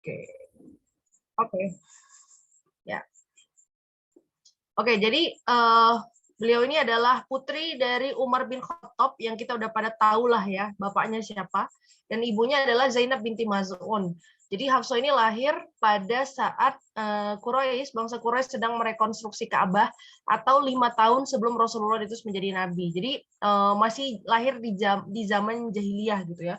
Oke. Oke. Ya. Oke, jadi beliau ini adalah putri dari Umar bin Khattab yang kita udah pada tahu lah ya, bapaknya siapa. Dan ibunya adalah Zainab binti Maz'un. Jadi Hafsah ini lahir pada saat Quraisy, bangsa Quraisy sedang merekonstruksi Ka'bah atau 5 tahun sebelum Rasulullah itu menjadi nabi. Jadi masih lahir di zaman jahiliyah gitu ya.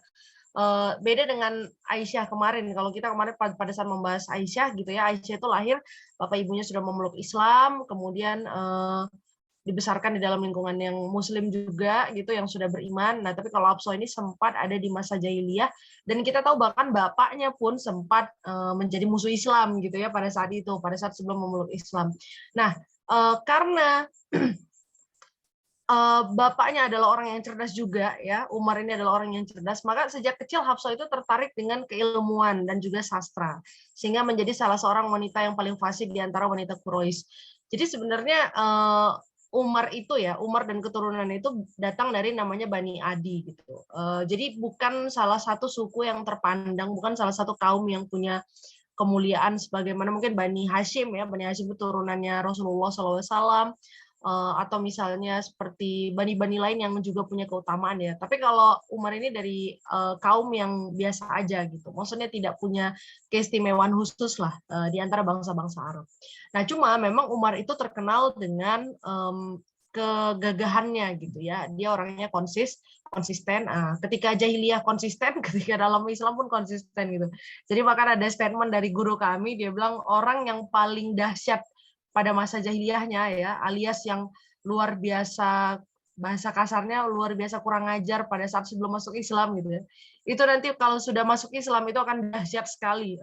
Beda dengan Aisyah kemarin. Kalau kita kemarin pada saat membahas Aisyah gitu ya, Aisyah itu lahir bapak ibunya sudah memeluk Islam, kemudian dibesarkan di dalam lingkungan yang Muslim juga gitu, yang sudah beriman. Nah, tapi kalau Hafsah ini sempat ada di masa jahiliyah, dan kita tahu bahkan bapaknya pun sempat menjadi musuh Islam gitu ya pada saat itu, pada saat sebelum memeluk Islam. Nah, karena bapaknya adalah orang yang cerdas juga ya, Umar ini adalah orang yang cerdas, maka sejak kecil Hafsah itu tertarik dengan keilmuan dan juga sastra, sehingga menjadi salah seorang wanita yang paling fasih di antara wanita Quraisy. Jadi sebenarnya Umar itu ya, Umar dan keturunan itu datang dari namanya Bani Adi gitu. Jadi bukan salah satu suku yang terpandang, bukan salah satu kaum yang punya kemuliaan sebagaimana mungkin Bani Hashim ya, Bani Hashim itu turunannya Rasulullah SAW, atau misalnya seperti bani-bani lain yang juga punya keutamaan ya. Tapi kalau Umar ini dari kaum yang biasa aja gitu. Maksudnya tidak punya keistimewaan khusus lah di antara bangsa-bangsa Arab. Nah, cuma memang Umar itu terkenal dengan kegagahannya gitu ya. Dia orangnya konsisten. Ketika jahiliyah konsisten, ketika dalam Islam pun konsisten gitu. Jadi bahkan ada statement dari guru kami, dia bilang orang yang paling dahsyat pada masa jahiliyahnya ya, alias yang luar biasa, bahasa kasarnya luar biasa kurang ajar pada saat sebelum masuk Islam gitu ya. Itu nanti kalau sudah masuk Islam itu akan dahsyat sekali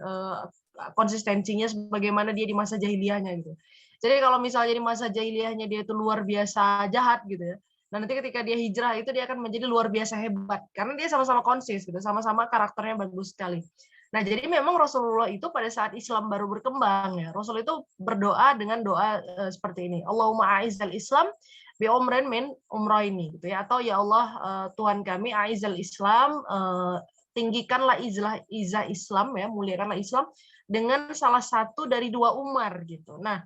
konsistensinya sebagaimana dia di masa jahiliyahnya gitu. Jadi kalau misalnya di masa jahiliyahnya dia itu luar biasa jahat gitu ya. Nah, nanti ketika dia hijrah itu dia akan menjadi luar biasa hebat karena dia sama-sama konsis gitu, sama-sama karakternya bagus sekali. Nah, jadi memang Rasulullah itu pada saat Islam baru berkembang ya, Rasul itu berdoa dengan doa seperti ini. Allahumma a'izzal Islam bi umrin min umraini gitu ya, atau ya Allah Tuhan kami a'izzal Islam, tinggikanlah izah Islam ya, muliakanlah Islam dengan salah satu dari 2 Umar gitu. Nah,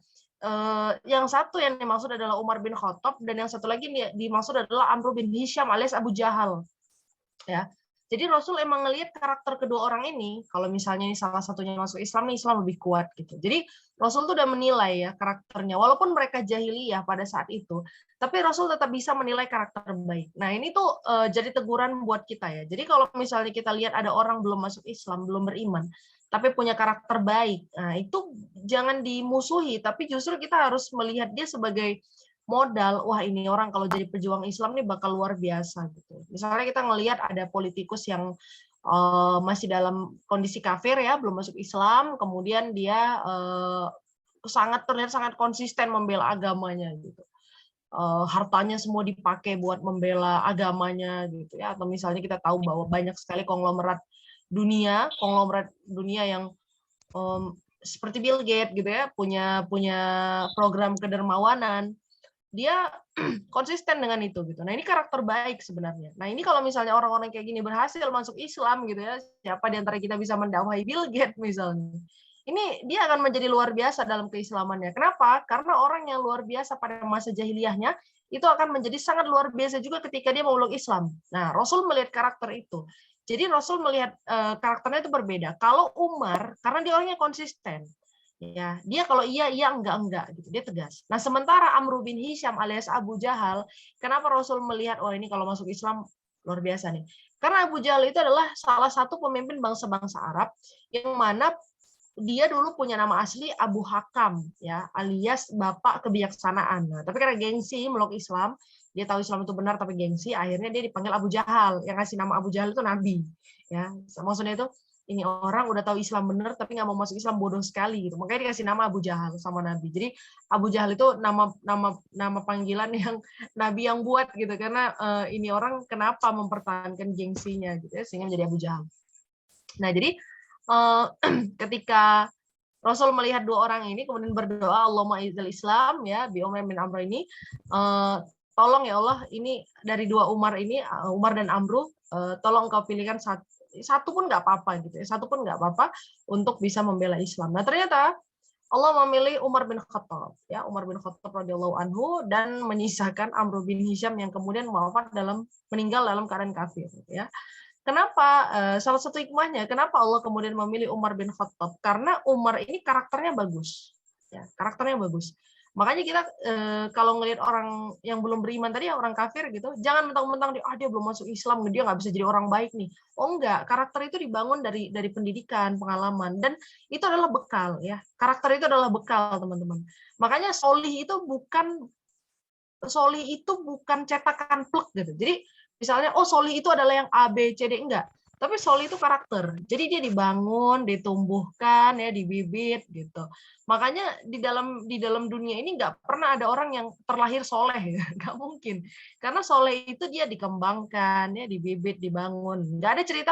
yang satu yang dimaksud adalah Umar bin Khattab, dan yang satu lagi dimaksud adalah Amr bin Hisham alias Abu Jahal ya. Jadi Rasul emang ngelihat karakter kedua orang ini, kalau misalnya ini salah satunya masuk Islam, nih Islam lebih kuat gitu. Jadi Rasul tuh udah menilai ya karakternya, walaupun mereka jahiliyah pada saat itu, tapi Rasul tetap bisa menilai karakter baik. Nah ini tuh jadi teguran buat kita ya. Jadi kalau misalnya kita lihat ada orang belum masuk Islam, belum beriman, tapi punya karakter baik, nah itu jangan dimusuhi, tapi justru kita harus melihat dia sebagai modal, wah ini orang kalau jadi pejuang Islam nih bakal luar biasa gitu. Misalnya kita ngelihat ada politikus yang masih dalam kondisi kafir ya, belum masuk Islam, kemudian dia terlihat sangat konsisten membela agamanya gitu. Hartanya semua dipakai buat membela agamanya gitu ya. Atau misalnya kita tahu bahwa banyak sekali konglomerat dunia yang seperti Bill Gates gitu ya, punya program kedermawanan, dia konsisten dengan itu gitu. Nah, ini karakter baik sebenarnya. Nah, ini kalau misalnya orang-orang kayak gini berhasil masuk Islam gitu ya, siapa di antara kita bisa mendakwahi Bill Gates misalnya. Ini dia akan menjadi luar biasa dalam keislamannya. Kenapa? Karena orang yang luar biasa pada masa jahiliyahnya itu akan menjadi sangat luar biasa juga ketika dia memeluk Islam. Nah, Rasul melihat karakter itu. Jadi Rasul melihat karakternya itu berbeda. Kalau Umar, karena dia orangnya konsisten, ya dia kalau iya enggak gitu, dia tegas. Nah sementara Amr bin Hisham alias Abu Jahal, kenapa Rasul melihat oh ini kalau masuk Islam luar biasa nih, karena Abu Jahal itu adalah salah satu pemimpin bangsa-bangsa Arab yang mana dia dulu punya nama asli Abu Hakam ya, alias bapak kebijaksanaan. Nah, tapi karena gengsi meluk Islam, dia tahu Islam itu benar tapi gengsi, akhirnya dia dipanggil Abu Jahal. Yang ngasih nama Abu Jahal itu nabi ya. Maksudnya itu ini orang udah tahu Islam benar tapi nggak mau masuk Islam, bodoh sekali gitu. Makanya dikasih nama Abu Jahal sama Nabi. Jadi Abu Jahal itu nama panggilan yang Nabi yang buat gitu, karena ini orang kenapa mempertahankan gengsinya gitu ya, sehingga menjadi Abu Jahal. Nah jadi ketika Rasul melihat 2 orang ini kemudian berdoa Allahumma izzil Islam ya bi Umar bin Amr ini, tolong ya Allah ini dari 2 Umar ini, Umar dan Amru, tolong engkau pilihkan satu pun nggak apa-apa gitu ya, satu pun nggak apa-apa untuk bisa membela Islam. Nah ternyata Allah memilih Umar bin Khattab, ya Umar bin Khattab radhiyallahu anhu, dan menyisakan Amr bin Hisham yang kemudian meninggal dalam keadaan kafir. Ya, kenapa? Salah satu hikmahnya, kenapa Allah kemudian memilih Umar bin Khattab? Karena Umar ini karakternya bagus, ya karakternya bagus. Makanya kita kalau ngelihat orang yang belum beriman tadi, orang kafir gitu, jangan mentang-mentang dia belum masuk Islam, dia nggak bisa jadi orang baik nih. Oh enggak, karakter itu dibangun dari pendidikan, pengalaman, dan itu adalah bekal ya. Karakter itu adalah bekal, teman-teman. Makanya solih itu bukan cetakan plek gitu. Jadi misalnya solih itu adalah yang A B C D, enggak. Tapi solih itu karakter. Jadi dia dibangun, ditumbuhkan ya, dibibit gitu. Makanya di dalam dunia ini nggak pernah ada orang yang terlahir soleh ya, nggak mungkin. Karena soleh itu dia dikembangkan ya, dibibit, dibangun. Nggak ada cerita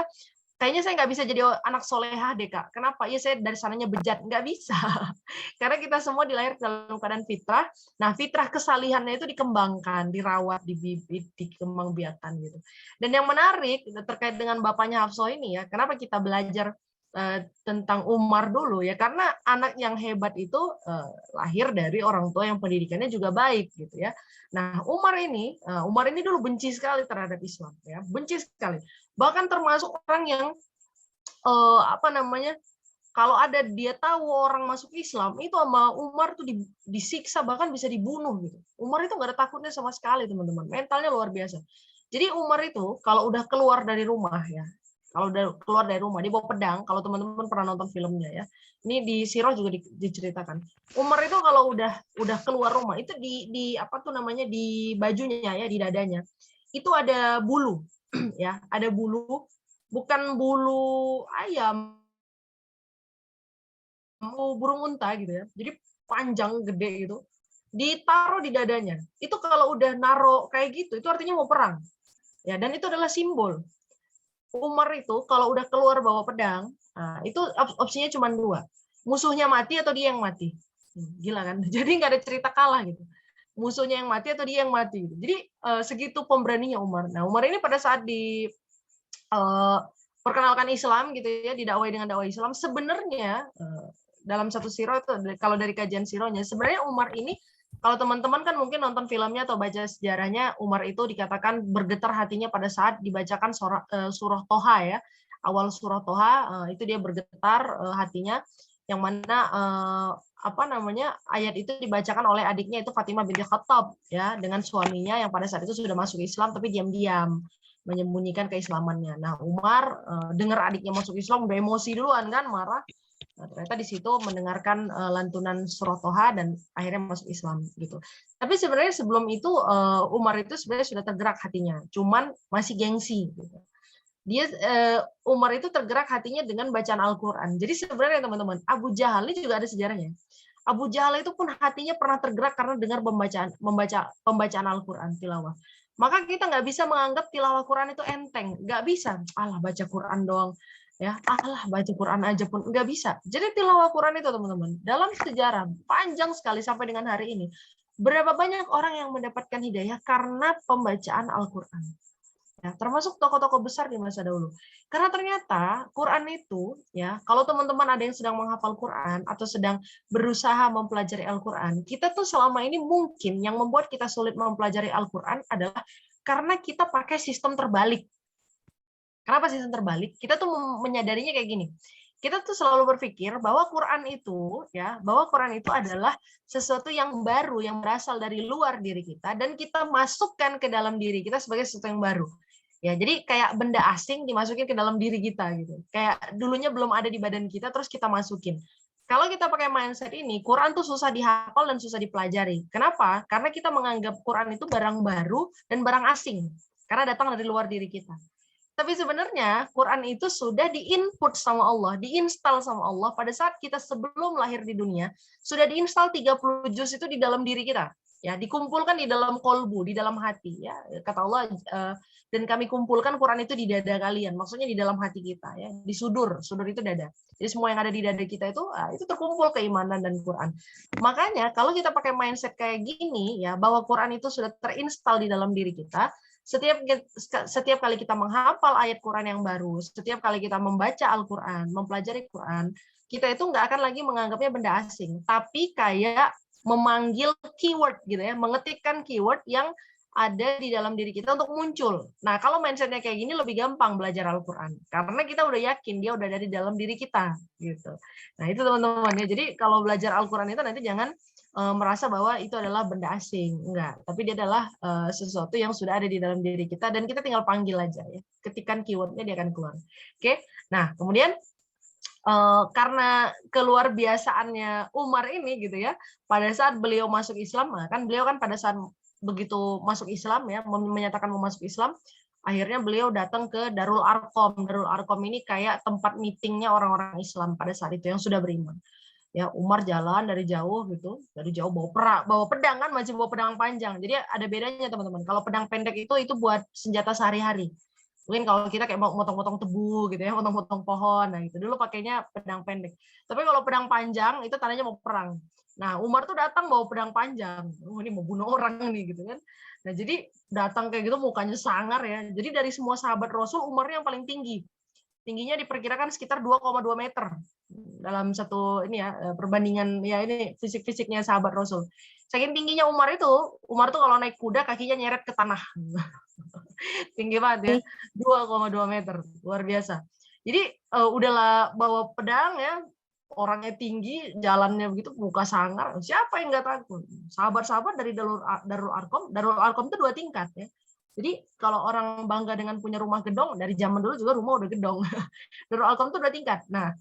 kayaknya saya nggak bisa jadi anak solehah deh kak. Kenapa? Ya saya dari sananya bejat. Nggak bisa. Karena kita semua dilahirkan dalam keadaan fitrah. Nah fitrah kesalihannya itu dikembangkan, dirawat, dibibit, dikembangbiakan gitu. Dan yang menarik terkait dengan bapaknya Hafsah ini ya, kenapa kita belajar tentang Umar dulu ya, karena anak yang hebat itu lahir dari orang tua yang pendidikannya juga baik gitu ya. Nah Umar ini dulu benci sekali terhadap Islam ya, benci sekali. Bahkan termasuk orang yang kalau ada dia tahu orang masuk Islam itu sama Umar tuh disiksa, bahkan bisa dibunuh gitu. Umar itu nggak ada takutnya sama sekali, teman-teman, mentalnya luar biasa. Jadi Umar itu kalau udah keluar dari rumah ya, kalau udah keluar dari rumah dia bawa pedang. Kalau teman-teman pernah nonton filmnya ya, ini di Sirah juga diceritakan. Umar itu kalau udah keluar rumah itu di bajunya ya, di dadanya itu ada bulu ya, ada bulu, bukan bulu ayam, mau burung unta gitu ya. Jadi panjang, gede gitu. Ditaruh di dadanya. Itu kalau udah naro kayak gitu, itu artinya mau perang. Ya, dan itu adalah simbol. Umar itu kalau udah keluar bawa pedang, itu opsinya cuma dua. Musuhnya mati atau dia yang mati. Gila kan? Jadi nggak ada cerita kalah gitu. Musuhnya yang mati atau dia yang mati. Jadi segitu pemberaninya Umar. Nah, Umar ini pada saat perkenalkan Islam gitu ya, didakwai dengan dakwah Islam, sebenarnya dalam satu sirah itu, kalau dari kajian sirahnya, sebenarnya Umar ini, kalau teman-teman kan mungkin nonton filmnya atau baca sejarahnya, Umar itu dikatakan bergetar hatinya pada saat dibacakan surah Toha ya, awal surah Toha itu dia bergetar hatinya, yang mana ayat itu dibacakan oleh adiknya itu Fatimah binti Khattab ya, dengan suaminya yang pada saat itu sudah masuk Islam tapi diam-diam menyembunyikan keislamannya. Nah, Umar dengar adiknya masuk Islam, udah emosi duluan kan, marah. Nah, ternyata di situ mendengarkan lantunan surah Toha dan akhirnya masuk Islam gitu. Tapi sebenarnya sebelum itu Umar itu sebenarnya sudah tergerak hatinya, cuman masih gengsi. Gitu. Umar itu tergerak hatinya dengan bacaan Al-Quran. Jadi sebenarnya teman-teman, Abu Jahal ini juga ada sejarahnya. Abu Jahal itu pun hatinya pernah tergerak karena dengar pembacaan Al-Quran tilawah. Maka kita nggak bisa menganggap tilawah Quran itu enteng, nggak bisa. Alah baca Quran doang, ya. Alah baca Quran aja pun nggak bisa. Jadi tilawah Quran itu teman-teman, dalam sejarah panjang sekali sampai dengan hari ini, berapa banyak orang yang mendapatkan hidayah karena pembacaan Al-Quran. Ya, termasuk tokoh-tokoh besar di masa dahulu. Karena ternyata Quran itu, ya, kalau teman-teman ada yang sedang menghafal Quran atau sedang berusaha mempelajari Al-Quran, kita tuh selama ini mungkin yang membuat kita sulit mempelajari Al-Quran adalah karena kita pakai sistem terbalik. Kenapa sistem terbalik? Kita tuh menyadarinya kayak gini. Kita tuh selalu berpikir bahwa Quran itu adalah sesuatu yang baru, yang berasal dari luar diri kita, dan kita masukkan ke dalam diri kita sebagai sesuatu yang baru. Ya, jadi kayak benda asing dimasukin ke dalam diri kita gitu. Kayak dulunya belum ada di badan kita terus kita masukin. Kalau kita pakai mindset ini, Quran tuh susah dihafal dan susah dipelajari. Kenapa? Karena kita menganggap Quran itu barang baru dan barang asing. Karena datang dari luar diri kita. Tapi sebenarnya Quran itu sudah diinput sama Allah, diinstal sama Allah pada saat kita sebelum lahir di dunia, sudah diinstal 30 juz itu di dalam diri kita. Ya, dikumpulkan di dalam kolbu, di dalam hati ya. Kata Allah, dan kami kumpulkan Quran itu di dada kalian. Maksudnya di dalam hati kita ya, di sudur itu dada. Jadi semua yang ada di dada kita itu terkumpul keimanan dan Quran. Makanya kalau kita pakai mindset kayak gini ya, bahwa Quran itu sudah terinstal di dalam diri kita, setiap kali kita menghafal ayat Quran yang baru, setiap kali kita membaca Al-Quran, mempelajari Quran, kita itu nggak akan lagi menganggapnya benda asing, tapi kayak memanggil keyword gitu ya, mengetikkan keyword yang ada di dalam diri kita untuk muncul. Nah, kalau mindsetnya kayak gini lebih gampang belajar Al-Quran. Karena kita udah yakin dia udah dari dalam diri kita. Gitu. Nah, itu teman-teman ya. Jadi kalau belajar Al-Quran itu nanti jangan merasa bahwa itu adalah benda asing. Enggak. Tapi dia adalah sesuatu yang sudah ada di dalam diri kita dan kita tinggal panggil aja ya. Ketikan keywordnya dia akan keluar. Oke. Nah, kemudian karena keluar biasaannya Umar ini gitu ya, pada saat beliau masuk Islam, kan beliau kan pada saat begitu masuk Islam ya, menyatakan mau masuk Islam, akhirnya beliau datang ke Darul Arqam. Darul Arqam ini kayak tempat meetingnya orang-orang Islam pada saat itu yang sudah beriman. Ya, Umar jalan dari jauh gitu, dari jauh bawa pedang kan, masih bawa pedang panjang. Jadi ada bedanya teman-teman. Kalau pedang pendek itu buat senjata sehari-hari. Mungkin kalau kita kayak mau motong-motong tebu gitu ya, motong-motong pohon, nah itu dulu pakainya pedang pendek. Tapi kalau pedang panjang itu tandanya mau perang. Nah, Umar tuh datang bawa pedang panjang. Oh, ini mau bunuh orang nih gitu kan. Nah, jadi datang kayak gitu mukanya sangar ya. Jadi dari semua sahabat Rasul, Umarnya yang paling tinggi. Tingginya diperkirakan sekitar 2,2 meter dalam satu ini ya perbandingan ya ini fisik-fisiknya sahabat Rasul. Saking tingginya Umar tuh kalau naik kuda kakinya nyeret ke tanah. Tinggi banget ya, 2,2 meter, luar biasa. Jadi udahlah bawa pedang ya, orangnya tinggi, jalannya begitu, muka sangar, siapa yang nggak takut? Sahabat-sahabat dari Darul Arqam itu 2 tingkat ya. Jadi kalau orang bangga dengan punya rumah gedong, dari zaman dulu juga rumah udah gedong. Darul Arqam itu 2 tingkat. Nah,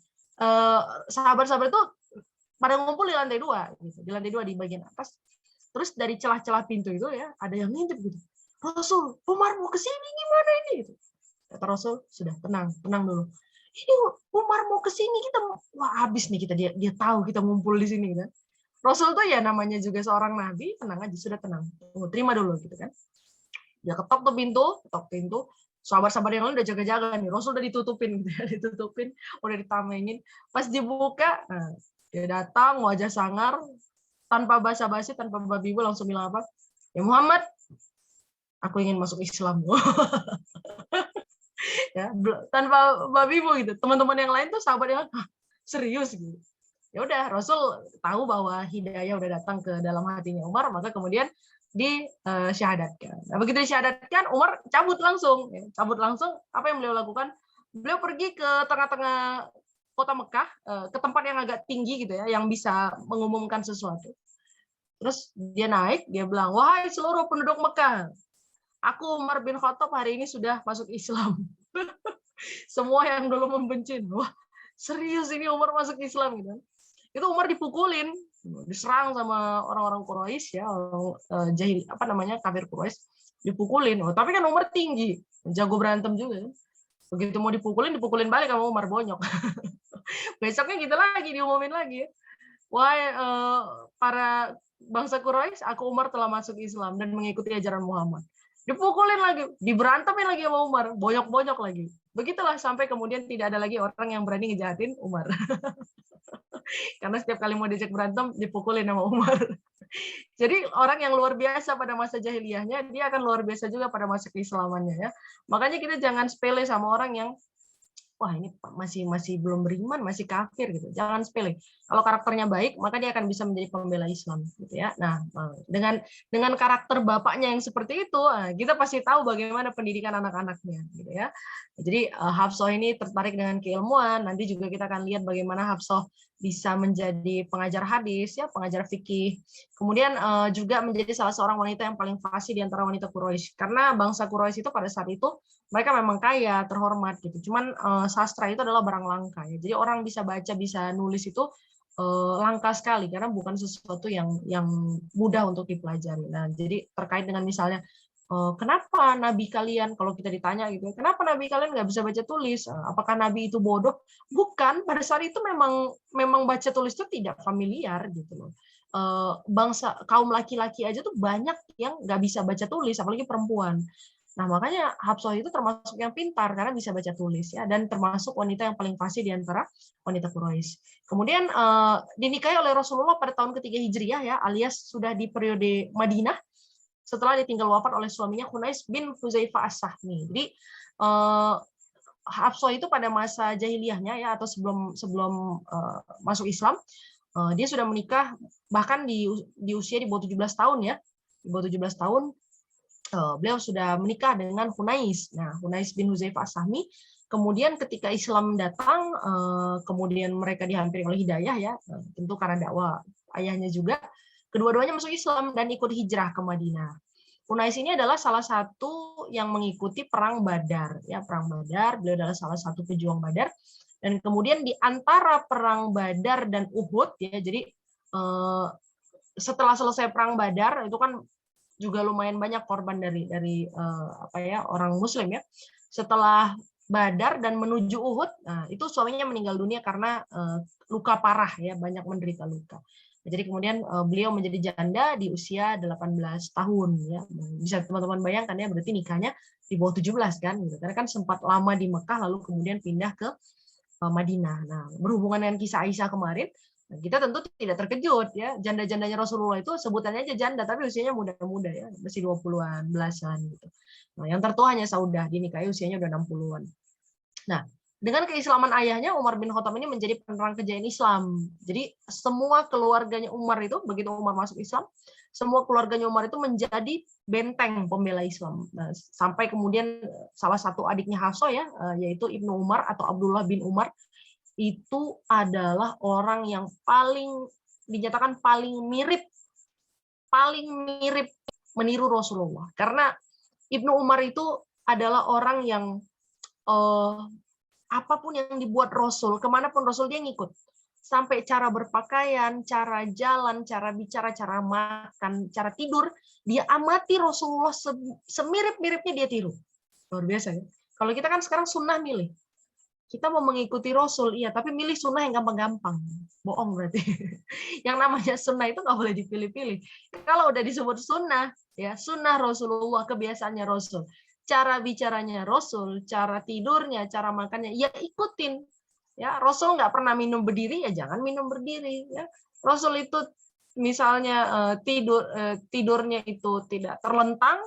sahabat-sahabat itu pada ngumpul di lantai 2, gitu. Di lantai 2 di bagian atas. Terus dari celah-celah pintu itu ya, ada yang ngintip gitu. Rasul, Umar mau ke sini gimana ini? Kata Rasul, sudah tenang dulu. Ini Umar mau ke sini kita wah habis nih kita dia tahu kita ngumpul di sini kan. Rasul tuh ya namanya juga seorang nabi, tenang aja sudah tenang. Terima dulu gitu kan. Dia ketok pintu, sahabat-sahabat yang lain udah jaga-jaga nih. Rasul udah ditutupin gitu ya, udah ditamengin. Pas dibuka, nah, dia datang wajah sangar tanpa basa-basi, tanpa babi bu langsung bilang apa? Ya Muhammad, aku ingin masuk Islam. Ya, tanpa babi bu gitu. Teman-teman yang lain tuh sahabat yang serius gitu. Ya udah, Rasul tahu bahwa hidayah udah datang ke dalam hatinya Umar, maka kemudian disyahadatkan. Nah, begitu disyahadatkan, Umar cabut langsung. Apa yang beliau lakukan? Beliau pergi ke tengah-tengah kota Mekah, ke tempat yang agak tinggi gitu ya, yang bisa mengumumkan sesuatu. Terus dia naik, dia bilang, wahai seluruh penduduk Mekah, aku Umar bin Khattab hari ini sudah masuk Islam. Semua yang dulu membenci, wah serius ini Umar masuk Islam gitu. Itu Umar dipukulin, diserang sama orang-orang Quraisy ya, jahil apa namanya kafir Quraisy, dipukulin. Oh, tapi kan Umar tinggi, jago berantem juga. Begitu mau dipukulin balik sama Umar bonyok. Besoknya gitu lagi diumumin lagi. Wah, para bangsa Quraisy, aku Umar telah masuk Islam dan mengikuti ajaran Muhammad. Dipukulin lagi, diberantemin lagi sama Umar, bonyok-bonyok lagi. Begitulah sampai kemudian tidak ada lagi orang yang berani ngejahatin Umar. Karena setiap kali mau diajak berantem, dipukulin sama Umar. Jadi orang yang luar biasa pada masa jahiliyahnya, dia akan luar biasa juga pada masa keislamannya ya. Makanya kita jangan sepele sama orang yang wah ini masih belum beriman, masih kafir gitu. Jangan sepele. Kalau karakternya baik, maka dia akan bisa menjadi pembela Islam gitu ya. Nah, dengan karakter bapaknya yang seperti itu, kita pasti tahu bagaimana pendidikan anak-anaknya gitu ya. Jadi Hafsah ini tertarik dengan keilmuan, nanti juga kita akan lihat bagaimana Hafsah bisa menjadi pengajar hadis ya, pengajar fikih. Kemudian juga menjadi salah seorang wanita yang paling fasih di antara wanita Quraisy. Karena bangsa Quraisy itu pada saat itu mereka memang kaya, terhormat gitu. Cuman sastra itu adalah barang langka ya. Jadi orang bisa baca, bisa nulis itu langka sekali karena bukan sesuatu yang mudah untuk dipelajari. Nah, jadi terkait dengan misalnya kenapa nabi kalian kalau kita ditanya gitu, kenapa nabi kalian nggak bisa baca tulis? Apakah nabi itu bodoh? Bukan, pada saat itu memang baca tulis itu tidak familiar gitu loh. Bangsa kaum laki-laki aja tuh banyak yang nggak bisa baca tulis, apalagi perempuan. Nah, makanya Hafsah itu termasuk yang pintar karena bisa baca tulis ya, dan termasuk wanita yang paling fasih di antara wanita Quraisy. Kemudian dinikahi oleh Rasulullah pada tahun ketiga Hijriah ya, alias sudah di periode Madinah. setelah ditinggal wafat oleh suaminya Hunais bin Huzaifah As-Sahmi. Jadi Hafsah itu pada masa jahiliyahnya ya, atau sebelum masuk Islam, dia sudah menikah bahkan di usia di bawah 17 tahun ya. Di bawah 17 tahun beliau sudah menikah dengan Hunais. Nah, Hunais bin Huzaifah As-Sahmi. Kemudian ketika Islam datang, kemudian mereka dihampiri oleh hidayah ya, tentu karena dakwah ayahnya juga. Kedua-duanya masuk Islam dan ikut hijrah ke Madinah. Hunais ini adalah salah satu yang mengikuti perang Badar ya, perang Badar. Beliau adalah salah satu pejuang Badar. Dan kemudian di antara perang Badar dan Uhud ya, jadi setelah selesai perang Badar itu kan juga lumayan banyak korban dari orang Muslim ya. Setelah Badar dan menuju Uhud, nah itu suaminya meninggal dunia karena luka parah ya, banyak menderita luka. Jadi kemudian beliau menjadi janda di usia 18 tahun ya. Bisa teman-teman bayangkan ya, berarti nikahnya di bawah 17 kan gitu. Karena kan sempat lama di Mekah lalu kemudian pindah ke Madinah. Nah, berhubungan dengan kisah Aisyah kemarin, kita tentu tidak terkejut ya. Janda-jandanya Rasulullah itu sebutannya aja janda tapi usianya muda-muda ya, masih 20-an, belasan gitu. Nah, yang tertua hanya Saudah, dinikahi usianya udah 60-an. Nah, dengan keislaman ayahnya, Umar bin Khattab ini menjadi penerang kejayaan Islam. Jadi semua keluarganya Umar itu, begitu Umar masuk Islam, semua keluarganya Umar itu menjadi benteng pembela Islam. Nah, sampai kemudian salah satu adiknya Hafsah ya, yaitu Ibnu Umar atau Abdullah bin Umar, itu adalah orang yang dinyatakan paling mirip meniru Rasulullah. Karena Ibnu Umar itu adalah orang yang apapun yang dibuat Rasul, kemanapun Rasul dia ngikut. Sampai cara berpakaian, cara jalan, cara bicara, cara makan, cara tidur, dia amati Rasulullah semirip-miripnya dia tiru. Luar biasa ya. Kalau kita kan sekarang sunnah milih. Kita mau mengikuti Rasul, iya, tapi milih sunnah yang gampang-gampang. Bohong berarti. Yang namanya sunnah itu nggak boleh dipilih-pilih. Kalau udah disebut sunnah, ya sunnah Rasulullah, kebiasaannya Rasul, cara bicaranya Rasul, cara tidurnya, cara makannya, ya ikutin. Ya, Rasul nggak pernah minum berdiri, ya jangan minum berdiri. Ya, Rasul itu misalnya tidurnya itu tidak terlentang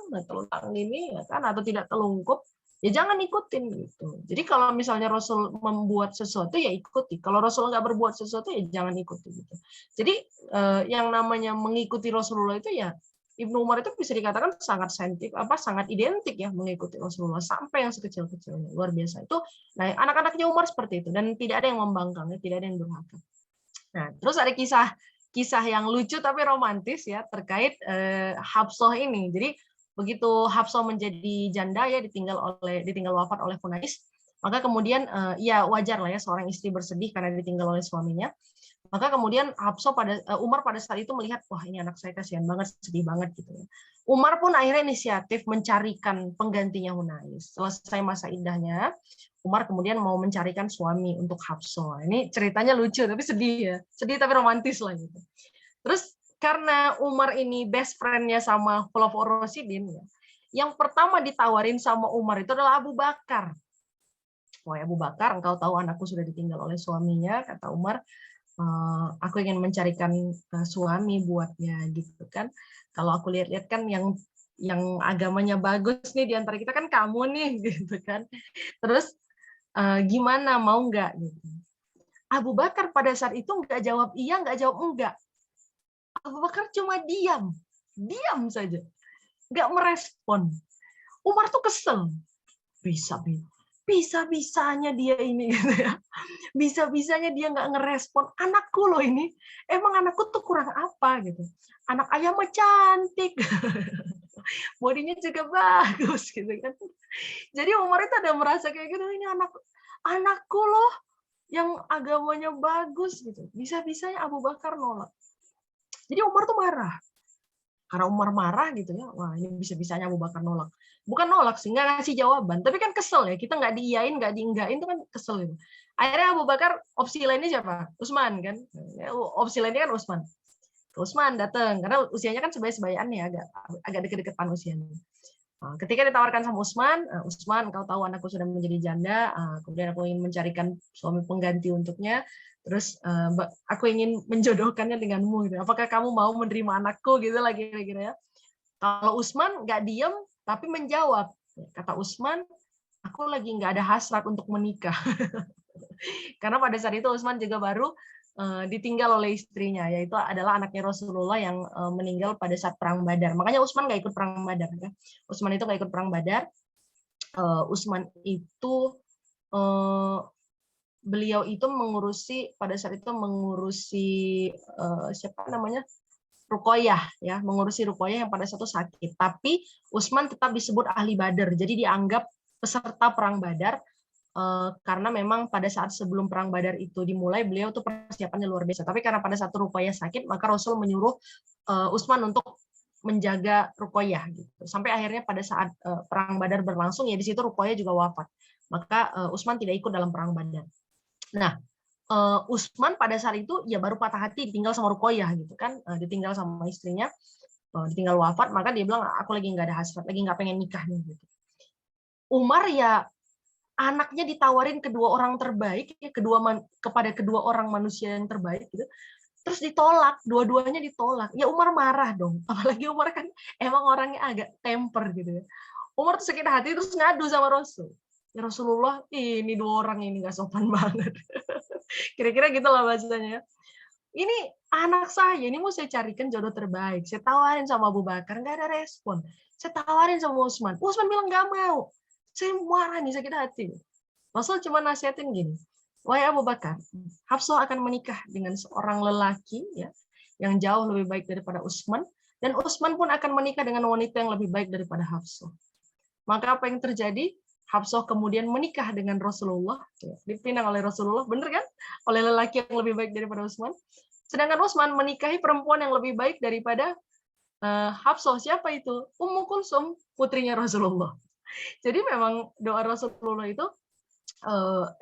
ini, ya kan, atau tidak telungkup, ya jangan ikutin gitu. Jadi kalau misalnya Rasul membuat sesuatu ya ikuti. Kalau Rasul nggak berbuat sesuatu ya jangan ikuti gitu. Jadi yang namanya mengikuti Rasulullah itu ya, Ibnu Umar itu bisa dikatakan sangat sangat identik ya mengikuti Rasulullah sampai yang sekecil-kecilnya, luar biasa itu. Nah, anak-anaknya Umar seperti itu dan tidak ada yang membangkang, ya, tidak ada yang durhaka. Nah, terus ada kisah yang lucu tapi romantis ya terkait Hafsah ini. Jadi begitu Hafsah menjadi janda ya, ditinggal wafat oleh Hunais, maka kemudian ya wajar lah ya seorang istri bersedih karena ditinggal oleh suaminya. Maka kemudian Umar pada saat itu melihat, wah ini anak saya kasihan banget, sedih banget gitu ya. Umar pun akhirnya inisiatif mencarikan penggantinya Hunais. Selesai masa iddahnya, Umar kemudian mau mencarikan suami untuk Hafsah. Ini ceritanya lucu tapi sedih ya, sedih tapi romantis lah gitu. Terus karena Umar ini best friend-nya sama Khulafaur Rasyidin, ya, yang pertama ditawarin sama Umar itu adalah Abu Bakar. Wah, Abu Bakar, engkau tahu anakku sudah ditinggal oleh suaminya, kata Umar. Aku ingin mencarikan suami buatnya gitu kan. Kalau aku lihat-lihat kan yang agamanya bagus nih di antara kita kan kamu nih gitu kan. Terus gimana, mau nggak gitu. Abu Bakar pada saat itu nggak jawab iya, nggak jawab enggak. Abu Bakar cuma diam saja, nggak merespon. Umar tuh kesel, bisa-bisanya dia ini gitu ya. Bisa-bisanya dia nggak ngerespon anakku loh ini. Emang anakku tuh kurang apa gitu. Anak ayah mah cantik. Bodinya juga bagus gitu kan. Jadi Umar itu ada merasa kayak gitu, ini anakku loh yang agamanya bagus gitu. Bisa-bisanya Abu Bakar nolak. Jadi Umar tuh marah. Karena Umar marah gitu ya, wah ini bisa-bisanya Abu Bakar nolak. Bukan nolak sih, nggak ngasih jawaban. Tapi kan kesel ya, kita nggak diiyain, nggak dienggain, itu kan kesel itu. Akhirnya Abu Bakar, opsi lainnya siapa? Utsman kan? Opsi lainnya kan Utsman. Utsman datang, karena usianya kan sebaya-sebayaannya, agak deket-deketan usianya. Ketika ditawarkan sama Utsman, kau tahu anakku sudah menjadi janda, kemudian aku ingin mencarikan suami pengganti untuknya, terus aku ingin menjodohkannya denganmu. Gitu. Apakah kamu mau menerima anakku gitu lah kira-kira ya? Kalau Utsman nggak diam, tapi menjawab. Kata Utsman, aku lagi nggak ada hasrat untuk menikah. Karena pada saat itu Utsman juga baru ditinggal oleh istrinya, yaitu adalah anaknya Rasulullah yang meninggal pada saat perang Badar. Makanya Utsman nggak ikut perang Badar. Ya. Utsman itu nggak ikut perang Badar. Utsman itu beliau itu mengurusi pada saat itu mengurusi siapa namanya Ruqayyah ya, mengurusi Ruqayyah yang pada saat itu sakit. Tapi Utsman tetap disebut ahli Badar, jadi dianggap peserta perang Badar. Karena memang pada saat sebelum perang Badar itu dimulai, beliau tuh persiapannya luar biasa. Tapi karena pada saat Ruqayyah sakit, maka Rasul menyuruh Utsman untuk menjaga Ruqayyah gitu. Sampai akhirnya pada saat perang Badar berlangsung, ya di situ Ruqayyah juga wafat. Maka Utsman tidak ikut dalam perang Badar. Nah, Utsman pada saat itu ya baru patah hati ditinggal sama Ruqayyah gitu kan, ditinggal sama istrinya, ditinggal wafat, maka dia bilang aku lagi nggak ada hasrat, lagi nggak pengen nikah nih gitu. Umar ya anaknya ditawarin kedua orang terbaik ya kepada kedua orang manusia yang terbaik gitu, terus ditolak, dua-duanya ditolak, ya Umar marah dong, apalagi Umar kan emang orangnya agak temper gitu ya. Umar tuh sakit hati terus ngadu sama Rasul, ya Rasulullah ini dua orang ini nggak sopan banget. Kira-kira gitu lah bahasanya. Ini anak saya, ini mau saya carikan jodoh terbaik. Saya tawarin sama Abu Bakar, nggak ada respon. Saya tawarin sama Utsman. Utsman bilang nggak mau. Saya marah nih, sakit hati. Rasul cuma nasihatin gini, wahai Abu Bakar, Hafsah akan menikah dengan seorang lelaki ya, yang jauh lebih baik daripada Utsman, dan Utsman pun akan menikah dengan wanita yang lebih baik daripada Hafsah. Maka apa yang terjadi? Hafsah kemudian menikah dengan Rasulullah, dipinang oleh Rasulullah, bener kan? Oleh lelaki yang lebih baik daripada Utsman. Sedangkan Utsman menikahi perempuan yang lebih baik daripada Hafsah. Siapa itu? Ummu Kulsum, putrinya Rasulullah. Jadi memang doa Rasulullah itu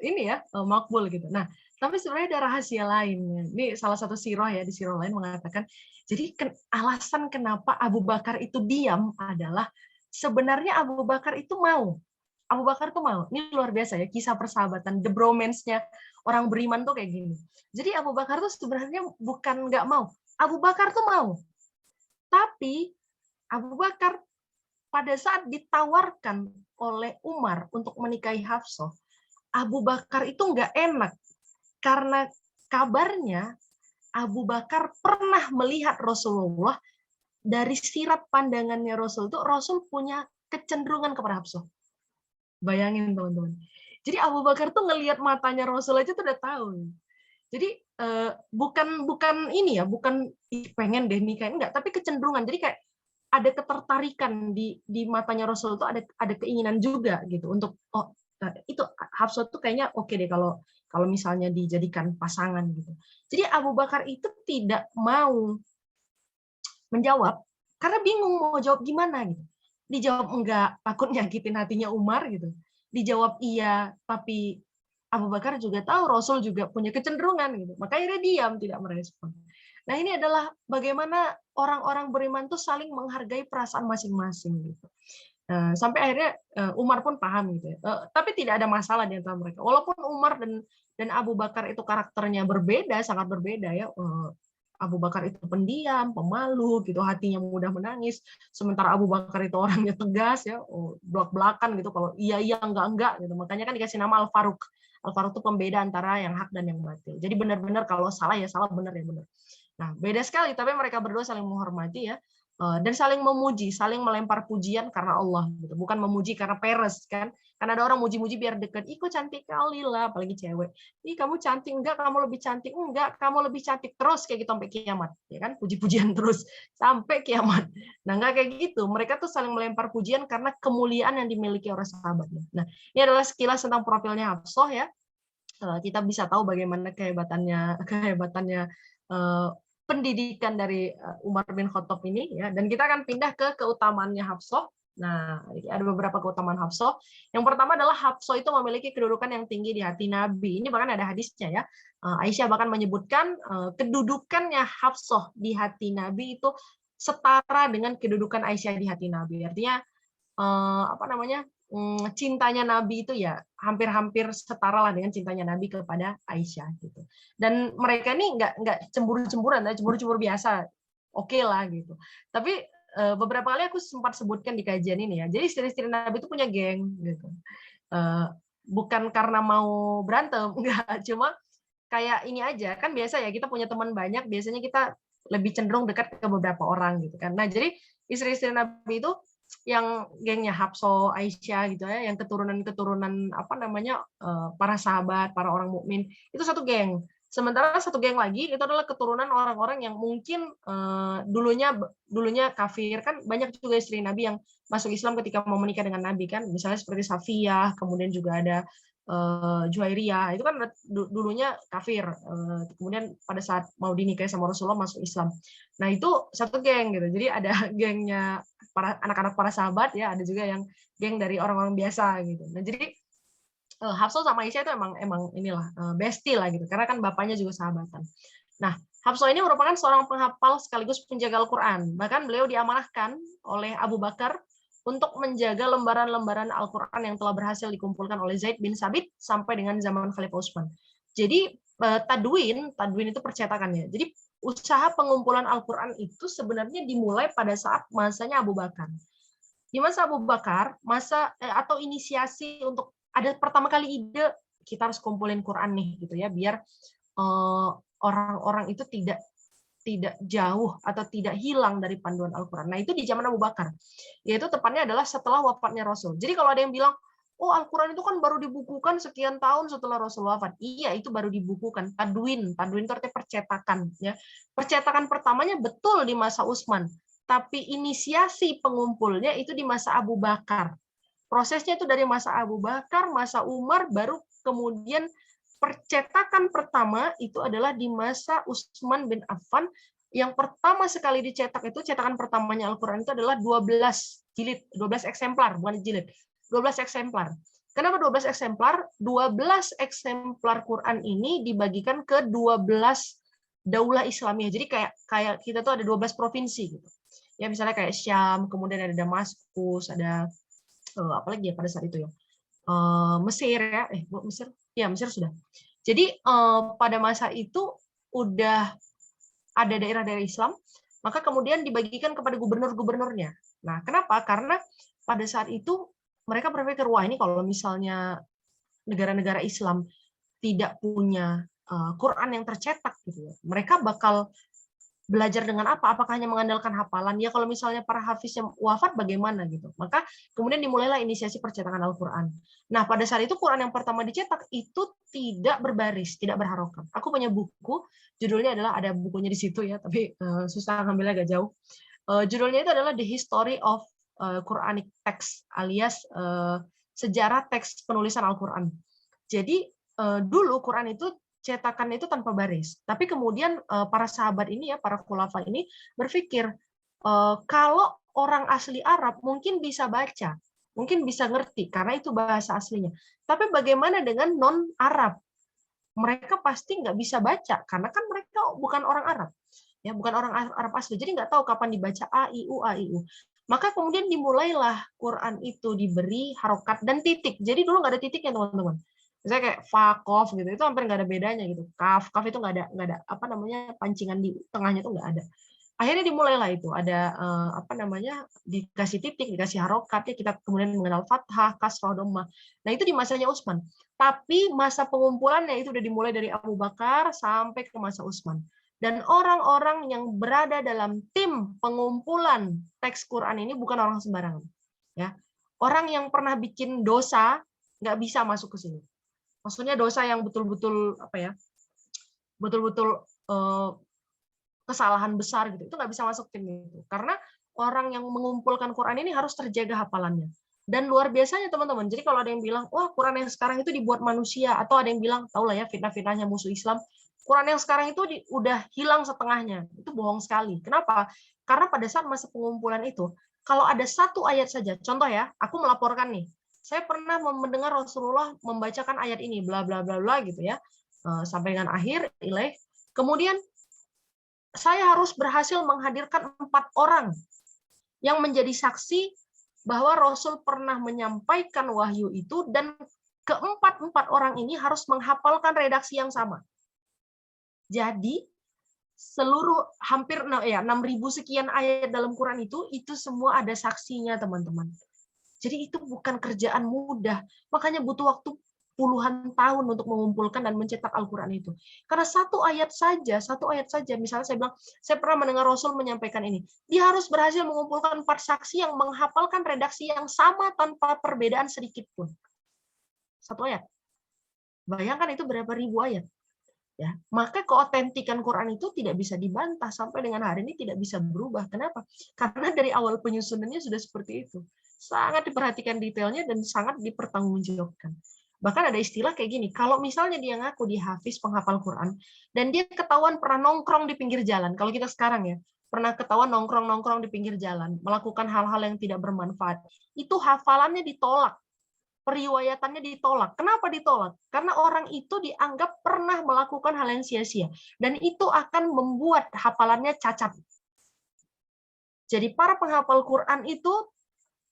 ini ya makbul gitu. Nah, tapi sebenarnya ada rahasia lain. Ini salah satu sirah ya, di sirah lain mengatakan, jadi alasan kenapa Abu Bakar itu diam adalah sebenarnya Abu Bakar itu mau. Abu Bakar tuh mau. Ini luar biasa ya, kisah persahabatan, the bromance-nya orang beriman tuh kayak gini. Jadi Abu Bakar tuh sebenarnya bukan nggak mau. Abu Bakar tuh mau. Tapi Abu Bakar pada saat ditawarkan oleh Umar untuk menikahi Hafsah, Abu Bakar itu nggak enak. Karena kabarnya Abu Bakar pernah melihat Rasulullah, dari sirat pandangannya Rasul itu, Rasul punya kecenderungan kepada Hafsah. Bayangin teman-teman. Jadi Abu Bakar tuh ngelihat matanya Rasul aja tuh udah tahu. Jadi bukan ini ya, bukan pengen deh nikah, enggak, tapi kecenderungan. Jadi kayak ada ketertarikan di matanya Rasul itu, ada keinginan juga gitu untuk itu Hafsah tuh kayaknya oke deh kalau misalnya dijadikan pasangan gitu. Jadi Abu Bakar itu tidak mau menjawab karena bingung mau jawab gimana gitu. Dijawab enggak, takut nyakitin hatinya Umar gitu. Dijawab iya, tapi Abu Bakar juga tahu Rasul juga punya kecenderungan gitu. Makanya dia diam, tidak merespon. Nah, ini adalah bagaimana orang-orang beriman tuh saling menghargai perasaan masing-masing gitu. Sampai akhirnya Umar pun paham gitu ya. Tapi tidak ada masalah di antara mereka. Walaupun Umar dan Abu Bakar itu karakternya berbeda, sangat berbeda ya. Abu Bakar itu pendiam, pemalu gitu, hatinya mudah menangis. Sementara Abu Bakar itu orangnya tegas ya, belak-belakan gitu, kalau iya iya enggak gitu. Makanya kan dikasih nama Al-Faruq. Al-Faruq itu pembeda antara yang hak dan yang batil. Jadi benar-benar kalau salah ya salah, benar ya benar. Nah, beda sekali, tapi mereka berdua saling menghormati ya, dan saling memuji, saling melempar pujian karena Allah gitu. Bukan memuji karena peres kan. Karena ada orang muji-muji biar dekat. Ih, kok cantik kali lah, apalagi cewek. Ih, kamu cantik, enggak, kamu lebih cantik, enggak, kamu lebih cantik, terus kayak gitu sampai kiamat, ya kan? Puji-pujian terus sampai kiamat. Nah, enggak kayak gitu. Mereka tuh saling melempar pujian karena kemuliaan yang dimiliki oleh sahabatnya. Nah, ini adalah sekilas tentang profilnya Hafsah ya. Kita bisa tahu bagaimana kehebatannya pendidikan dari Umar bin Khattab ini ya, dan kita akan pindah ke keutamaannya Hafsah. Nah, ada beberapa keutamaan Hafsah. Yang pertama adalah Hafsah itu memiliki kedudukan yang tinggi di hati Nabi. Ini bahkan ada hadisnya ya. Aisyah bahkan menyebutkan kedudukannya Hafsah di hati Nabi itu setara dengan kedudukan Aisyah di hati Nabi. Artinya apa namanya? Cintanya Nabi itu ya hampir-hampir setara lah dengan cintanya Nabi kepada Aisyah gitu. Dan mereka ini nggak cemburu-cemburan, cemburu-cemburu biasa, oke lah gitu. Tapi beberapa kali aku sempat sebutkan di kajian ini ya. Jadi istri-istri Nabi itu punya geng gitu. Bukan karena mau berantem, enggak, cuma kayak ini aja. Kan biasa ya kita punya teman banyak, biasanya kita lebih cenderung dekat ke beberapa orang gitu kan. Nah, jadi istri-istri Nabi itu yang gengnya Hafsah, Aisyah gitu ya, yang keturunan-keturunan apa namanya para sahabat, para orang mukmin, itu satu geng. Sementara satu geng lagi itu adalah keturunan orang-orang yang mungkin dulunya kafir, kan banyak juga istri Nabi yang masuk Islam ketika mau menikah dengan Nabi kan, misalnya seperti Safiyah, kemudian juga ada Juwairiyah, itu kan dulunya kafir, kemudian pada saat mau dinikahi sama Rasulullah masuk Islam. Nah itu satu geng gitu, jadi ada gengnya para anak-anak para sahabat ya, ada juga yang geng dari orang-orang biasa gitu. Nah jadi Hafsah sama Aisyah itu emang inilah bestie lah gitu, karena kan bapaknya juga sahabatan. Nah, Hafsah ini merupakan seorang penghafal sekaligus penjaga Al-Quran. Bahkan beliau diamanahkan oleh Abu Bakar untuk menjaga lembaran-lembaran Al-Quran yang telah berhasil dikumpulkan oleh Zaid bin Sabit sampai dengan zaman Khalifah Utsman. Jadi tadwin itu percetakannya. Jadi usaha pengumpulan Al-Quran itu sebenarnya dimulai pada saat masanya Abu Bakar. Di masa Abu Bakar, atau inisiasi untuk ada pertama kali ide kita harus kumpulin Quran nih gitu ya, biar orang-orang itu tidak jauh atau tidak hilang dari panduan Al-Quran. Nah itu di zaman Abu Bakar, yaitu tepatnya adalah setelah wafatnya Rasul. Jadi kalau ada yang bilang, oh Al-Quran itu kan baru dibukukan sekian tahun setelah Rasul wafat. Iya, itu baru dibukukan. Tadwin itu artinya percetakan. Ya. Percetakan pertamanya betul di masa Utsman, tapi inisiasi pengumpulnya itu di masa Abu Bakar. Prosesnya itu dari masa Abu Bakar, masa Umar, baru kemudian percetakan pertama itu adalah di masa Utsman bin Affan. Yang pertama sekali dicetak itu, cetakan pertamanya Al-Quran itu adalah 12 jilid, 12 eksemplar, bukan jilid, 12 eksemplar. Kenapa 12 eksemplar? 12 eksemplar Quran ini dibagikan ke 12 daulah Islamiyah. Jadi kayak kita tuh ada 12 provinsi gitu. Ya misalnya kayak Syam, kemudian ada Damaskus, ada apalagi ya pada saat itu ya, Mesir ya, Mesir sudah. Jadi pada masa itu udah ada daerah-daerah Islam, maka kemudian dibagikan kepada gubernur-gubernurnya. Nah, kenapa? Karena pada saat itu mereka berpikir, wah ini kalau misalnya negara-negara Islam tidak punya Quran yang tercetak gitu ya, mereka bakal belajar dengan apa? Apakah hanya mengandalkan hafalan? Ya kalau misalnya para hafiz yang wafat bagaimana gitu. Maka kemudian dimulailah inisiasi percetakan Al-Quran. Nah pada saat itu Quran yang pertama dicetak itu tidak berbaris, tidak berharokat. Aku punya buku, judulnya adalah, ada bukunya di situ ya, tapi susah ngambilnya agak jauh. Judulnya itu adalah The History of Quranic Text, alias sejarah teks penulisan Al-Quran. Jadi dulu Quran itu cetakan itu tanpa baris. Tapi kemudian para sahabat ini ya, para khulafa ini berpikir kalau orang asli Arab mungkin bisa baca, mungkin bisa ngerti karena itu bahasa aslinya. Tapi bagaimana dengan non Arab? Mereka pasti nggak bisa baca karena kan mereka bukan orang Arab, ya bukan orang Arab asli. Jadi nggak tahu kapan dibaca a i u a i u. Maka kemudian dimulailah Quran itu diberi harokat dan titik. Jadi dulu nggak ada titiknya teman-teman. Misalnya kayak fa, kof gitu, itu hampir nggak ada bedanya gitu. Kaf itu nggak ada apa namanya pancingan di tengahnya itu nggak ada. Akhirnya dimulailah itu ada apa namanya dikasih titik, dikasih harokat, ya kita kemudian mengenal fathah, kasrah, dhammah. Nah itu di masanya Utsman. Tapi masa pengumpulannya itu udah dimulai dari Abu Bakar sampai ke masa Utsman. Dan orang-orang yang berada dalam tim pengumpulan teks Quran ini bukan orang sembarangan. Ya, orang yang pernah bikin dosa nggak bisa masuk ke sini. Maksudnya dosa yang betul-betul apa ya, betul-betul kesalahan besar gitu, itu nggak bisa masuk tim itu. Karena orang yang mengumpulkan Quran ini harus terjaga hafalannya. Dan luar biasanya teman-teman. Jadi kalau ada yang bilang, wah Quran yang sekarang itu dibuat manusia, atau ada yang bilang, tau lah ya fitnah-fitnahnya musuh Islam, Quran yang sekarang itu udah hilang setengahnya. Itu bohong sekali. Kenapa? Karena pada saat masa pengumpulan itu, kalau ada satu ayat saja, contoh ya, aku melaporkan nih, saya pernah mendengar Rasulullah membacakan ayat ini, bla bla bla bla gitu ya, sampai dengan akhir, ilaih. Kemudian saya harus berhasil menghadirkan 4 orang yang menjadi saksi bahwa Rasul pernah menyampaikan wahyu itu, dan keempat orang ini harus menghafalkan redaksi yang sama. Jadi seluruh hampir 6.000 sekian ayat dalam Quran itu semua ada saksinya, teman-teman. Jadi itu bukan kerjaan mudah. Makanya butuh waktu puluhan tahun untuk mengumpulkan dan mencetak Al-Quran itu. Karena satu ayat saja, misalnya saya bilang, saya pernah mendengar Rasul menyampaikan ini, dia harus berhasil mengumpulkan 4 saksi yang menghafalkan redaksi yang sama tanpa perbedaan sedikit pun. Satu ayat. Bayangkan itu berapa ribu ayat. Ya, maka keotentikan Quran itu tidak bisa dibantah sampai dengan hari ini, tidak bisa berubah. Kenapa? Karena dari awal penyusunannya sudah seperti itu. Sangat diperhatikan detailnya dan sangat dipertanggungjawabkan. Bahkan ada istilah kayak gini, kalau misalnya dia ngaku dia hafiz penghafal Quran dan dia ketahuan pernah nongkrong di pinggir jalan, kalau kita sekarang ya, pernah ketahuan nongkrong-nongkrong di pinggir jalan, melakukan hal-hal yang tidak bermanfaat, itu hafalannya ditolak. Periwayatannya ditolak. Kenapa ditolak? Karena orang itu dianggap pernah melakukan hal yang sia-sia. Dan itu akan membuat hafalannya cacat. Jadi para penghafal Quran itu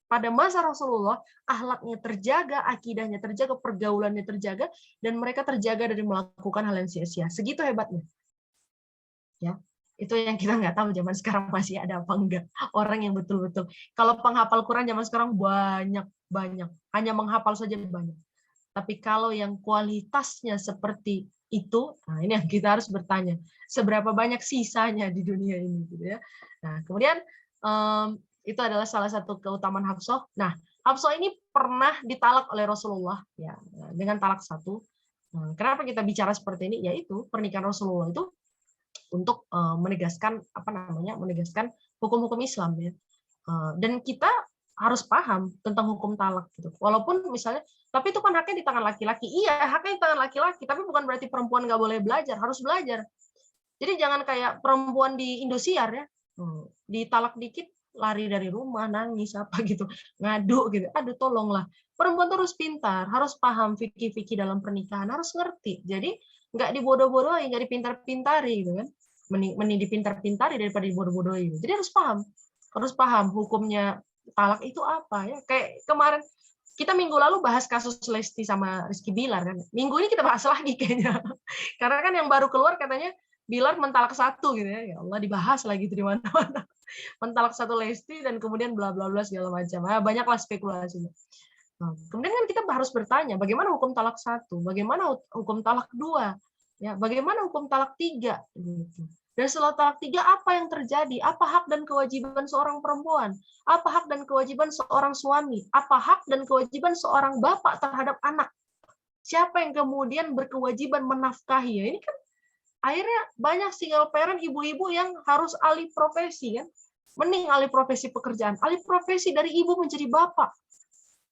pada masa Rasulullah, akhlaknya terjaga, akidahnya terjaga, pergaulannya terjaga, dan mereka terjaga dari melakukan hal yang sia-sia. Segitu hebatnya. Ya, itu yang kita nggak tahu zaman sekarang masih ada apa enggak orang yang betul-betul. Kalau penghafal Quran zaman sekarang banyak, hanya menghafal saja banyak. Tapi kalau yang kualitasnya seperti itu, nah ini yang kita harus bertanya, seberapa banyak sisanya di dunia ini, gitu ya. Nah, kemudian itu adalah salah satu keutamaan Hafsah. Nah, Hafsah ini pernah ditalak oleh Rasulullah, ya, dengan talak 1. Nah, kenapa kita bicara seperti ini? Yaitu pernikahan Rasulullah itu untuk menegaskan menegaskan hukum-hukum Islam, ya. Dan kita harus paham tentang hukum talak gitu. Walaupun misalnya, tapi itu kan haknya di tangan laki-laki. Iya, haknya di tangan laki-laki, tapi bukan berarti perempuan nggak boleh belajar, harus belajar. Jadi jangan kayak perempuan di Indosiar ya, ditalak dikit lari dari rumah, nangis apa gitu, ngadu gitu. Aduh, tolonglah. Perempuan terus pintar, harus paham fikih-fikih dalam pernikahan, harus ngerti. Jadi nggak dibodoh-bodohi, nggak dipintar-pintari gitu kan. Mending dipintar-pintari daripada dibodoh-bodohi. Jadi harus paham hukumnya talak itu apa ya. Kayak kemarin kita minggu lalu bahas kasus Lesti sama Rizky Bilar kan. Minggu ini kita bahas lagi kayaknya. Karena kan yang baru keluar katanya Bilar mentalak 1 gitu ya. Ya Allah, dibahas lagi itu di mana-mana. Mentalak 1 Lesti dan kemudian bla bla bla segala macam. Banyaklah spekulasinya. Nah, kemudian kan kita harus bertanya, bagaimana hukum talak 1? Bagaimana hukum talak 2? Ya, bagaimana hukum talak 3? Gitu. Dan setelah talak 3, apa yang terjadi? Apa hak dan kewajiban seorang perempuan? Apa hak dan kewajiban seorang suami? Apa hak dan kewajiban seorang bapak terhadap anak? Siapa yang kemudian berkewajiban menafkahi? Ya, ini kan akhirnya banyak single parent, ibu-ibu yang harus alih profesi kan. Mending alih profesi pekerjaan, alih profesi dari ibu menjadi bapak.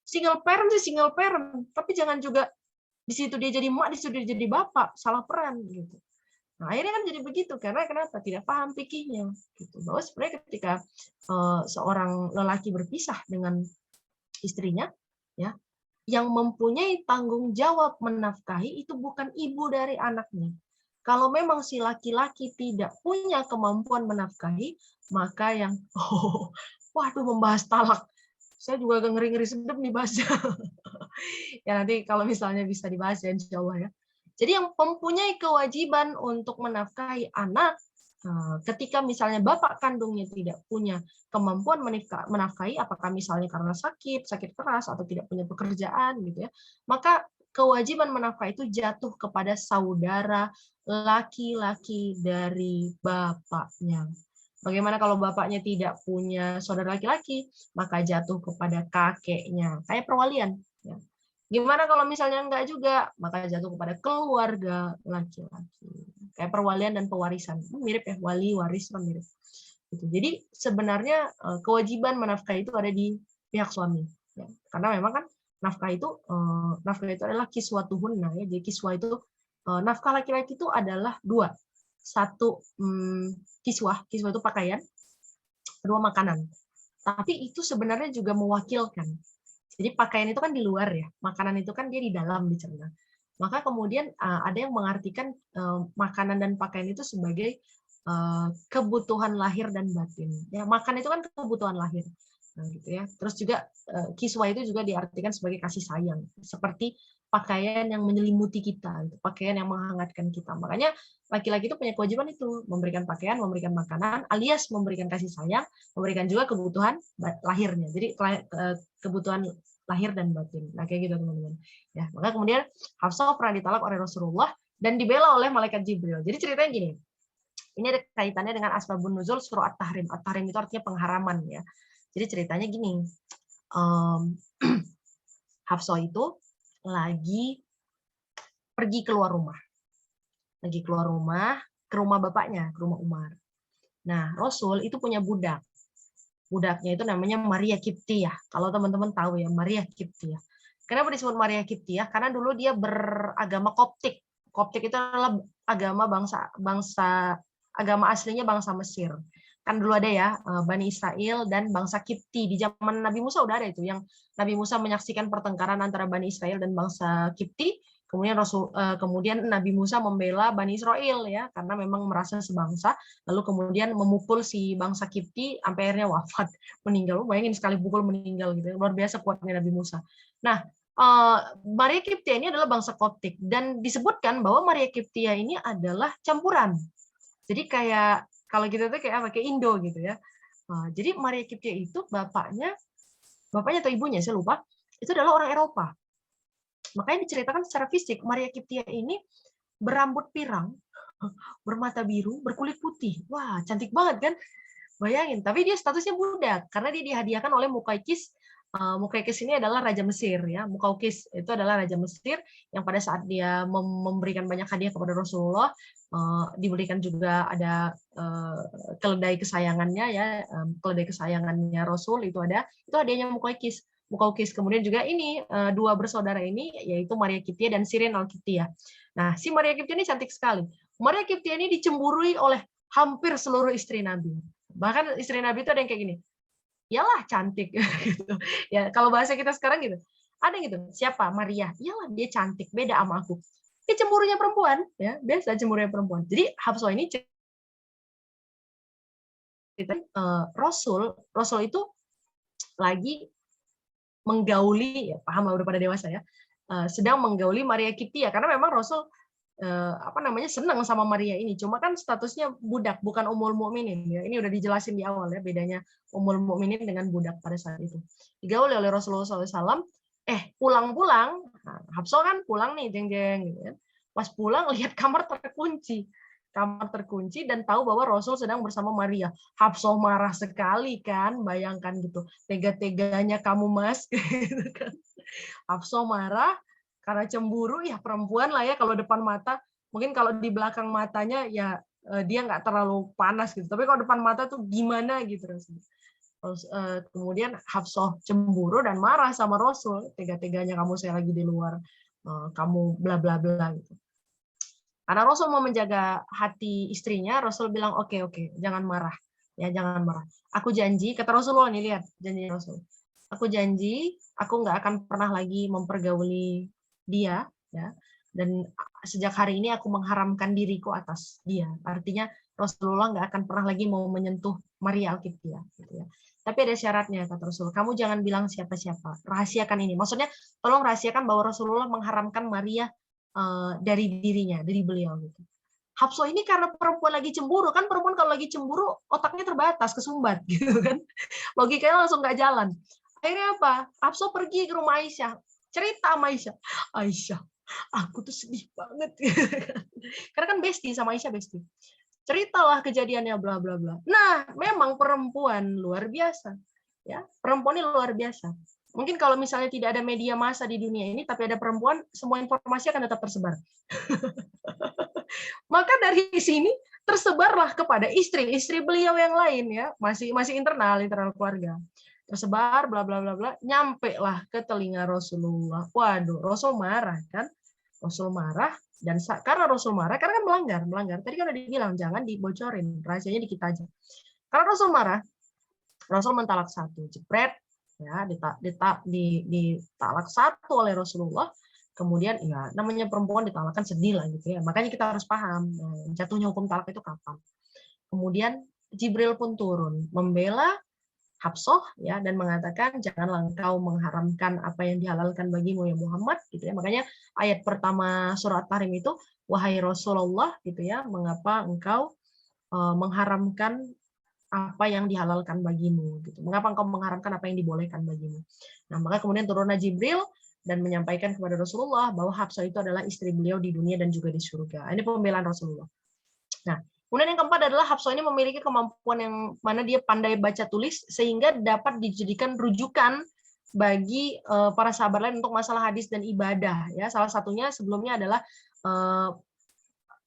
Single parent sih single parent, tapi jangan juga di situ dia jadi emak, di situ dia jadi bapak, salah peran gitu. Nah, akhirnya kan jadi begitu karena kenapa? Tidak paham fikihnya gitu. Bahwa sebenarnya ketika seorang lelaki berpisah dengan istrinya, ya, yang mempunyai tanggung jawab menafkahi itu bukan ibu dari anaknya. Kalau memang si laki-laki tidak punya kemampuan menafkahi, maka yang waduh, membahas talak. Saya juga agak ngeri-ngeri sedep nih bahasnya. Ya nanti kalau misalnya bisa dibahas ya insya Allah ya. Jadi yang mempunyai kewajiban untuk menafkahi anak, ketika misalnya bapak kandungnya tidak punya kemampuan menafkahi, apakah misalnya karena sakit keras, atau tidak punya pekerjaan gitu ya, maka kewajiban menafkahi itu jatuh kepada saudara laki-laki dari bapaknya. Bagaimana kalau bapaknya tidak punya saudara laki-laki, maka jatuh kepada kakeknya, kayak perwalian. Ya. Gimana kalau misalnya enggak juga, maka jatuh kepada keluarga laki-laki. Kayak perwalian dan pewarisan. Mirip ya, wali, waris, kan mirip. Jadi sebenarnya kewajiban menafkahi itu ada di pihak suami. Ya. Karena memang kan nafkah itu adalah kiswatuhunna. Ya. Jadi kiswah itu, nafkah laki-laki itu adalah 2. 1, kiswah itu pakaian. 2, makanan. Tapi itu sebenarnya juga mewakilkan. Jadi pakaian itu kan di luar ya, makanan itu kan dia di dalam dicerna. Maka kemudian ada yang mengartikan makanan dan pakaian itu sebagai kebutuhan lahir dan batin. Ya, makan itu kan kebutuhan lahir. Nah, gitu ya. Terus juga kiswa itu juga diartikan sebagai kasih sayang. Seperti pakaian yang menyelimuti kita, gitu, pakaian yang menghangatkan kita. Makanya laki-laki itu punya kewajiban itu, memberikan pakaian, memberikan makanan, alias memberikan kasih sayang, memberikan juga kebutuhan lahirnya. Jadi kebutuhan lahir dan batin. Nah, kayak gitu teman-teman. Ya, maka kemudian Hafsah pernah ditalak oleh Rasulullah dan dibela oleh malaikat Jibril. Jadi ceritanya gini. Ini ada kaitannya dengan asbabun nuzul surah At-Tahrim. At-Tahrim itu artinya pengharaman ya. Jadi ceritanya gini. Hafsah itu lagi pergi keluar rumah. Lagi keluar rumah ke rumah bapaknya, ke rumah Umar. Nah, Rasul itu punya budak. Budaknya itu namanya Maria Kiptiyah. Kalau teman-teman tahu ya, Maria Kiptiyah. Kenapa disebut Maria Kiptiyah? Karena dulu dia beragama Koptik. Koptik itu adalah agama agama aslinya bangsa Mesir. Kan dulu ada ya Bani Israel dan bangsa Kipti. Di zaman Nabi Musa udah ada itu, yang Nabi Musa menyaksikan pertengkaran antara Bani Israel dan bangsa Kipti. Kemudian Nabi Musa membela Bani Israel ya, karena memang merasa sebangsa. Lalu kemudian memukul si bangsa Kipti sampai akhirnya wafat, meninggal. Bayangin sekali pukul meninggal gitu. Luar biasa kuatnya Nabi Musa. Nah, Maria Kiptia ini adalah bangsa Koptik dan disebutkan bahwa Maria Kiptia ini adalah campuran. Jadi kayak kalau kita tuh kayak apa? Kayak Indo gitu ya. Nah, jadi Maria Kiptia itu bapaknya atau ibunya saya lupa, itu adalah orang Eropa. Makanya diceritakan secara fisik Maria Kiptia ini berambut pirang, bermata biru, berkulit putih. Wah, cantik banget kan? Bayangin, tapi dia statusnya budak karena dia dihadiahkan oleh Mukaikis. Mukaikis ini adalah raja Mesir ya. Mukaukis itu adalah raja Mesir yang pada saat dia memberikan banyak hadiah kepada Rasulullah, diberikan juga ada keledai kesayangannya ya, keledai kesayangannya Rasul itu hadiahnya Mukaukis. Kemudian juga ini dua bersaudara ini yaitu Maria Kiptia dan Sirin Al-Kiptia. Nah, si Maria Kiptia ini cantik sekali. Maria Kiptia ini dicemburui oleh hampir seluruh istri Nabi. Bahkan istri Nabi itu ada yang kayak gini, iyalah cantik gitu. Ya kalau bahasa kita sekarang gitu, ada gitu, siapa Maria, iyalah dia cantik, beda sama aku. Dia cemburunya perempuan, ya biasa cemburunya perempuan. Jadi Hafsah ini cerita Rasul itu lagi menggauli, ya paham lah udah pada dewasa ya, sedang menggauli Maria Kiptia karena memang Rasul senang sama Maria ini. Cuma kan statusnya budak, bukan Ummul Mukminin ya. Ini udah dijelasin di awal ya bedanya Ummul Mukminin dengan budak pada saat itu. Digauli oleh Rasulullah SAW. Pulang-pulang, Hafsah kan pulang nih, jeng-jeng gitu kan. Pas pulang lihat kamar terkunci dan tahu bahwa Rasul sedang bersama Maria. Hafsah marah sekali kan, bayangkan gitu. Tega-teganya kamu Mas gitu kan. Hafsah marah karena cemburu, ya perempuan lah ya kalau depan mata, mungkin kalau di belakang matanya ya dia nggak terlalu panas gitu, tapi kalau depan mata tuh gimana gitu rasanya. Kemudian Hafsah cemburu dan marah sama Rasul, tega-teganya kamu, saya lagi di luar, kamu bla bla bla gitu. Karena Rasul mau menjaga hati istrinya, Rasul bilang oke, jangan marah ya, jangan marah. Aku janji, kata Rasulullah nih, lihat janji Rasul. Aku janji, aku nggak akan pernah lagi mempergauli dia, ya. Dan sejak hari ini aku mengharamkan diriku atas dia. Artinya Rasulullah nggak akan pernah lagi mau menyentuh Maria Al-Qibtiyah, gitu ya. Tapi ada syaratnya, kata Rasul. Kamu jangan bilang siapa-siapa. Rahasiakan ini. Maksudnya, tolong rahasiakan bahwa Rasulullah mengharamkan Maria dari dirinya, dari beliau. Gitu. Hafsah ini karena perempuan lagi cemburu, kan perempuan kalau lagi cemburu otaknya terbatas, kesumbat, gitu kan. Logikanya langsung nggak jalan. Akhirnya apa? Hafsah pergi ke rumah Aisyah. Cerita sama Aisyah. Aisyah, aku tuh sedih banget. Karena kan bestie sama Aisyah bestie. Ceritalah kejadiannya bla bla bla. Nah, memang perempuan luar biasa. Ya, perempuan ini luar biasa. Mungkin kalau misalnya tidak ada media massa di dunia ini, tapi ada perempuan, semua informasi akan tetap tersebar. Maka dari sini tersebarlah kepada istri beliau yang lain ya, masih internal keluarga. Tersebar bla bla bla bla, nyampe lah ke telinga Rasulullah. Waduh, Rasul marah kan? Rasul marah dan karena Rasul marah karena kan melanggar. Tadi kan udah dibilang jangan dibocorin, rahasianya dikit aja. Karena Rasul marah, Rasul mentalak satu, jepret ya, ditalak satu oleh Rasulullah. Kemudian ya namanya perempuan ditalakkan sedih lah gitu ya. Makanya kita harus paham jatuhnya hukum talak itu kapan. Kemudian Jibril pun turun membela Hafsah ya, dan mengatakan janganlah engkau mengharamkan apa yang dihalalkan bagimu ya Muhammad gitu ya. Makanya ayat pertama surat Tahrim itu, wahai Rasulullah gitu ya, mengapa engkau mengharamkan apa yang dihalalkan bagimu gitu. Mengapa engkau mengharamkan apa yang dibolehkan bagimu? Nah, maka kemudian turunlah Jibril dan menyampaikan kepada Rasulullah bahwa Hafsah itu adalah istri beliau di dunia dan juga di surga. Ini pembelaan Rasulullah. Nah, kemudian yang keempat adalah Hafsah ini memiliki kemampuan yang mana dia pandai baca tulis sehingga dapat dijadikan rujukan bagi para sahabat lain untuk masalah hadis dan ibadah ya. Salah satunya sebelumnya adalah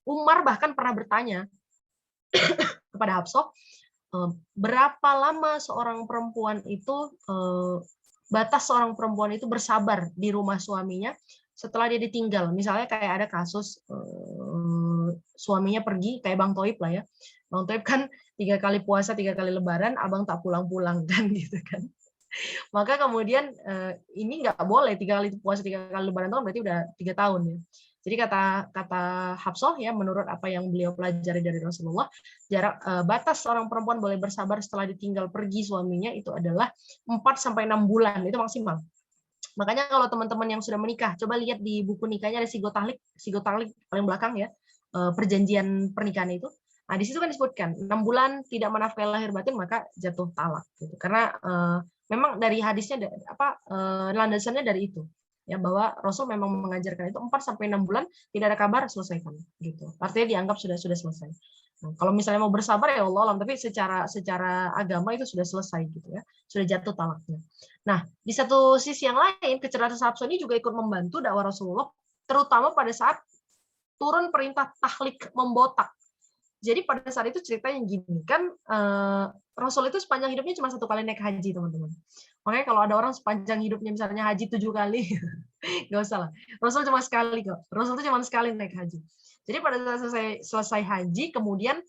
Umar bahkan pernah bertanya kepada Hafsah, berapa lama seorang perempuan itu batas seorang perempuan itu bersabar di rumah suaminya setelah dia ditinggal. Misalnya kayak ada kasus suaminya pergi, kayak Bang Toib lah ya. Bang Toib kan 3 kali puasa, 3 kali lebaran, abang tak pulang-pulang kan gitu kan. Maka kemudian ini nggak boleh 3 kali puasa, 3 kali lebaran itu kan berarti udah 3 tahun ya. Jadi kata Hafsah ya, menurut apa yang beliau pelajari dari Rasulullah, jarak batas seorang perempuan boleh bersabar setelah ditinggal pergi suaminya itu adalah 4 sampai 6 bulan, itu maksimal. Makanya kalau teman-teman yang sudah menikah, coba lihat di buku nikahnya ada sigotahlik paling belakang ya, perjanjian pernikahan itu. Nah, di situ kan disebutkan 6 bulan tidak menafkahi lahir batin maka jatuh talak gitu. Karena memang dari hadisnya landasannya dari itu. Ya, bahwa Rasul memang mengajarkan itu 4 sampai 6 bulan tidak ada kabar, selesaikan gitu. Artinya dianggap sudah selesai. Nah, kalau misalnya mau bersabar ya Allah alam, tapi secara agama itu sudah selesai gitu ya. Sudah jatuh talaknya. Nah, di satu sisi yang lain kecerdasan Hafsah ini juga ikut membantu dakwah Rasulullah terutama pada saat turun perintah tahlik membotak. Jadi pada saat itu ceritanya gini, kan Rasul itu sepanjang hidupnya cuma 1 kali naik haji, teman-teman. Makanya kalau ada orang sepanjang hidupnya misalnya haji 7 kali, nggak usah lah. Rasul cuma sekali kok. Rasul itu cuma sekali naik haji. Jadi pada saat selesai haji, kemudian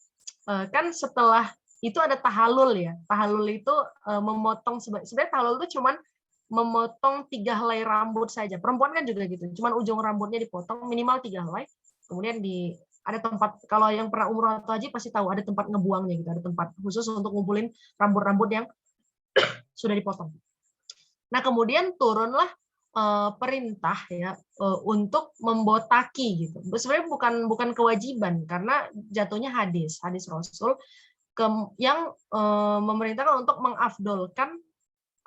kan setelah itu ada tahalul ya. Tahalul itu memotong, sebenarnya tahalul itu cuma memotong 3 helai rambut saja. Perempuan kan juga gitu, cuma ujung rambutnya dipotong minimal 3 helai. Kemudian ada tempat, kalau yang pernah umroh atau haji pasti tahu ada tempat ngebuangnya gitu, ada tempat khusus untuk ngumpulin rambut-rambut yang sudah dipotong. Nah, kemudian turunlah perintah ya untuk membotaki gitu. Sebenarnya bukan kewajiban karena jatuhnya hadis Rasul yang memerintahkan untuk mengafdolkan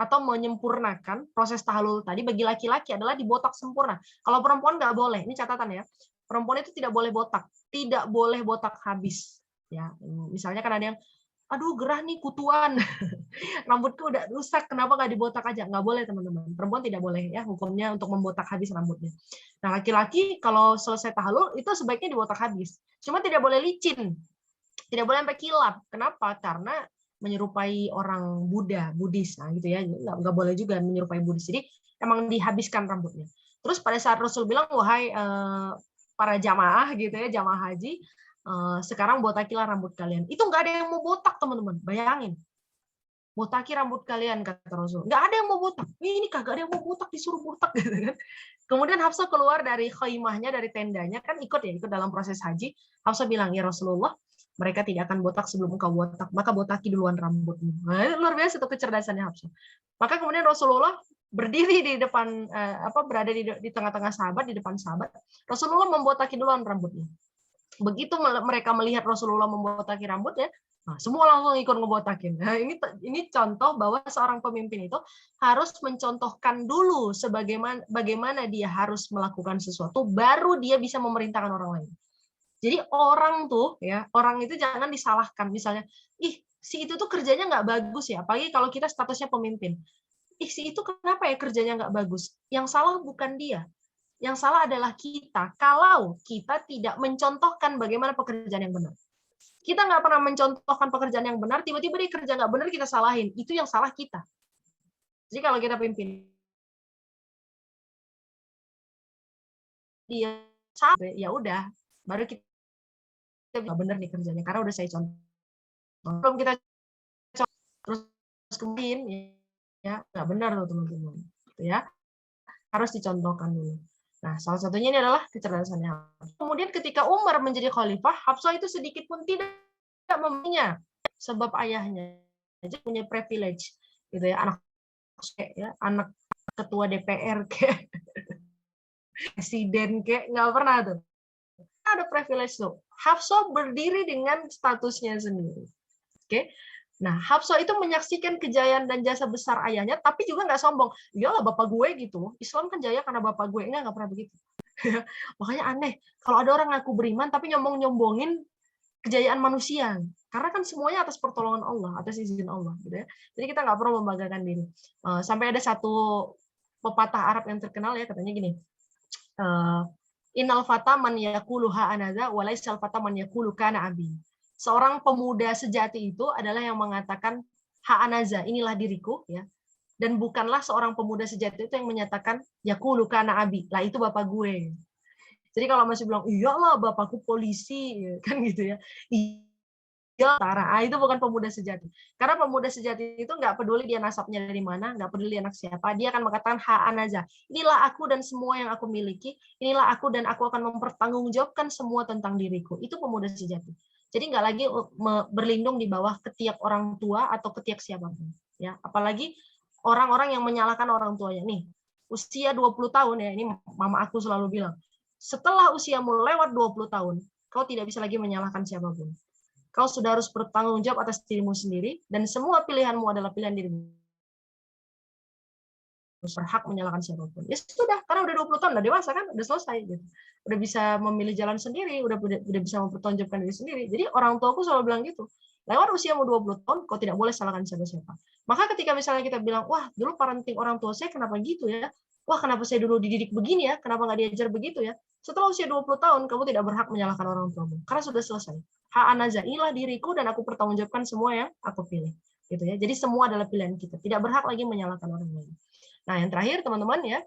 atau menyempurnakan proses tahalul tadi bagi laki-laki adalah dibotak sempurna. Kalau perempuan nggak boleh, ini catatan ya. Perempuan itu tidak boleh botak, tidak boleh botak habis. Ya, misalnya kan ada yang, aduh gerah nih kutuan, rambutku udah rusak, kenapa nggak dibotak aja? Nggak boleh teman-teman. Perempuan tidak boleh ya hukumnya untuk membotak habis rambutnya. Nah laki-laki kalau selesai tahalul itu sebaiknya dibotak habis. Cuma tidak boleh licin, tidak boleh sampai kilap. Kenapa? Karena menyerupai orang Buddhis, nah gitu ya, nggak boleh juga menyerupai Buddhis. Jadi emang dihabiskan rambutnya. Terus pada saat Rasul bilang, wahai para jamaah gitu ya, jamaah haji, sekarang botakilah rambut kalian. Itu nggak ada yang mau botak teman-teman, bayangin. Botaki rambut kalian kata Rasul. Nggak ada yang mau botak. Ini kagak ada yang mau botak, disuruh botak gitu kan. Kemudian Hafsah keluar dari khaimahnya, dari tendanya kan ikut dalam proses haji. Hafsah bilang, ya Rasulullah, mereka tidak akan botak sebelum engkau botak, maka botaki duluan rambutmu. Nah, luar biasa itu kecerdasannya Hafsah. Maka kemudian Rasulullah berdiri di depan berada di tengah-tengah sahabat, di depan sahabat. Rasulullah membotaki duluan rambutnya. Begitu mereka melihat Rasulullah membotaki rambutnya, nah, semua langsung ikut ngebotakin. Nah, ini contoh bahwa seorang pemimpin itu harus mencontohkan dulu bagaimana dia harus melakukan sesuatu, baru dia bisa memerintahkan orang lain. Jadi orang itu jangan disalahkan. Misalnya, si itu tuh kerjanya nggak bagus ya, apalagi kalau kita statusnya pemimpin. Si itu kenapa ya kerjanya nggak bagus? Yang salah bukan dia. Yang salah adalah kita kalau kita tidak mencontohkan bagaimana pekerjaan yang benar. Kita nggak pernah mencontohkan pekerjaan yang benar, tiba-tiba dia kerja nggak benar, kita salahin. Itu yang salah kita. Jadi kalau kita pimpin dia ya udah, baru kita nggak benar nih kerjanya, karena udah saya contoh. Belum kita terus kemudian ya nggak benar loh teman-teman. Ya harus dicontohkan dulu. Nah, salah satunya ini adalah kecerdasannya. Kemudian ketika Umar menjadi khalifah, Hafsah itu sedikit pun tidak mempunyai sebab ayahnya aja punya privilege. gitu ya, anak ketua DPR kayak presiden kayak nggak pernah tuh. Ada privilege tuh. Hafsah berdiri dengan statusnya sendiri. Oke. Nah, Hafsah itu menyaksikan kejayaan dan jasa besar ayahnya, tapi juga nggak sombong. Iyalah bapak gue gitu. Islam kan jaya karena bapak gue. Nggak pernah begitu. Makanya aneh. Kalau ada orang ngaku beriman, tapi nyombong-nyombongin kejayaan manusia. Karena kan semuanya atas pertolongan Allah, atas izin Allah. Gitu ya. Jadi kita nggak perlu membanggakan diri. Sampai ada satu pepatah Arab yang terkenal ya, katanya gini. Innal fata man yaqulu ha anaza wa laysal fata man yaqulu kana abi. Seorang pemuda sejati itu adalah yang mengatakan ha anaza, inilah diriku ya. Dan bukanlah seorang pemuda sejati itu yang menyatakan yaqulu kana abi. Lah itu bapak gue. Jadi kalau masih bilang iyalah bapakku polisi kan gitu ya. Tara, itu bukan pemuda sejati. Karena pemuda sejati itu nggak peduli dia nasabnya dari mana, nggak peduli anak siapa, dia akan mengatakan ha'an aja. Inilah aku dan semua yang aku miliki, inilah aku dan aku akan mempertanggungjawabkan semua tentang diriku. Itu pemuda sejati. Jadi nggak lagi berlindung di bawah ketiak orang tua atau ketiak siapapun. Ya, apalagi orang-orang yang menyalahkan orang tuanya. Nih, usia 20 tahun ya, ini mama aku selalu bilang, setelah usiamu lewat 20 tahun, kau tidak bisa lagi menyalahkan siapapun. Kau sudah harus bertanggung jawab atas dirimu sendiri, dan semua pilihanmu adalah pilihan dirimu. Berhak menyalahkan siapapun. Ya sudah, karena udah 20 tahun, udah dewasa kan, udah selesai. Gitu. Udah bisa memilih jalan sendiri, udah bisa mempertonjolkan diri sendiri. Jadi orang tuaku selalu bilang gitu, lewat usiamu 20 tahun, kau tidak boleh salahkan siapa-siapa. Maka ketika misalnya kita bilang, wah dulu parenting orang tua saya kenapa gitu ya, wah kenapa saya dulu dididik begini ya, kenapa nggak diajar begitu ya, setelah usia 20 tahun, kamu tidak berhak menyalahkan orang tuamu, karena sudah selesai. Ha'anaza, inilah diriku dan aku pertanggungjawabkan semua yang aku pilih. Gitu ya. Jadi semua adalah pilihan kita. Tidak berhak lagi menyalahkan orang lain. Nah, yang terakhir teman-teman ya,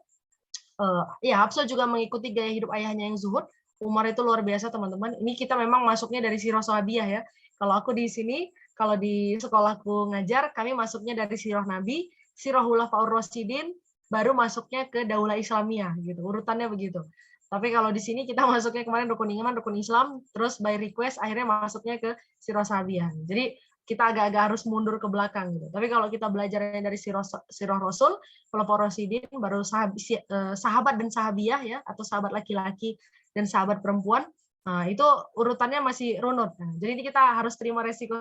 Hafsah juga mengikuti gaya hidup ayahnya yang zuhud. Umar itu luar biasa teman-teman. Ini kita memang masuknya dari sirah sahabiyah ya. Kalau aku di sini, kalau di sekolahku ngajar, kami masuknya dari sirah Nabi, sirah Khulafaur Rasyidin, baru masuknya ke Daulah Islamiyah gitu. Urutannya begitu. Tapi kalau di sini kita masuknya kemarin rukun iman, rukun Islam, terus by request akhirnya masuknya ke sirah sahabiyah. Jadi kita agak-agak harus mundur ke belakang gitu. Tapi kalau kita belajarnya dari sirah Rasul, Khulafaur Rasyidin, baru sahabat dan sahabiah ya, atau sahabat laki-laki dan sahabat perempuan, nah, itu urutannya masih runut. Nah, jadi kita harus terima resiko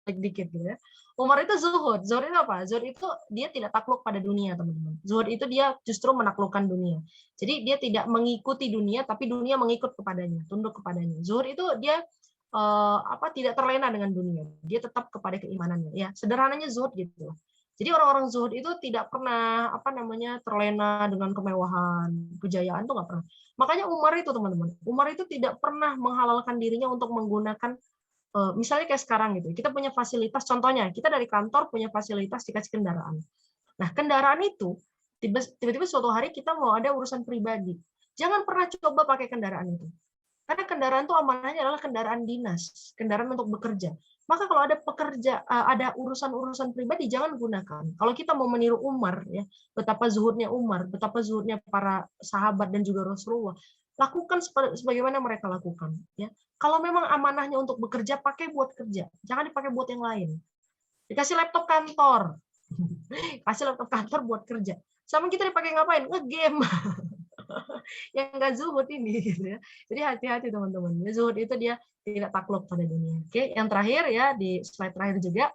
dikit gitu ya. Umar itu zuhud. Zuhud itu apa? Zuhud itu dia tidak takluk pada dunia, teman-teman. Zuhud itu dia justru menaklukkan dunia. Jadi dia tidak mengikuti dunia, tapi dunia mengikut kepadanya, tunduk kepadanya. Zuhud itu dia tidak terlena dengan dunia. Dia tetap kepada keimanannya. Ya, sederhananya zuhud gitu. Jadi orang-orang zuhud itu tidak pernah terlena dengan kemewahan, kejayaan tuh nggak pernah. Makanya Umar itu teman-teman, Umar itu tidak pernah menghalalkan dirinya untuk menggunakan misalnya kayak sekarang gitu. Kita punya fasilitas, contohnya kita dari kantor punya fasilitas dikasih kendaraan. Nah, kendaraan itu tiba-tiba suatu hari kita mau ada urusan pribadi. Jangan pernah coba pakai kendaraan itu. Karena kendaraan itu amanahnya adalah kendaraan dinas, kendaraan untuk bekerja. Maka kalau ada urusan-urusan pribadi jangan gunakan. Kalau kita mau meniru Umar ya, betapa zuhudnya Umar, betapa zuhudnya para sahabat dan juga Rasulullah, lakukan sebagaimana mereka lakukan ya. Kalau memang amanahnya untuk bekerja, pakai buat kerja, jangan dipakai buat yang lain. Dikasih laptop kantor, kasih laptop kantor buat kerja. Sama kita dipakai ngapain? Nge-game. Yang nggak zuhud ini gitu ya. Jadi hati-hati teman-teman. Zuhud itu dia tidak takluk pada dunia. Oke, yang terakhir ya di slide terakhir juga,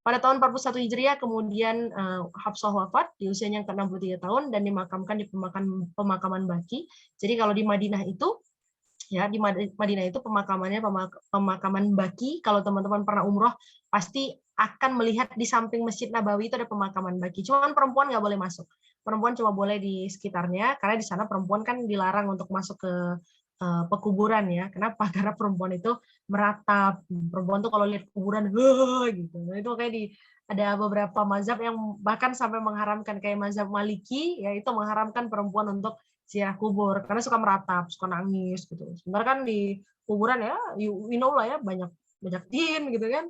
pada tahun 41 Hijriah kemudian Hafsah wafat di usianya yang ke-63 tahun dan dimakamkan di pemakaman Baqi. Jadi kalau di Madinah itu ya di Madinah itu pemakaman Baqi, kalau teman-teman pernah umroh pasti akan melihat di samping Masjid Nabawi itu ada pemakaman Baqi. Cuman perempuan nggak boleh masuk. Perempuan cuma boleh di sekitarnya karena di sana perempuan kan dilarang untuk masuk ke pekuburan ya. Kenapa? Karena perempuan itu meratap. Perempuan tuh kalau lihat kuburan gitu. Nah, itu kayak ada beberapa mazhab yang bahkan sampai mengharamkan, kayak mazhab Maliki ya, itu mengharamkan perempuan untuk ziarah kubur karena suka meratap, suka nangis gitu. Sebenarnya kan di kuburan ya, you know lah ya, banyak jin gitu kan,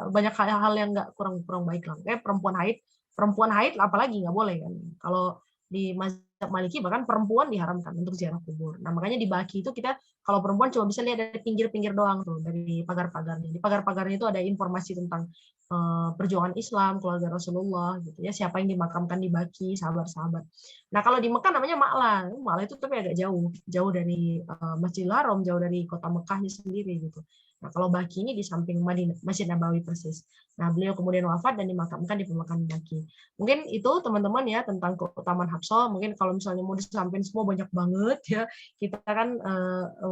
banyak hal-hal yang nggak kurang baik lah. Kayak perempuan haid apalagi nggak boleh kan. Kalau di mazhab Maliki bahkan perempuan diharamkan untuk ziarah kubur. Nah makanya di Baqi itu kita kalau perempuan cuma bisa lihat dari pinggir-pinggir doang tuh, dari pagar-pagarnya. Di pagar-pagarnya itu ada informasi tentang perjuangan Islam, keluarga Rasulullah gitu ya, siapa yang dimakamkan di Baki, sahabat-sahabat. Nah, kalau di Mekah namanya Ma'la. Ma'la itu tapi agak jauh dari Masjidil Haram, jauh dari kota Mekahnya sendiri gitu. Nah, kalau Baki ini di samping Madinah, Masjid Nabawi persis. Nah, beliau kemudian wafat dan dimakamkan di pemakaman Baki. Mungkin itu teman-teman ya tentang keutamaan Hafsah. Mungkin kalau misalnya mau disampaikan semua banyak banget ya. Kita kan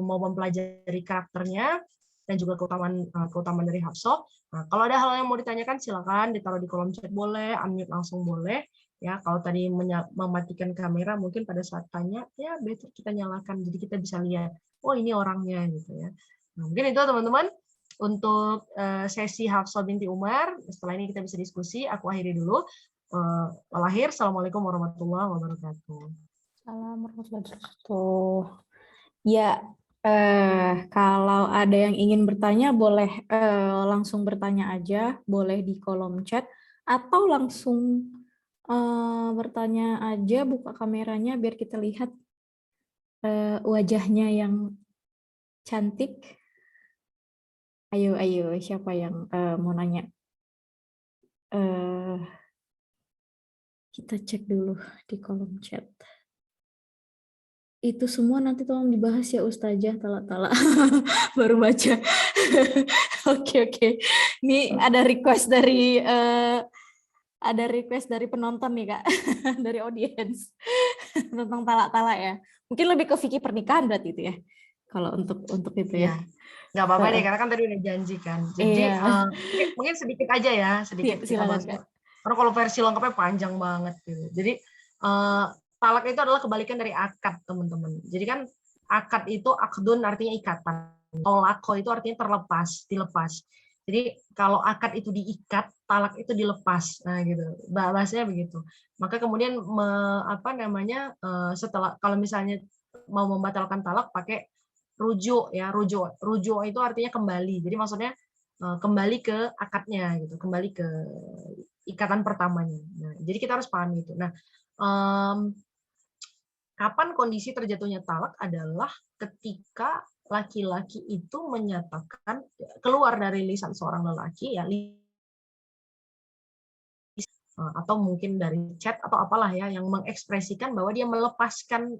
mau mempelajari karakternya dan juga keutamaan dari Hafsah. Nah, kalau ada hal yang mau ditanyakan silakan ditaruh di kolom chat boleh, unmute langsung boleh. Ya, kalau tadi mematikan kamera mungkin pada saat tanya ya better kita nyalakan jadi kita bisa lihat oh ini orangnya gitu ya. Nah, mungkin itu teman-teman untuk sesi Hafsah binti Umar. Setelah ini kita bisa diskusi. Aku akhiri dulu. Walahir. Assalamualaikum warahmatullahi wabarakatuh. Assalamualaikum warahmatullahi wabarakatuh. Ya, kalau ada yang ingin bertanya boleh langsung bertanya aja, boleh di kolom chat atau langsung bertanya aja, buka kameranya biar kita lihat wajahnya yang cantik. Ayo, siapa yang mau nanya? Kita cek dulu di kolom chat. Itu semua nanti tolong dibahas ya Ustazah, Tala. Baru baca. Oke. Ini ada request dari penonton nih Kak, dari audiens tentang Tala ya. Mungkin lebih ke fikih pernikahan berarti itu ya. Kalau untuk itu ya. Nggak apa-apa deh, karena kan tadi udah janji kan. Jadi mungkin sedikit aja ya, sedikit kita bahas. Karena kalau versi lengkapnya panjang banget gitu. Jadi talak itu adalah kebalikan dari akad, teman-teman. Jadi kan akad itu akdun artinya ikatan. Tolako itu artinya terlepas, dilepas. Jadi kalau akad itu diikat, talak itu dilepas. Nah gitu. Bahasanya begitu. Maka kemudian setelah kalau misalnya mau membatalkan talak pakai rujuk ya, rujuk itu artinya kembali. Jadi maksudnya kembali ke akadnya gitu, kembali ke ikatan pertamanya. Nah, jadi kita harus paham itu. Nah, kapan kondisi terjatuhnya talak adalah ketika laki-laki itu menyatakan keluar dari lisan seorang lelaki ya, atau mungkin dari chat atau apalah ya yang mengekspresikan bahwa dia melepaskan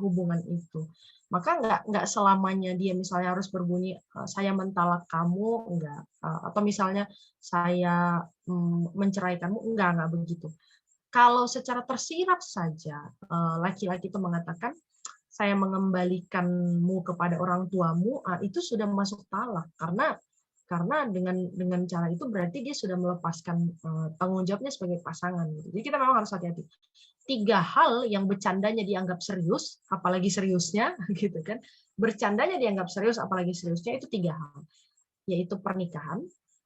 hubungan itu. Maka nggak selamanya dia misalnya harus berbunyi saya mentalak kamu, enggak, atau misalnya saya menceraikanmu, enggak begitu. Kalau secara tersirat saja laki-laki itu mengatakan saya mengembalikanmu kepada orang tuamu, itu sudah masuk talak karena dengan cara itu berarti dia sudah melepaskan tanggung jawabnya sebagai pasangan. Jadi kita memang harus hati-hati. 3 hal yang bercandanya dianggap serius, apalagi seriusnya, gitu kan? Bercandanya dianggap serius, apalagi seriusnya itu 3 hal, yaitu pernikahan,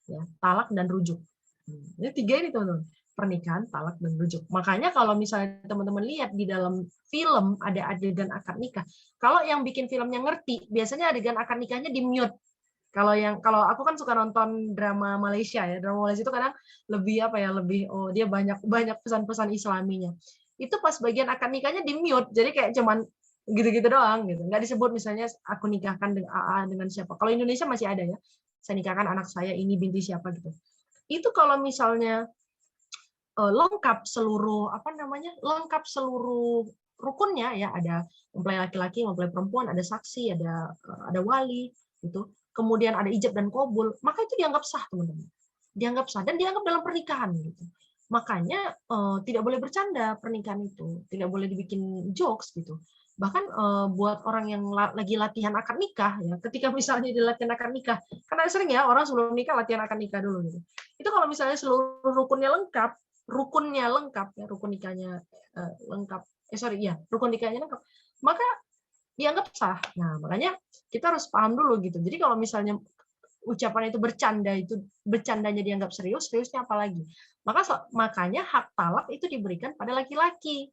ya, talak dan rujuk. Ini 3 ini teman-teman. Pernikahan, talak dan rujuk. Makanya kalau misalnya teman-teman lihat di dalam film ada adegan akad nikah, kalau yang bikin filmnya ngerti, biasanya adegan akad nikahnya di mute. Kalau aku kan suka nonton drama Malaysia ya, drama Malaysia itu kadang lebih dia banyak pesan-pesan Islaminya. Itu pas bagian akad nikahnya di mute, jadi kayak cuman gitu-gitu doang gitu. Nggak disebut misalnya aku nikahkan dengan AA dengan siapa. Kalau Indonesia masih ada ya, saya nikahkan anak saya ini binti siapa gitu. Itu kalau misalnya lengkap seluruh rukunnya ya, ada mempelai laki-laki, mempelai perempuan, ada saksi, ada wali gitu. Kemudian ada ijab dan kabul, maka itu dianggap sah, teman-teman. Dianggap sah dan dianggap dalam pernikahan gitu. Makanya tidak boleh bercanda pernikahan itu, tidak boleh dibikin jokes gitu. Bahkan buat orang yang lagi latihan akad nikah ya, ketika misalnya di latihan akad nikah, karena sering ya orang sebelum nikah latihan akad nikah dulu gitu. Itu kalau misalnya seluruh rukunnya lengkap ya, rukun nikahnya lengkap. Rukun nikahnya lengkap, maka dianggap sah. Nah, makanya kita harus paham dulu gitu. Jadi kalau misalnya ucapan itu bercandanya dianggap serius, seriusnya apalagi. Makanya hak talak itu diberikan pada laki-laki.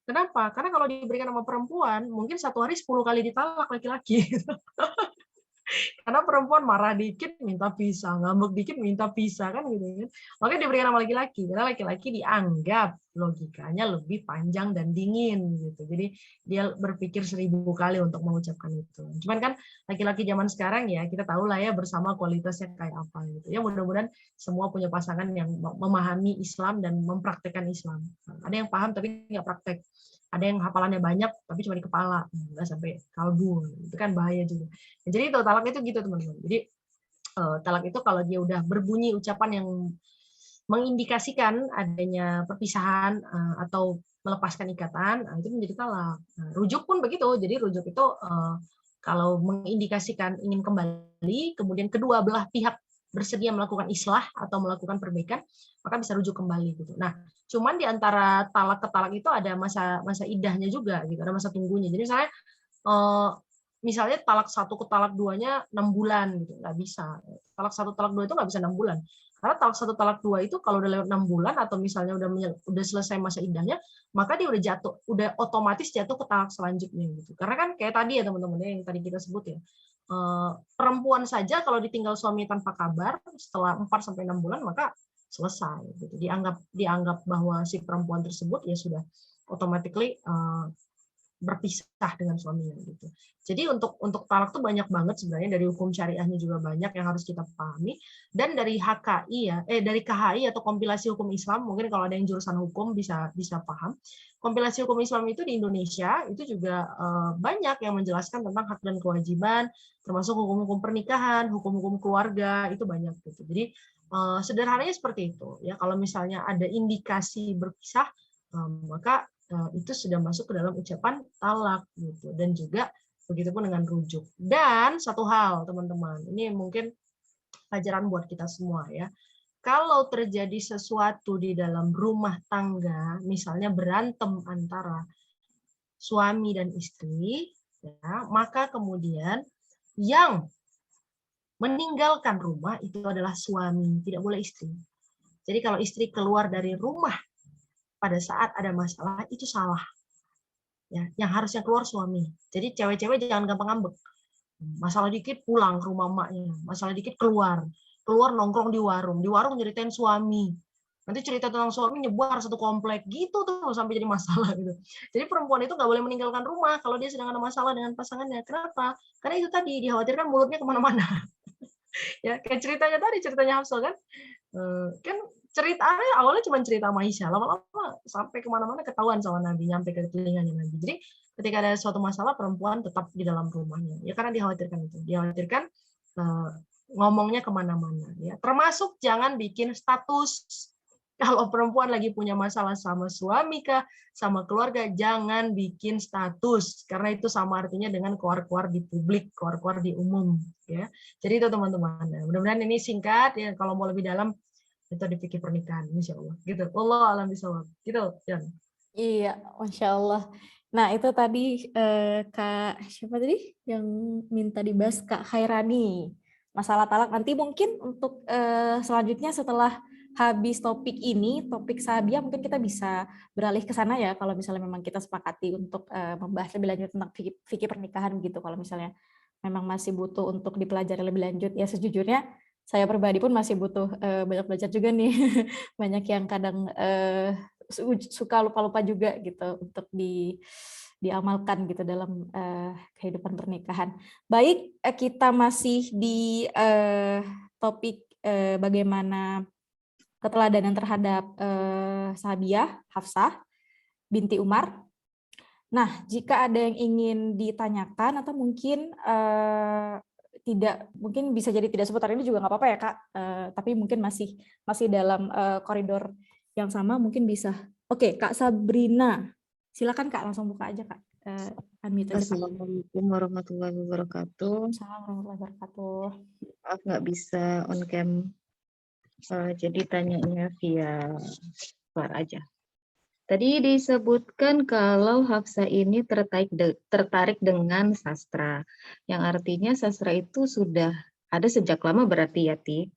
Kenapa? Karena kalau diberikan sama perempuan, mungkin satu hari 10 kali ditalak laki-laki. Karena perempuan marah dikit minta pisah, ngambek dikit minta pisah kan gitu kan. Makanya diberikan sama laki-laki, karena laki-laki dianggap logikanya lebih panjang dan dingin gitu. Jadi dia berpikir 1000 kali untuk mengucapkan itu. Cuman kan laki-laki zaman sekarang ya kita tahu lah ya bersama kualitasnya kayak apa gitu. Ya mudah-mudahan semua punya pasangan yang memahami Islam dan mempraktekkan Islam. Ada yang paham tapi nggak praktek. Ada yang hafalannya banyak tapi cuma di kepala, nggak sampai kalbu. Itu kan bahaya juga. Jadi itu talak itu gitu teman-teman. Jadi talak itu kalau dia udah berbunyi ucapan yang mengindikasikan adanya perpisahan atau melepaskan ikatan, itu menjadi talak. Nah, rujuk pun begitu. Jadi rujuk itu kalau mengindikasikan ingin kembali, kemudian kedua belah pihak bersedia melakukan islah atau melakukan perbaikan, maka bisa rujuk kembali gitu. Nah, cuman di antara talak ke talak itu ada masa idahnya juga gitu, ada masa tunggunya. Jadi misalnya talak 1 ke talak 2-nya 6 bulan gitu, nggak bisa. Talak 1 talak 2 itu nggak bisa 6 bulan. Karena talak 1 talak 2 itu kalau udah lewat 6 bulan atau misalnya udah selesai masa idahnya, maka dia udah otomatis jatuh ke talak selanjutnya gitu. Karena kan kayak tadi ya teman-teman yang tadi kita sebut ya. Perempuan saja kalau ditinggal suami tanpa kabar setelah 4 sampai 6 bulan maka selesai gitu. Dianggap bahwa si perempuan tersebut ya sudah automatically berpisah dengan suaminya gitu. Jadi untuk talak tuh banyak banget sebenarnya, dari hukum syariahnya juga banyak yang harus kita pahami, dan dari HKI ya dari KHI atau kompilasi hukum Islam, mungkin kalau ada yang jurusan hukum bisa paham. Kompilasi hukum Islam itu di Indonesia itu juga banyak yang menjelaskan tentang hak dan kewajiban, termasuk hukum-hukum pernikahan, hukum-hukum keluarga, itu banyak gitu. Jadi sederhananya seperti itu ya. Kalau misalnya ada indikasi berpisah, maka itu sudah masuk ke dalam ucapan talak gitu. Dan juga begitupun dengan rujuk. Dan satu hal teman-teman, ini mungkin pelajaran buat kita semua ya. Kalau terjadi sesuatu di dalam rumah tangga, misalnya berantem antara suami dan istri, ya, maka kemudian yang meninggalkan rumah itu adalah suami, tidak boleh istri. Jadi kalau istri keluar dari rumah pada saat ada masalah, itu salah. Ya, yang harusnya keluar suami. Jadi cewek-cewek jangan gampang ngambek. Masalah dikit pulang ke rumah emaknya, masalah dikit keluar nongkrong di warung nyeritain suami. Nanti cerita tentang suami nyebar satu komplek gitu tuh sampai jadi masalah gitu. Jadi perempuan itu nggak boleh meninggalkan rumah kalau dia sedang ada masalah dengan pasangannya. Kenapa? Karena itu tadi dikhawatirkan mulutnya kemana-mana. Ya kayak ceritanya Hafsah kan. Kan ceritanya awalnya cuma cerita sama Aisyah, lama-lama sampai kemana-mana ketahuan sama Nabi, nyampe ke telinganya Nabi. Jadi ketika ada suatu masalah, perempuan tetap di dalam rumahnya. Ya karena dikhawatirkan itu, dikhawatirkan ngomongnya kemana-mana. Ya termasuk jangan bikin status. Kalau perempuan lagi punya masalah sama suami kah, sama keluarga, jangan bikin status, karena itu sama artinya dengan keluar-keluar di publik, keluar-keluar di umum. Ya, jadi itu teman-teman. Mudah-mudahan ini singkat ya. Kalau mau lebih dalam itu di fikih pernikahan, insya Allah. Gitu. Allah alam bisawab. Gitu, Jan. Iya, Masya Allah. Nah, itu tadi Kak, siapa tadi yang minta dibahas? Kak Khairani. Masalah talak. Nanti mungkin untuk selanjutnya setelah habis topik ini, topik sahabiah, mungkin kita bisa beralih ke sana ya, kalau misalnya memang kita sepakati untuk membahas lebih lanjut tentang fikih pernikahan gitu. Kalau misalnya memang masih butuh untuk dipelajari lebih lanjut, ya sejujurnya saya pribadi pun masih butuh banyak belajar juga nih. Banyak yang kadang suka lupa-lupa juga gitu untuk diamalkan gitu dalam kehidupan pernikahan. Baik, kita masih di topik bagaimana keteladanan terhadap sahabiah Hafsah binti Umar. Nah, jika ada yang ingin ditanyakan atau mungkin mungkin bisa jadi tidak seputar ini juga nggak apa-apa ya Kak, tapi mungkin masih dalam koridor yang sama, mungkin bisa. Oke, Kak Sabrina, silakan Kak, langsung buka aja Kak. Unmute aja Kak. Assalamualaikum warahmatullahi wabarakatuh. Assalamualaikum warahmatullahi wabarakatuh. Maaf nggak bisa on cam, jadi tanyanya via suara aja. Tadi disebutkan kalau Hafsah ini tertarik dengan sastra, yang artinya sastra itu sudah ada sejak lama berarti ya, Ti.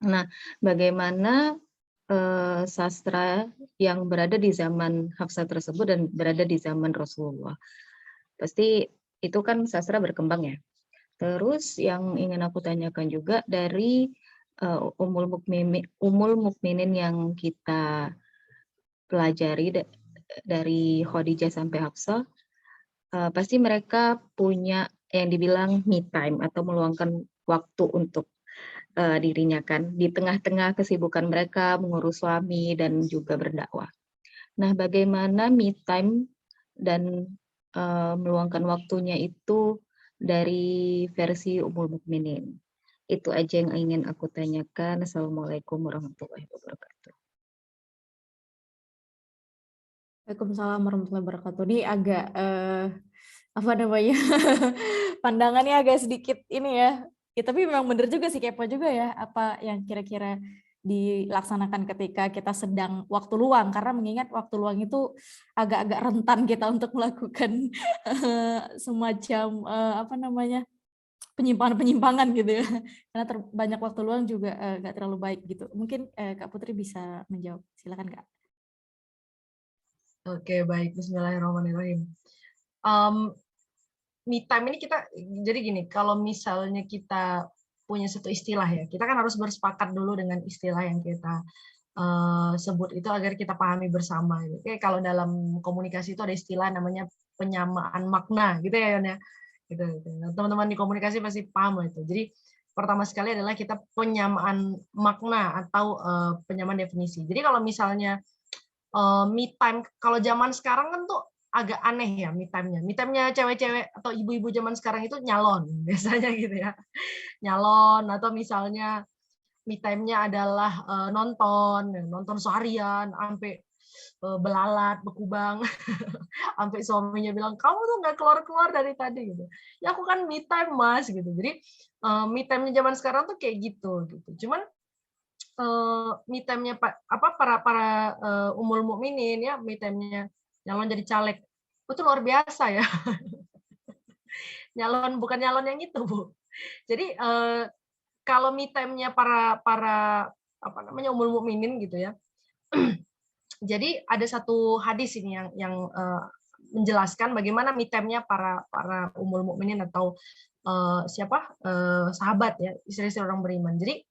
Nah, bagaimana sastra yang berada di zaman Hafsah tersebut dan berada di zaman Rasulullah? Pasti itu kan sastra berkembang ya. Terus yang ingin aku tanyakan juga dari Ummul Mukminin yang kita pelajari dari Khadijah sampai Hafsah, pasti mereka punya yang dibilang me time atau meluangkan waktu untuk dirinya kan di tengah-tengah kesibukan mereka mengurus suami dan juga berdakwah. Nah, bagaimana me time dan meluangkan waktunya itu dari versi Ummul Mukminin? Itu aja yang ingin aku tanyakan. Assalamualaikum warahmatullahi wabarakatuh. Waalaikumsalam warahmatullahi wabarakatuh. Ini agak apa namanya? Pandangannya agak sedikit ini ya. Ya, tapi memang benar juga sih, kepo juga ya apa yang kira-kira dilaksanakan ketika kita sedang waktu luang, karena mengingat waktu luang itu agak-agak rentan kita untuk melakukan semacam apa namanya, penyimpangan-penyimpangan gitu ya, karena banyak waktu luang juga nggak terlalu baik gitu. Mungkin Kak Putri bisa menjawab, silakan Kak. Oke, baik. Bismillahirrahmanirrahim. Me time ini kita, jadi gini, kalau misalnya kita punya satu istilah ya, kita kan harus bersepakat dulu dengan istilah yang kita sebut itu agar kita pahami bersama. Oke, kalau dalam komunikasi itu ada istilah namanya penyamaan makna, gitu ya, Yon ya. Gitu. Nah, teman-teman di komunikasi pasti paham itu. Jadi pertama sekali adalah kita penyamaan makna atau penyamaan definisi. Jadi kalau misalnya me time, kalau zaman sekarang kan tuh agak aneh ya me time-nya. Me time-nya cewek-cewek atau ibu-ibu zaman sekarang itu nyalon, biasanya gitu ya. Nyalon, atau misalnya me time-nya adalah nonton seharian sampai belalat, bekubang, sampai suaminya bilang, "Kamu tuh nggak keluar-keluar dari tadi," gitu. "Ya aku kan me time, Mas," gitu. Jadi me time-nya zaman sekarang tuh kayak gitu. Cuman me time-nya para Ummul Mukminin ya, me time-nya nyalon jadi caleg itu luar biasa ya. Nyalon, bukan nyalon yang itu, Bu. Jadi kalau me time-nya para apa namanya, Ummul Mukminin gitu ya. Jadi ada satu hadis ini yang menjelaskan bagaimana me time-nya para Ummul Mukminin atau sahabat ya, istri-istri orang beriman. Jadi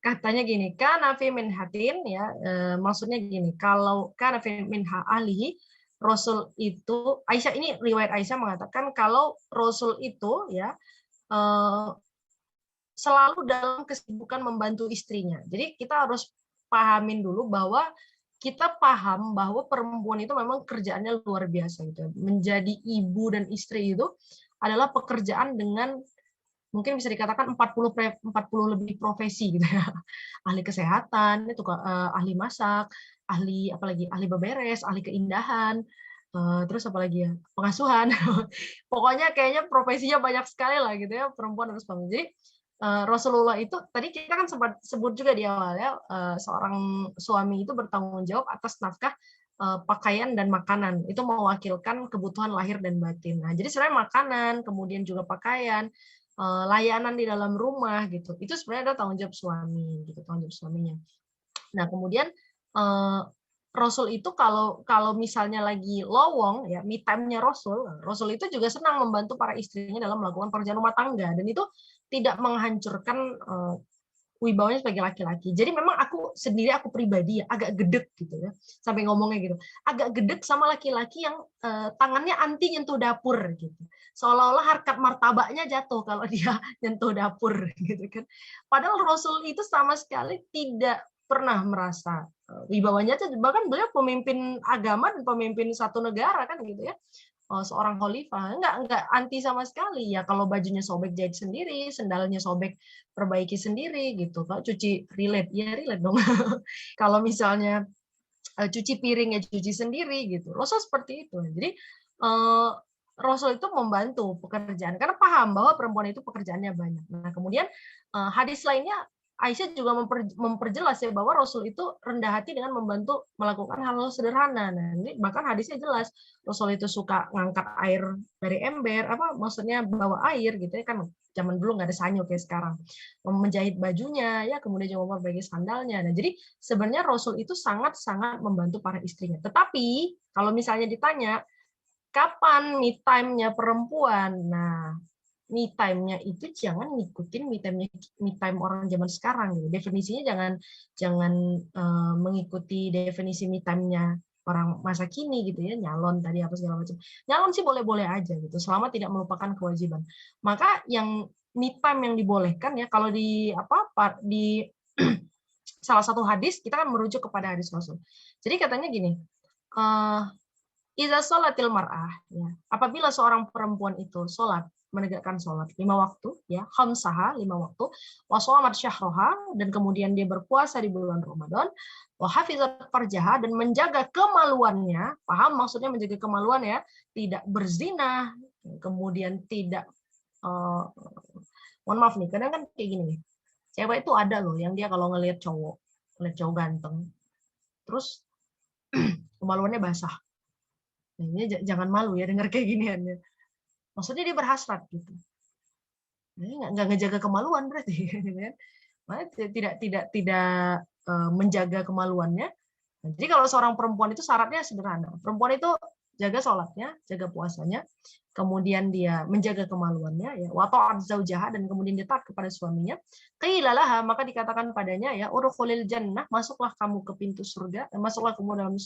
katanya gini, kana fi minhatin ya, maksudnya gini, kalau kana fi minha ahlihi, Rasul itu, Aisyah, ini riwayat Aisyah mengatakan kalau Rasul itu ya selalu dalam kesibukan membantu istrinya. Jadi kita harus pahamin dulu bahwa kita paham bahwa perempuan itu memang kerjaannya luar biasa gitu. Menjadi ibu dan istri itu adalah pekerjaan dengan mungkin bisa dikatakan 40 lebih profesi gitu ya. Ahli kesehatan, itu ahli masak, ahli apalagi ahli beberes, ahli keindahan, terus apalagi ya, pengasuhan. Pokoknya kayaknya profesinya banyak sekali lah gitu ya, perempuan harus bangun. Jadi Rasulullah itu tadi kita kan sempat sebut juga di awal ya, seorang suami itu bertanggung jawab atas nafkah pakaian dan makanan. Itu mewakilkan kebutuhan lahir dan batin. Nah, jadi sebenarnya makanan, kemudian juga pakaian, layanan di dalam rumah gitu. Itu sebenarnya adalah tanggung jawab suami gitu, tanggung jawab suaminya. Nah, kemudian Rasul itu kalau misalnya lagi lowong ya, me time-nya Rasul itu juga senang membantu para istrinya dalam melakukan pekerjaan rumah tangga, dan itu tidak menghancurkan wibawanya sebagai laki-laki. Jadi memang aku pribadi ya agak gedek gitu ya, sampai ngomongnya gitu. Agak gedek sama laki-laki yang tangannya anti nyentuh dapur gitu. Seolah-olah harkat martabaknya jatuh kalau dia nyentuh dapur gitu kan. Padahal Rasul itu sama sekali tidak pernah merasa wibawanya, bahkan beliau pemimpin agama dan pemimpin satu negara kan gitu ya, seorang khalifah, enggak anti sama sekali ya. Kalau bajunya sobek jahit sendiri, sendalnya sobek perbaiki sendiri gitu. Kalau cuci relate ya relate dong. Kalau misalnya cuci piring ya cuci sendiri gitu. Rasul seperti itu. Jadi Rasul itu membantu pekerjaan karena paham bahwa perempuan itu pekerjaannya banyak. Nah, kemudian hadis lainnya Aisyah juga memperjelas ya bahwa Rasul itu rendah hati dengan membantu melakukan hal-hal sederhana. Nah, ini bahkan hadisnya jelas. Rasul itu suka ngangkat air dari ember, maksudnya bawa air gitu ya kan. Zaman dulu nggak ada sanyo kayak sekarang. Menjahit bajunya ya, kemudian juga memperbaiki sandalnya. Nah, jadi sebenarnya Rasul itu sangat-sangat membantu para istrinya. Tetapi kalau misalnya ditanya kapan me time-nya perempuan? Nah, me time-nya itu jangan ngikutin me time orang zaman sekarang gitu. Definisinya jangan mengikuti definisi me time-nya orang masa kini gitu ya, nyalon tadi apa segala macam. Nyalon sih boleh-boleh aja gitu, selama tidak melupakan kewajiban. Maka yang me time yang dibolehkan ya, kalau di di salah satu hadis kita kan merujuk kepada hadis Rasul. Jadi katanya gini, iza sholatil mar'ah, ya, apabila seorang perempuan itu sholat, menegakkan sholat 5 waktu, ya, khamsaha 5 waktu, wa shamat syahroha, dan kemudian dia berpuasa di bulan Ramadan, wa hafizat farjaha, dan menjaga kemaluannya, paham maksudnya menjaga kemaluan ya, tidak berzina, kemudian tidak, mohon maaf nih, kadang kan kayak gini nih, cewek itu ada loh yang dia kalau ngelihat cowok ganteng, terus kemaluannya basah. Nah, ini jangan malu ya dengar kayak ginian ya. Maksudnya dia berhasrat gitu. Nah, nggak ngejaga kemaluan berarti, kan? Tidak menjaga kemaluannya. Jadi kalau seorang perempuan itu syaratnya sederhana. Perempuan itu jaga sholatnya, jaga puasanya, kemudian dia menjaga kemaluannya, ya, wa ta'at zaujaha, dan kemudian dia taat kepada suaminya. Qilalaha, maka dikatakan padanya ya, urkhulil jannah, masuklah kamu ke pintu surga, masuklah kamu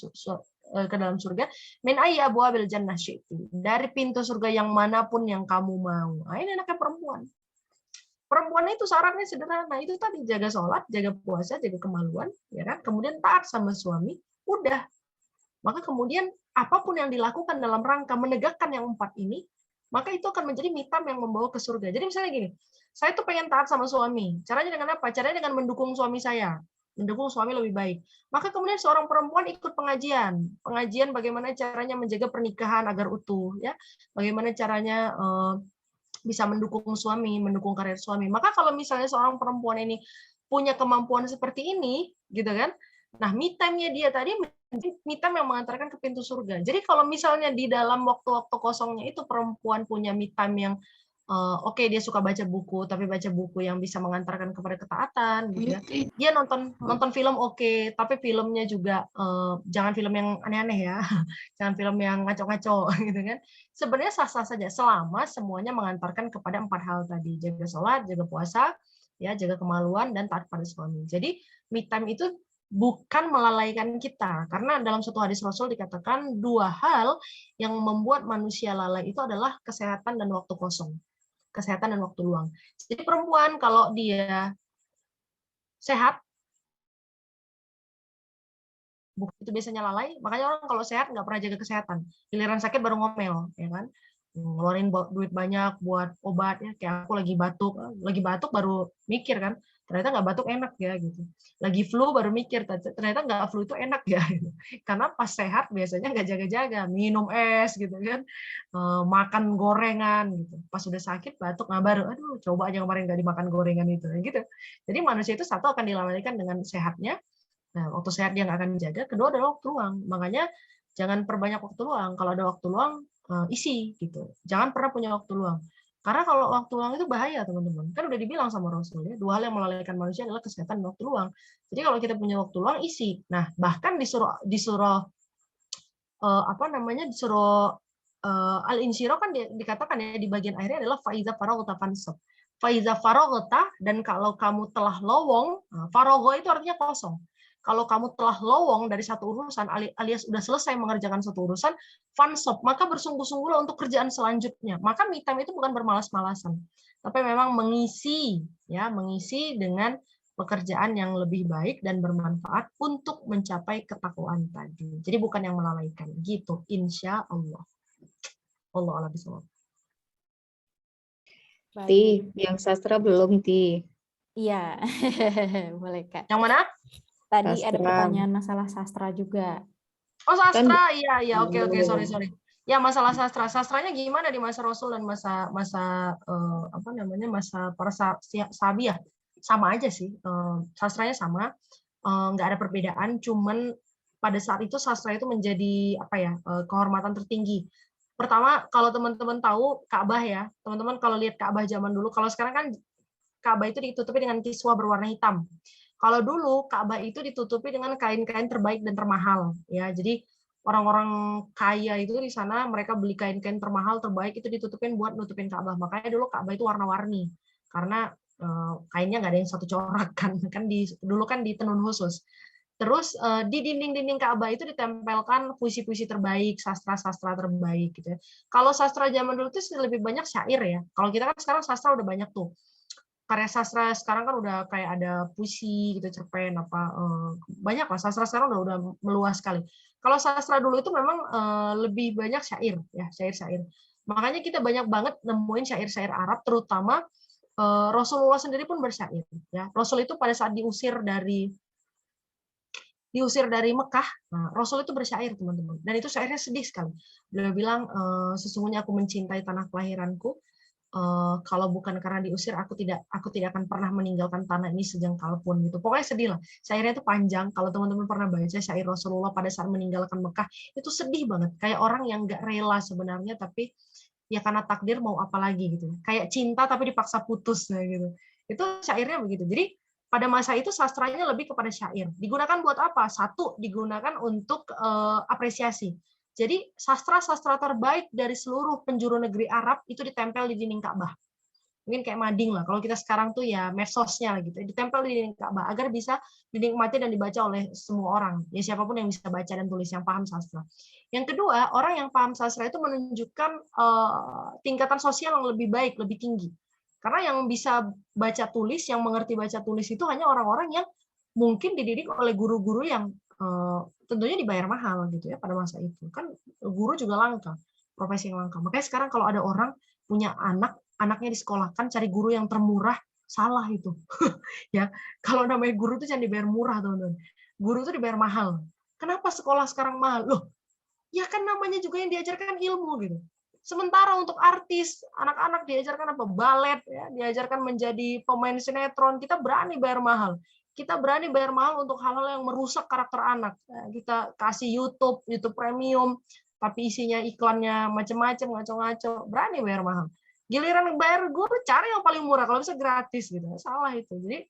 ke dalam surga, min ayyi abwabil jannah syi'ti, dari pintu surga yang manapun yang kamu mau. Nah, ini anaknya perempuan. Perempuan itu syaratnya sederhana, itu tadi jaga sholat, jaga puasa, jaga kemaluan, ya kan? Kemudian taat sama suami, udah. Maka kemudian apapun yang dilakukan dalam rangka menegakkan yang 4 ini, maka itu akan menjadi me time yang membawa ke surga. Jadi misalnya gini, saya tuh pengen taat sama suami. Caranya dengan apa? Caranya dengan mendukung suami saya. Mendukung suami lebih baik. Maka kemudian seorang perempuan ikut pengajian. Pengajian bagaimana caranya menjaga pernikahan agar utuh, ya. Bagaimana caranya bisa mendukung suami, mendukung karir suami. Maka kalau misalnya seorang perempuan ini punya kemampuan seperti ini, gitu kan? Nah, me time-nya dia tadi me time yang mengantarkan ke pintu surga. Jadi kalau misalnya di dalam waktu-waktu kosongnya itu perempuan punya me time yang oke, dia suka baca buku, tapi baca buku yang bisa mengantarkan kepada ketaatan, gitu ya. Dia nonton film oke, tapi filmnya juga jangan film yang aneh-aneh ya, jangan film yang ngaco-ngaco, gitu kan. Sebenarnya sah-sah saja selama semuanya mengantarkan kepada 4 hal tadi, jaga sholat, jaga puasa, ya, jaga kemaluan, dan taat pada suami. Jadi me time itu bukan melalaikan kita, karena dalam satu hadis Rasul dikatakan 2 hal yang membuat manusia lalai itu adalah kesehatan dan waktu kosong. Kesehatan dan waktu luang. Jadi perempuan kalau dia sehat, itu biasanya lalai. Makanya orang kalau sehat nggak pernah jaga kesehatan. Giliran sakit baru ngomel, ya kan? Ngeluarin duit banyak buat obat, ya. Kayak aku lagi batuk baru mikir kan, ternyata nggak batuk enak ya gitu. Lagi flu baru mikir, ternyata nggak flu itu enak ya. Gitu. Karena pas sehat biasanya nggak jaga-jaga, minum es gitu kan, makan gorengan gitu. Pas sudah sakit batuk, nah baru, aduh coba aja kemarin nggak dimakan gorengan itu, gitu. Jadi manusia itu satu akan dilalaikan dengan sehatnya. Nah, waktu sehat dia nggak akan dijaga. Kedua adalah waktu luang. Makanya jangan perbanyak waktu luang. Kalau ada waktu luang, isi gitu. Jangan pernah punya waktu luang. Karena kalau waktu luang itu bahaya, teman-teman. Kan udah dibilang sama Rasul ya, 2 hal yang melalaikan manusia adalah kesehatan dan waktu luang. Jadi kalau kita punya waktu luang, isi. Nah, bahkan disuruh disuruh al-insyirah kan dikatakan ya di bagian akhirnya adalah faiza faraghta fansab. Faiza faraghta, dan kalau kamu telah lowong, faragha itu artinya kosong. Kalau kamu telah lowong dari satu urusan alias sudah selesai mengerjakan satu urusan, fansab, maka bersungguh-sungguhlah untuk kerjaan selanjutnya. Maka me time itu bukan bermalas-malasan, tapi memang mengisi dengan pekerjaan yang lebih baik dan bermanfaat untuk mencapai ketakwaan tadi. Jadi bukan yang melalaikan gitu, insya Allah. Allah a'lam bishawab. Ti, yang sastra belum, Ti. Iya, boleh Kak. Yang mana? Tadi ada Sastra. pertanyaan masalah sastra juga. Oh, sastra. Kan- Iya, oke, sorry. Ya, masalah sastra. Sastranya gimana di masa Rasul dan masa para sahabi ya? Sama aja sih. Sastranya sama. Nggak ada perbedaan, cuman pada saat itu sastra itu menjadi kehormatan tertinggi. Pertama, kalau teman-teman tahu Ka'bah ya, teman-teman kalau lihat Ka'bah zaman dulu, kalau sekarang kan Ka'bah itu ditutupi dengan kiswah berwarna hitam. Kalau dulu Ka'bah itu ditutupi dengan kain-kain terbaik dan termahal, ya. Jadi orang-orang kaya itu di sana mereka beli kain-kain termahal terbaik itu ditutupin buat nutupin Ka'bah. Makanya dulu Ka'bah itu warna-warni karena kainnya nggak ada yang satu corak kan dulu kan ditenun khusus. Terus di dinding-dinding Ka'bah itu ditempelkan puisi-puisi terbaik, sastra-sastra terbaik gitu ya. Kalau sastra zaman dulu itu lebih banyak syair ya. Kalau kita kan sekarang sastra udah banyak tuh. Karya sastra sekarang kan udah kayak ada puisi gitu, cerpen apa banyak lah sastra sekarang udah meluas sekali. Kalau sastra dulu itu memang lebih banyak syair ya, syair-syair. Makanya kita banyak banget nemuin syair-syair Arab terutama Rasulullah sendiri pun bersyair ya. Rasul itu pada saat diusir dari Mekah, nah, Rasul itu bersyair teman-teman, dan itu syairnya sedih sekali. Beliau bilang, sesungguhnya aku mencintai tanah kelahiranku, kalau bukan karena diusir, aku tidak akan pernah meninggalkan tanah ini sejengkal pun gitu. Pokoknya sedih lah. Syairnya itu panjang. Kalau teman-teman pernah baca syair Rasulullah pada saat meninggalkan Mekah, itu sedih banget. Kayak orang yang nggak rela sebenarnya, tapi ya karena takdir mau apa lagi gitu. Kayak cinta tapi dipaksa putus nah gitu. Itu syairnya begitu. Jadi pada masa itu sastranya lebih kepada syair. Digunakan buat apa? Satu, digunakan untuk apresiasi. Jadi sastra-sastra terbaik dari seluruh penjuru negeri Arab itu ditempel di dinding Ka'bah. Mungkin kayak mading lah. Kalau kita sekarang tuh ya medsosnya lah gitu. Ditempel di dinding Ka'bah agar bisa dinikmati dan dibaca oleh semua orang. Ya siapapun yang bisa baca dan tulis yang paham sastra. Yang kedua, orang yang paham sastra itu menunjukkan tingkatan sosial yang lebih baik, lebih tinggi. Karena yang bisa baca tulis, yang mengerti baca tulis itu hanya orang-orang yang mungkin dididik oleh guru-guru yang tentunya dibayar mahal gitu ya pada masa itu. Kan guru juga langka, profesi yang langka. Makanya sekarang kalau ada orang punya anaknya disekolahkan cari guru yang termurah, salah itu. Ya, kalau namanya guru itu jangan dibayar murah, teman-teman. Guru itu dibayar mahal. Kenapa sekolah sekarang mahal? Loh, ya kan namanya juga yang diajarkan ilmu gitu. Sementara untuk artis, anak-anak diajarkan apa? Balet, ya, diajarkan menjadi pemain sinetron. Kita berani bayar mahal. Kita berani bayar mahal untuk hal-hal yang merusak karakter anak. Kita kasih YouTube Premium, tapi isinya iklannya macam-macam, ngaco-ngaco. Berani bayar mahal. Giliran bayar guru, cari yang paling murah. Kalau bisa gratis gitu. Salah itu. Jadi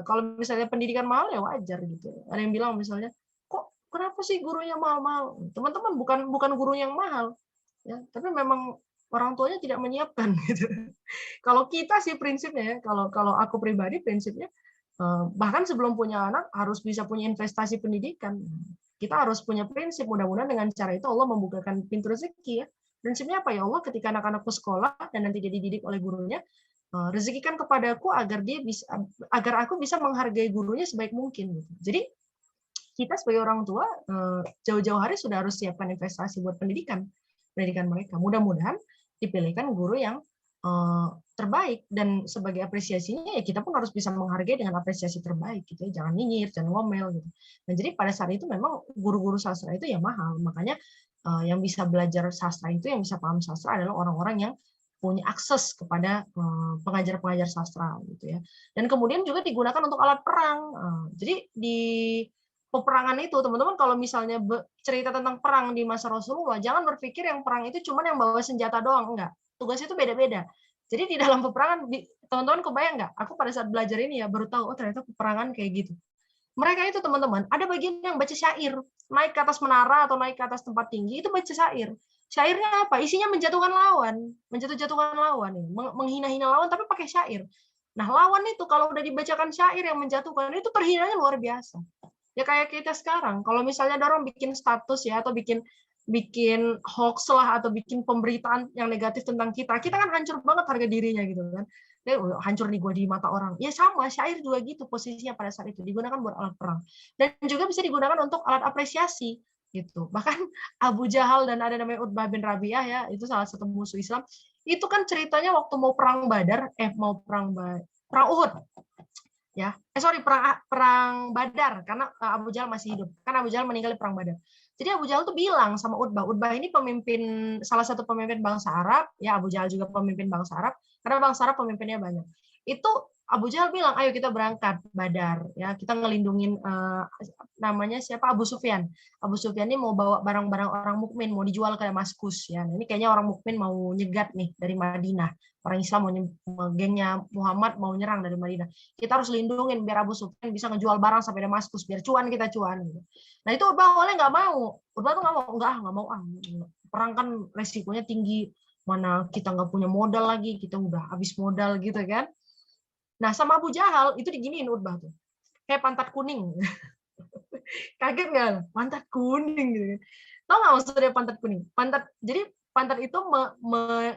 kalau misalnya pendidikan mahal ya wajar gitu. Ada yang bilang misalnya, kok kenapa sih gurunya mahal-mahal? Teman-teman bukan guru yang mahal. Ya, tapi memang orang tuanya tidak menyiapkan gitu. Kalau kita sih prinsipnya ya, kalau aku pribadi prinsipnya bahkan sebelum punya anak harus bisa punya investasi pendidikan. Kita harus punya prinsip, mudah-mudahan dengan cara itu Allah membukakan pintu rezeki ya. Prinsipnya apa ya Allah ketika anak-anakku sekolah dan nanti jadi didik oleh gurunya, rezekikan kepadaku agar aku bisa menghargai gurunya sebaik mungkin gitu. Jadi kita sebagai orang tua jauh-jauh hari sudah harus siapkan investasi buat pendidikan mereka. Mudah-mudahan dipilihkan guru yang terbaik dan sebagai apresiasinya ya kita pun harus bisa menghargai dengan apresiasi terbaik gitu ya. Jangan nyinyir, jangan ngomel gitu. Nah, jadi pada saat itu memang guru-guru sastra itu ya mahal. Makanya yang bisa belajar sastra itu, yang bisa paham sastra adalah orang-orang yang punya akses kepada pengajar-pengajar sastra gitu ya. Dan kemudian juga digunakan untuk alat perang. Jadi di peperangan itu, teman-teman kalau misalnya cerita tentang perang di masa Rasulullah, jangan berpikir yang perang itu cuma yang bawa senjata doang, enggak. Tugasnya itu beda-beda. Jadi di dalam peperangan, teman-teman kebayang nggak? Aku pada saat belajar ini ya baru tahu, oh ternyata peperangan kayak gitu. Mereka itu teman-teman, ada bagian yang baca syair, naik ke atas menara atau naik ke atas tempat tinggi, itu baca syair. Syairnya apa? Isinya menjatuhkan lawan, menghina-hina lawan tapi pakai syair. Nah lawan itu kalau udah dibacakan syair yang menjatuhkan, itu terhinanya luar biasa. Ya kayak kita sekarang, kalau misalnya ada orang bikin status ya atau bikin hoax lah atau bikin pemberitaan yang negatif tentang kita kan hancur banget harga dirinya gitu kan. Hancur nih gue di mata orang. Ya sama, syair juga gitu posisinya pada saat itu digunakan buat alat perang dan juga bisa digunakan untuk alat apresiasi gitu. Bahkan Abu Jahal dan ada namanya Utbah bin Rabi'ah ya, itu salah satu musuh Islam. Itu kan ceritanya waktu mau perang Badar, perang Uhud. Ya, perang Badar karena Abu Jahal masih hidup. Kan Abu Jahal meninggal di perang Badar. Jadi Abu Jahal tuh bilang sama Utbah ini salah satu pemimpin bangsa Arab, ya Abu Jahal juga pemimpin bangsa Arab, karena bangsa Arab pemimpinnya banyak. itu Abu Jahal bilang, ayo kita berangkat Badar, ya kita ngelindungin namanya siapa, Abu Sufyan. Abu Sufyan ini mau bawa barang-barang orang mukmin, mau dijual ke Damaskus, ya. Ini kayaknya orang mukmin mau nyegat nih dari Madinah. Orang Islam gengnya Muhammad mau nyerang dari Madinah. Kita harus lindungin biar Abu Sufyan bisa ngejual barang sampai Damaskus, biar cuan kita cuan. Nah itu Utbah awalnya nggak mau. Utbah tuh nggak mau. Perang kan resikonya tinggi. Mana kita nggak punya modal lagi, kita udah habis modal gitu kan. Nah, sama Abu Jahal itu diginiin Utbah tuh. Kayak pantat kuning. Kaget nggak? Pantat kuning gitu. Tahu nggak maksudnya pantat kuning? Jadi pantat itu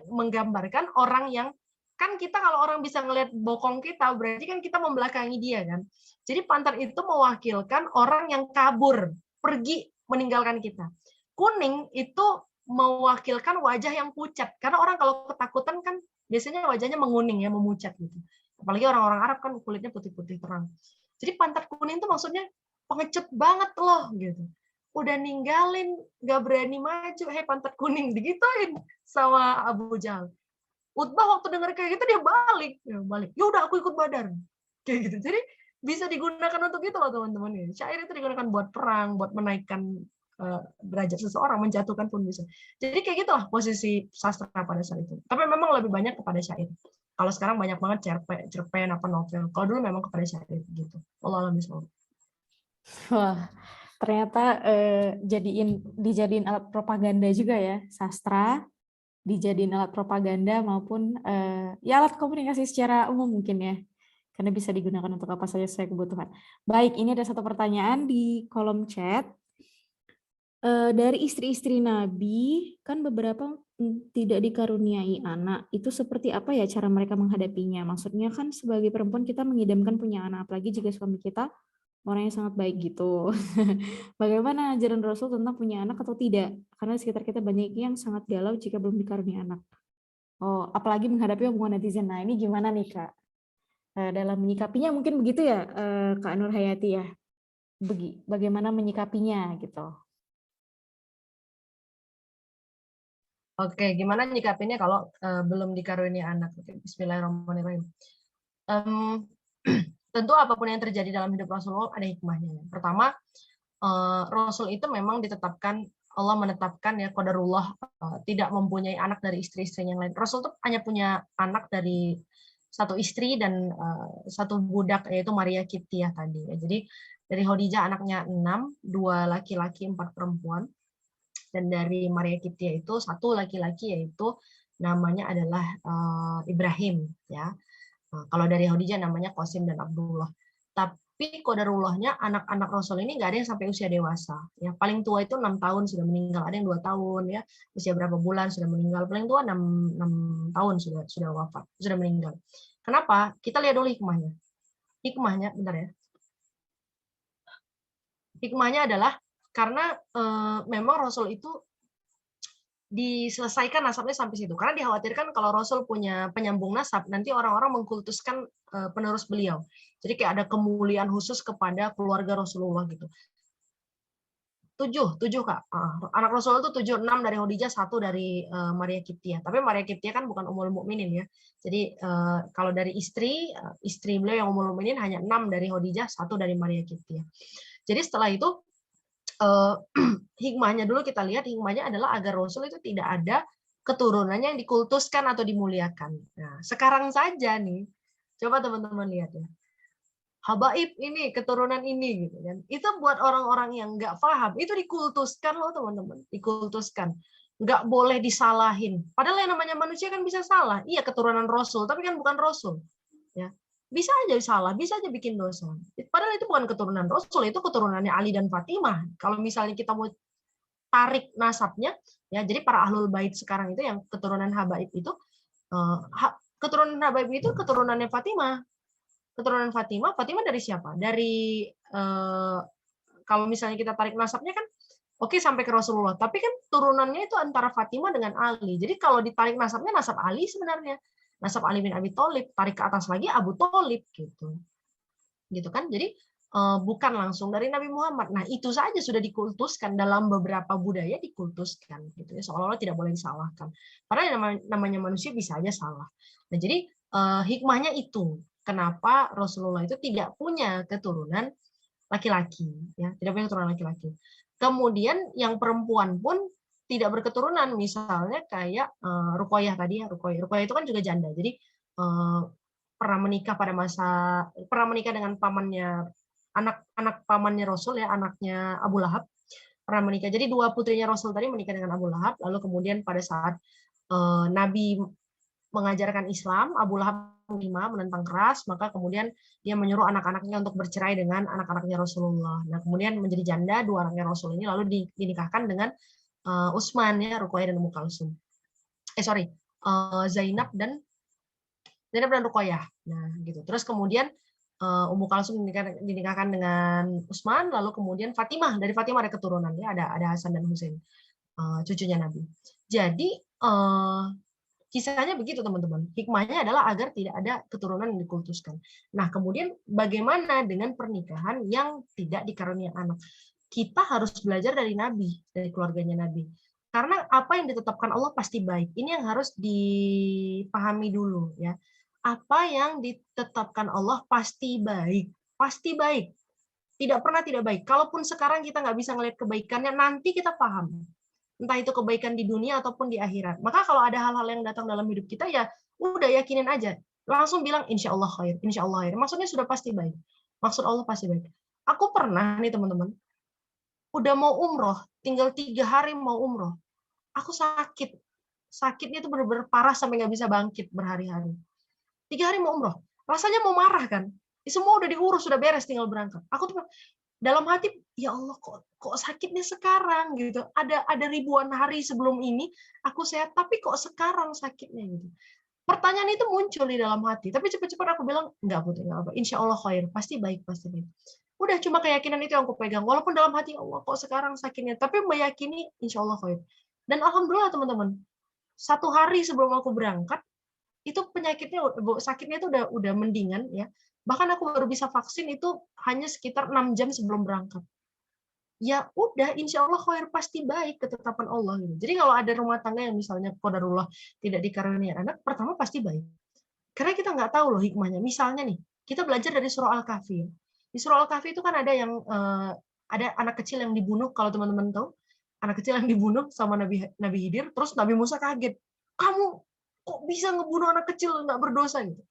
menggambarkan orang yang, kan kita kalau orang bisa ngelihat bokong kita, berarti kan kita membelakangi dia kan. Jadi pantat itu mewakilkan orang yang kabur, pergi meninggalkan kita. Kuning itu mewakilkan wajah yang pucat. Karena orang kalau ketakutan kan biasanya wajahnya menguning ya, memucat gitu. Apalagi orang-orang Arab kan kulitnya putih-putih terang. Jadi pantat kuning itu maksudnya pengecut banget loh gitu. Udah ninggalin, gak berani maju, pantat kuning, digituin sama Abu Jahal. Utbah waktu dengar kayak gitu dia balik. Ya udah aku ikut Badar. Kayak gitu. Jadi bisa digunakan untuk itu loh teman-teman. Syair itu digunakan buat perang, buat menaikkan derajat seseorang, menjatuhkan pun bisa. Jadi kayak gitulah posisi sastra pada saat itu. Tapi memang lebih banyak kepada syair. Kalau sekarang banyak banget cerpen apa novel. Kalau dulu memang kepada syair gitu. Allah alam bisawab. Wah, ternyata dijadiin alat propaganda juga ya, sastra dijadiin alat propaganda maupun ya alat komunikasi secara umum mungkin ya, karena bisa digunakan untuk apa saja sesuai kebutuhan. Baik, ini ada satu pertanyaan di kolom chat. Dari istri-istri Nabi, kan beberapa tidak dikaruniai anak. Itu seperti apa ya cara mereka menghadapinya? Maksudnya kan sebagai perempuan kita mengidamkan punya anak, apalagi jika suami kita orang yang sangat baik gitu. Bagaimana ajaran Rasul tentang punya anak atau tidak? Karena di sekitar kita banyak yang sangat galau jika belum dikaruniai anak. Oh, apalagi menghadapi omongan netizen. Nah, ini gimana nih, Kak? Dalam menyikapinya mungkin begitu ya, Kak Nur Hayati ya. Bagaimana menyikapinya gitu. Oke, gimana nyikapinnya kalau belum dikaruniai anak? Bismillahirrahmanirrahim. Tentu apapun yang terjadi dalam hidup Rasulullah ada hikmahnya. Pertama, Rasul itu memang ditetapkan, Allah menetapkan ya qadarullah, tidak mempunyai anak dari istri-istri yang lain. Rasul itu hanya punya anak dari satu istri dan satu budak, yaitu Maria Kiptiah tadi. Jadi dari Khadijah anaknya 6, 2 laki-laki, 4 perempuan. Dan dari Maria Kiptiah itu 1 laki-laki, yaitu namanya adalah Ibrahim ya. Kalau dari Khadijah namanya Qasim dan Abdullah. Tapi qadarullahnya anak-anak Rasul ini nggak ada yang sampai usia dewasa. Ya, paling tua itu 6 tahun sudah meninggal, ada yang 2 tahun ya. Usia berapa bulan sudah meninggal, paling tua 6 tahun sudah wafat, sudah meninggal. Kenapa? Kita lihat dulu hikmahnya. Hikmahnya bentar ya. Hikmahnya adalah karena memang Rasul itu diselesaikan nasabnya sampai situ. Karena dikhawatirkan kalau Rasul punya penyambung nasab, nanti orang-orang mengkultuskan penerus beliau. Jadi kayak ada kemuliaan khusus kepada keluarga Rasulullah gitu. 7 Kak. Anak Rasul itu 7, 6 dari Khadijah, 1 dari Maria Kiptiah. Tapi Maria Kiptiah kan bukan Ummul Mukminin ya. Jadi kalau dari istri beliau yang Ummul Mukminin hanya 6 dari Khadijah, 1 dari Maria Kiptiah. Jadi setelah itu hikmahnya dulu kita lihat, hikmahnya adalah agar Rasul itu tidak ada keturunannya yang dikultuskan atau dimuliakan. Nah, sekarang saja nih, coba teman-teman lihat ya. Habaib ini, keturunan ini gitu kan. Itu buat orang-orang yang nggak paham, itu dikultuskan loh teman-teman, dikultuskan. Nggak boleh disalahin. Padahal yang namanya manusia kan bisa salah. Iya, keturunan Rasul, tapi kan bukan Rasul. Ya. Bisa aja salah, bisa aja bikin dosa. Padahal itu bukan keturunan Rasul, itu keturunannya Ali dan Fatimah. Kalau misalnya kita mau tarik nasabnya, ya jadi para ahlul bait sekarang itu yang keturunan habaib itu, keturunan habaib itu keturunannya Fatimah. Keturunan Fatimah dari siapa? Dari kalau misalnya kita tarik nasabnya kan oke sampai ke Rasulullah, tapi kan turunannya itu antara Fatimah dengan Ali. Jadi kalau ditarik nasabnya nasab Ali sebenarnya. Nasab Ali bin Abi Thalib, tarik ke atas lagi Abu Thalib gitu. Gitu kan? Jadi bukan langsung dari Nabi Muhammad. Nah, itu saja sudah dikultuskan dalam beberapa budaya, dikultuskan gitu ya. Seolah-olah tidak boleh disalahkan. Padahal namanya manusia bisa aja salah. Nah, jadi hikmahnya itu. Kenapa Rasulullah itu tidak punya keturunan laki-laki, ya, tidak punya keturunan laki-laki. Kemudian yang perempuan pun tidak berketurunan, misalnya kayak Ruqayyah tadi ya, Ruqayyah itu kan juga janda. Jadi pernah menikah dengan pamannya, anak pamannya Rasul ya, anaknya Abu Lahab pernah menikah. Jadi dua putrinya Rasul tadi menikah dengan Abu Lahab, lalu kemudian pada saat Nabi mengajarkan Islam, Abu Lahab menentang keras, maka kemudian dia menyuruh anak-anaknya untuk bercerai dengan anak-anaknya Rasulullah. Nah, kemudian menjadi janda dua anaknya Rasul ini lalu dinikahkan dengan Utsman ya, Ruqayyah dan Ummu Kalsum. Zainab dan Ruqayyah. Nah, gitu. Terus kemudian Ummu Kalsum dinikahkan dengan Utsman, lalu kemudian Fatimah, dari Fatimah ada keturunan ya, ada Hasan dan Husain, cucunya Nabi. Jadi kisahnya begitu teman-teman. Hikmahnya adalah agar tidak ada keturunan yang dikultuskan. Nah, kemudian bagaimana dengan pernikahan yang tidak dikaruniai anak? Kita harus belajar dari Nabi, dari keluarganya Nabi. Karena apa yang ditetapkan Allah pasti baik. Ini yang harus dipahami dulu ya. Apa yang ditetapkan Allah pasti baik. Pasti baik. Tidak pernah tidak baik. Kalaupun sekarang kita nggak bisa ngelihat kebaikannya, nanti kita paham. Entah itu kebaikan di dunia ataupun di akhirat. Maka kalau ada hal-hal yang datang dalam hidup kita, ya udah yakinin aja. Langsung bilang, insya Allah khair, insya Allah khair. Maksudnya sudah pasti baik. Maksud Allah pasti baik. Aku pernah nih teman-teman, udah mau umroh, tinggal 3 hari mau umroh. Aku sakit. Sakitnya itu benar-benar parah sampai nggak bisa bangkit berhari-hari. 3 hari mau umroh. Rasanya mau marah kan. Semua udah diurus, sudah beres, tinggal berangkat. Aku tuh dalam hati, ya Allah kok sakitnya sekarang gitu. Ada ribuan hari sebelum ini aku sehat, tapi kok sekarang sakitnya gitu. Pertanyaan itu muncul di dalam hati, tapi cepat-cepat aku bilang enggak Putri, enggak apa. Insya Allah khair, pasti baik, pasti baik. Udah cuma keyakinan itu yang aku pegang. Walaupun dalam hati Allah kok sekarang sakitnya, tapi meyakini insya Allah khair. Dan alhamdulillah teman-teman, 1 hari sebelum aku berangkat itu sakitnya itu udah mendingan ya. Bahkan aku baru bisa vaksin itu hanya sekitar 6 jam sebelum berangkat. Ya udah, insya Allah khair, pasti baik ketetapan Allah. Gitu. Jadi kalau ada rumah tangga yang misalnya qadarullah tidak dikaruniai anak, pertama pasti baik. Karena kita nggak tahu loh hikmahnya. Misalnya nih, kita belajar dari surah Al-Kahfi. Di surah Al-Kahfi itu kan ada ada anak kecil yang dibunuh, kalau teman-teman tahu, anak kecil yang dibunuh sama Nabi Khidir, terus Nabi Musa kaget. Kamu kok bisa ngebunuh anak kecil nggak berdosa gitu?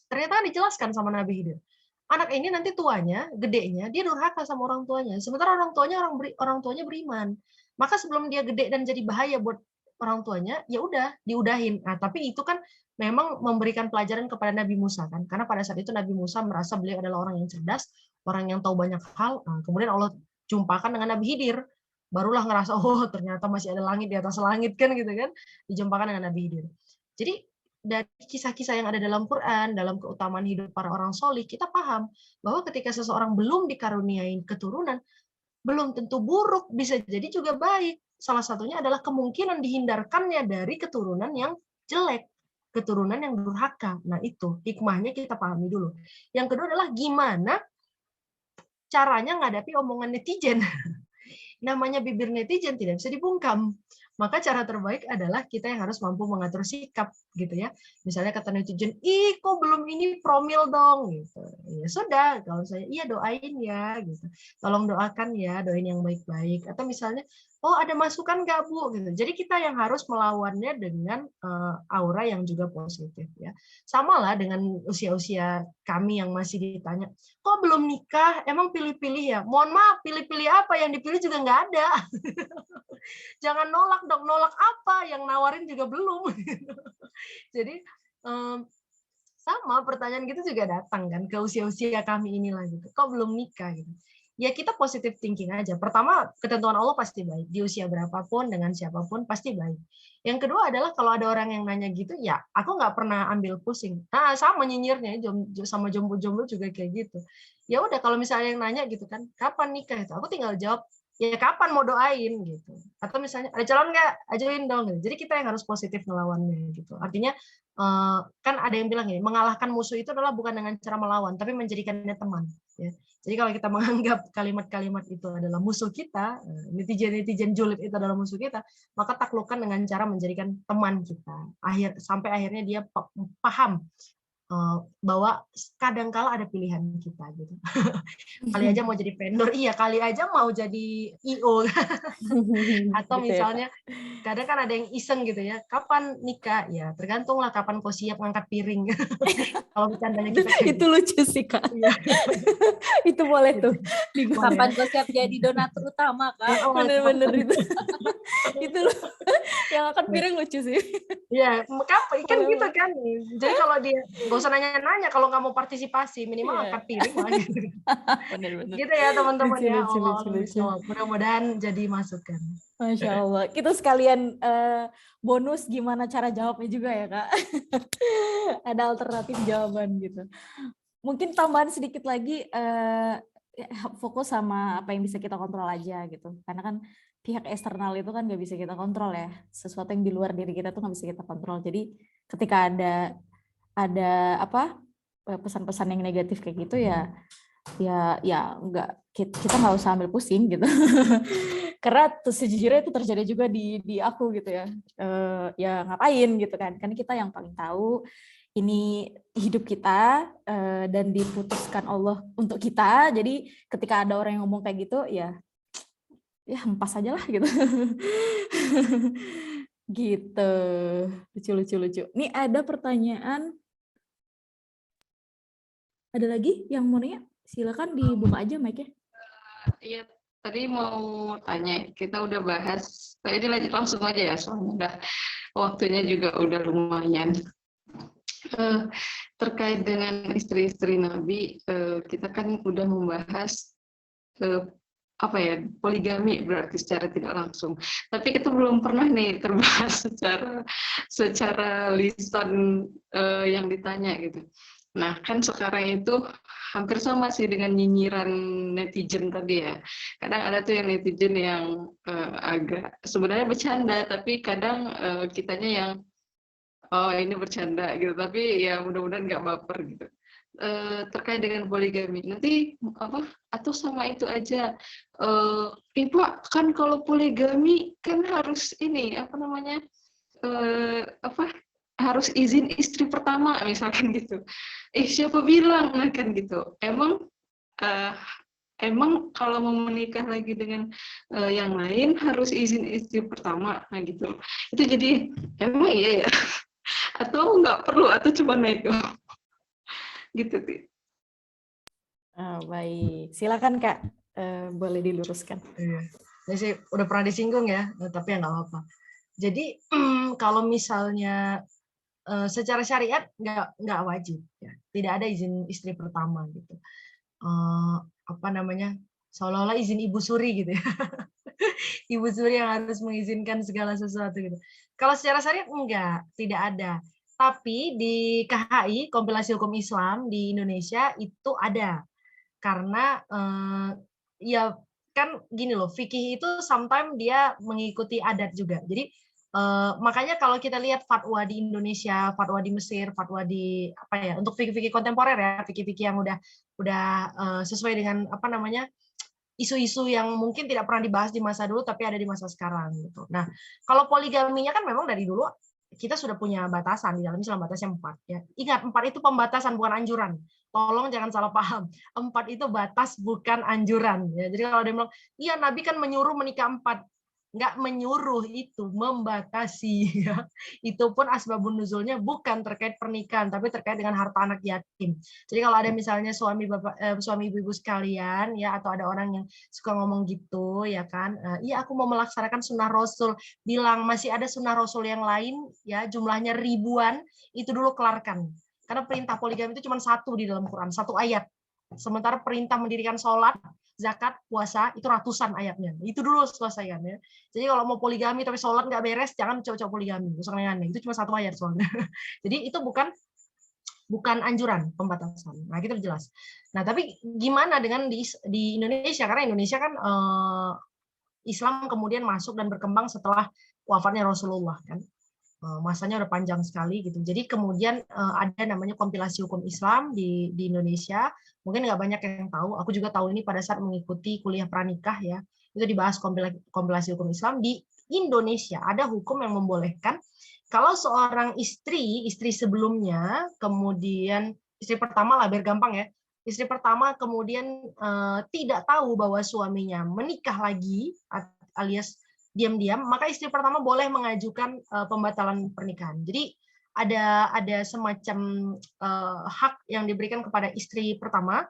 Ternyata dijelaskan sama Nabi Khidir. Anak ini nanti tuanya, gedenya, dia durhaka sama orang tuanya. Sementara orang tuanya beriman. Maka sebelum dia gede dan jadi bahaya buat orang tuanya, ya udah diudahin. Nah, tapi itu kan memang memberikan pelajaran kepada Nabi Musa kan. Karena pada saat itu Nabi Musa merasa beliau adalah orang yang cerdas, orang yang tahu banyak hal. Nah, kemudian Allah jumpakan dengan Nabi Khidir. Barulah ngerasa, oh ternyata masih ada langit di atas langit kan gitu kan. Dijumpakan dengan Nabi Khidir. Jadi dari kisah-kisah yang ada dalam Quran, dalam keutamaan hidup para orang solih, kita paham bahwa ketika seseorang belum dikaruniai keturunan, belum tentu buruk, bisa jadi juga baik. Salah satunya adalah kemungkinan dihindarkannya dari keturunan yang jelek, keturunan yang durhaka. Nah itu, hikmahnya kita pahami dulu. Yang kedua adalah gimana caranya menghadapi omongan netizen. Namanya bibir netizen tidak bisa dibungkam. Maka cara terbaik adalah kita yang harus mampu mengatur sikap gitu ya. Misalnya kata netizen, ih kok belum ini promil dong gitu. Ya sudah, kalau saya iya doain ya gitu. Tolong doakan ya, doain yang baik-baik. Atau misalnya, oh ada masukan nggak Bu gitu. Jadi kita yang harus melawannya dengan aura yang juga positif ya. Sama lah dengan usia-usia kami yang masih ditanya, kok belum nikah? Emang pilih-pilih ya? Mohon maaf, pilih-pilih apa? Yang dipilih juga nggak ada. Jangan nolak dong, nolak apa? Yang nawarin juga belum. Jadi sama pertanyaan gitu juga datang kan ke usia-usia kami inilah gitu. Kok belum nikah gitu? Ya kita positive thinking aja. Pertama, ketentuan Allah pasti baik. Di usia berapapun, dengan siapapun, pasti baik. Yang kedua adalah kalau ada orang yang nanya gitu, ya aku nggak pernah ambil pusing. Nah, sama nyinyirnya, sama jomblo-jomblo juga kayak gitu. Ya udah, kalau misalnya yang nanya gitu kan, kapan nikah itu? Aku tinggal jawab, ya kapan mau doain gitu. Atau misalnya, ada calon nggak? Ajuin dong. Gitu. Jadi kita yang harus positif melawannya gitu. Artinya kan ada yang bilang gini, mengalahkan musuh itu adalah bukan dengan cara melawan, tapi menjadikannya teman. Ya. Jadi kalau kita menganggap kalimat-kalimat itu adalah musuh kita, netizen julid itu adalah musuh kita, maka taklukkan dengan cara menjadikan teman kita. Sampai akhirnya dia paham bahwa kadangkala ada pilihan kita gitu. Kali aja mau jadi vendor, iya, kali aja mau jadi IO. Atau Gitu ya, Kak. misalnya kadang kan ada yang iseng gitu ya, kapan nikah? Ya tergantunglah kapan kau siap ngangkat piring. Kalau bercandanya kita kayak Itu lucu sih, Kak. Iya. Itu boleh Gitu. tuh. Boleh Kapan ya? kau siap jadi donatur utama, Kak? Bener-bener itu. Itu yang angkat piring lucu sih. Iya, kan gitu kan. Jadi kalau dia nggak usah nanya-nanya kalau nggak mau partisipasi, minimal Iya. angkat piring lah gitu. Bener-bener. Gitu ya teman-teman Lucu, ya. lucu, Allah lucu, alam lucu. bisawab. Mudah-mudahan jadi masukan. Masya Allah. Kita sekalian bonus gimana cara jawabnya juga ya, Kak. Ada alternatif jawaban gitu. Mungkin tambahan sedikit lagi, fokus sama apa yang bisa kita kontrol aja gitu. Karena kan pihak eksternal itu kan nggak bisa kita kontrol ya. Sesuatu yang di luar diri kita tuh nggak bisa kita kontrol. Jadi ketika ada apa pesan-pesan yang negatif kayak gitu ya nggak, kita nggak usah ambil pusing gitu. Karena sejujurnya itu terjadi juga di aku gitu ya. Ya ngapain gitu kan? Karena kita yang paling tahu ini hidup kita dan diputuskan Allah untuk kita. Jadi ketika ada orang yang ngomong kayak gitu ya hempas aja lah gitu. Gitu. Lucu. Nih ada pertanyaan. Ada lagi yang mau nanya? Silakan dibuka aja mic-nya. Iya, tadi mau tanya, kita udah bahas, ini langsung aja ya, soalnya udah waktunya juga udah lumayan. Terkait dengan istri-istri Nabi, kita kan udah membahas poligami berarti secara tidak langsung. Tapi kita belum pernah nih terbahas secara lisan yang ditanya gitu. Nah, kan sekarang itu hampir sama sih dengan nyinyiran netizen tadi ya. Kadang ada tuh yang netizen yang agak sebenarnya bercanda, tapi kadang kitanya yang oh ini bercanda gitu. Tapi ya mudah-mudahan nggak baper gitu. Terkait dengan poligami nanti atau sama itu aja. Pak, kan kalau poligami kan harus ini harus izin istri pertama misalkan gitu. Siapa bilang kan gitu. Emang kalau mau menikah lagi dengan yang lain harus izin istri pertama gitu. Itu jadi emang iya ya. Atau nggak perlu atau cuma nego. Gitu sih. Baik. Silakan Kak, boleh diluruskan. Iya. Jadi sih udah pernah disinggung ya, tapi ya nggak apa-apa. Jadi kalau misalnya secara syariat nggak wajib ya, tidak ada izin istri pertama gitu. Seolah-olah izin ibu suri gitu ya. Ibu suri yang harus mengizinkan segala sesuatu gitu. Kalau secara syariat tidak ada. Tapi di KHI, Kompilasi Hukum Islam di Indonesia itu ada. Karena ya kan gini loh, fikih itu sometimes dia mengikuti adat juga. Jadi makanya kalau kita lihat fatwa di Indonesia, fatwa di Mesir, fatwa di untuk fikih-fikih kontemporer ya, fikih-fikih yang udah sesuai dengan isu-isu yang mungkin tidak pernah dibahas di masa dulu tapi ada di masa sekarang gitu. Nah, kalau poligaminya kan memang dari dulu kita sudah punya batasan di dalam Islam, batasnya 4 ya. Ingat, 4 itu pembatasan bukan anjuran. Tolong jangan salah paham. 4 itu batas bukan anjuran ya. Jadi kalau dia bilang, "Iya, Nabi kan menyuruh menikah 4." Nggak menyuruh, itu membatasi ya. Itu pun asbabun nuzulnya bukan terkait pernikahan tapi terkait dengan harta anak yatim. Jadi kalau ada misalnya suami ibu-ibu sekalian ya, atau ada orang yang suka ngomong gitu ya kan, iya aku mau melaksanakan sunnah Rasul, bilang masih ada sunnah Rasul yang lain ya, jumlahnya ribuan, itu dulu kelarkan. Karena perintah poligami itu cuma 1 di dalam Quran, 1 ayat. Sementara perintah mendirikan sholat, zakat, puasa itu ratusan ayatnya. Itu dulu selesaikan ya. Jadi kalau mau poligami tapi sholat nggak beres, jangan coba-coba poligami. Itu cuma 1 ayat soalnya. Jadi itu bukan anjuran, pembatasan. Nah, kita jelas. Nah, tapi gimana dengan di Indonesia? Karena Indonesia kan Islam kemudian masuk dan berkembang setelah wafatnya Rasulullah kan. masanya udah panjang sekali gitu. Jadi kemudian ada namanya kompilasi hukum Islam di Indonesia. Mungkin nggak banyak yang tahu. Aku juga tahu ini pada saat mengikuti kuliah pranikah ya. Itu dibahas kompilasi hukum Islam di Indonesia. Ada hukum yang membolehkan kalau seorang istri sebelumnya, kemudian istri pertama lah biar gampang ya. Istri pertama kemudian tidak tahu bahwa suaminya menikah lagi alias diam-diam, maka istri pertama boleh mengajukan pembatalan pernikahan. Jadi ada semacam hak yang diberikan kepada istri pertama,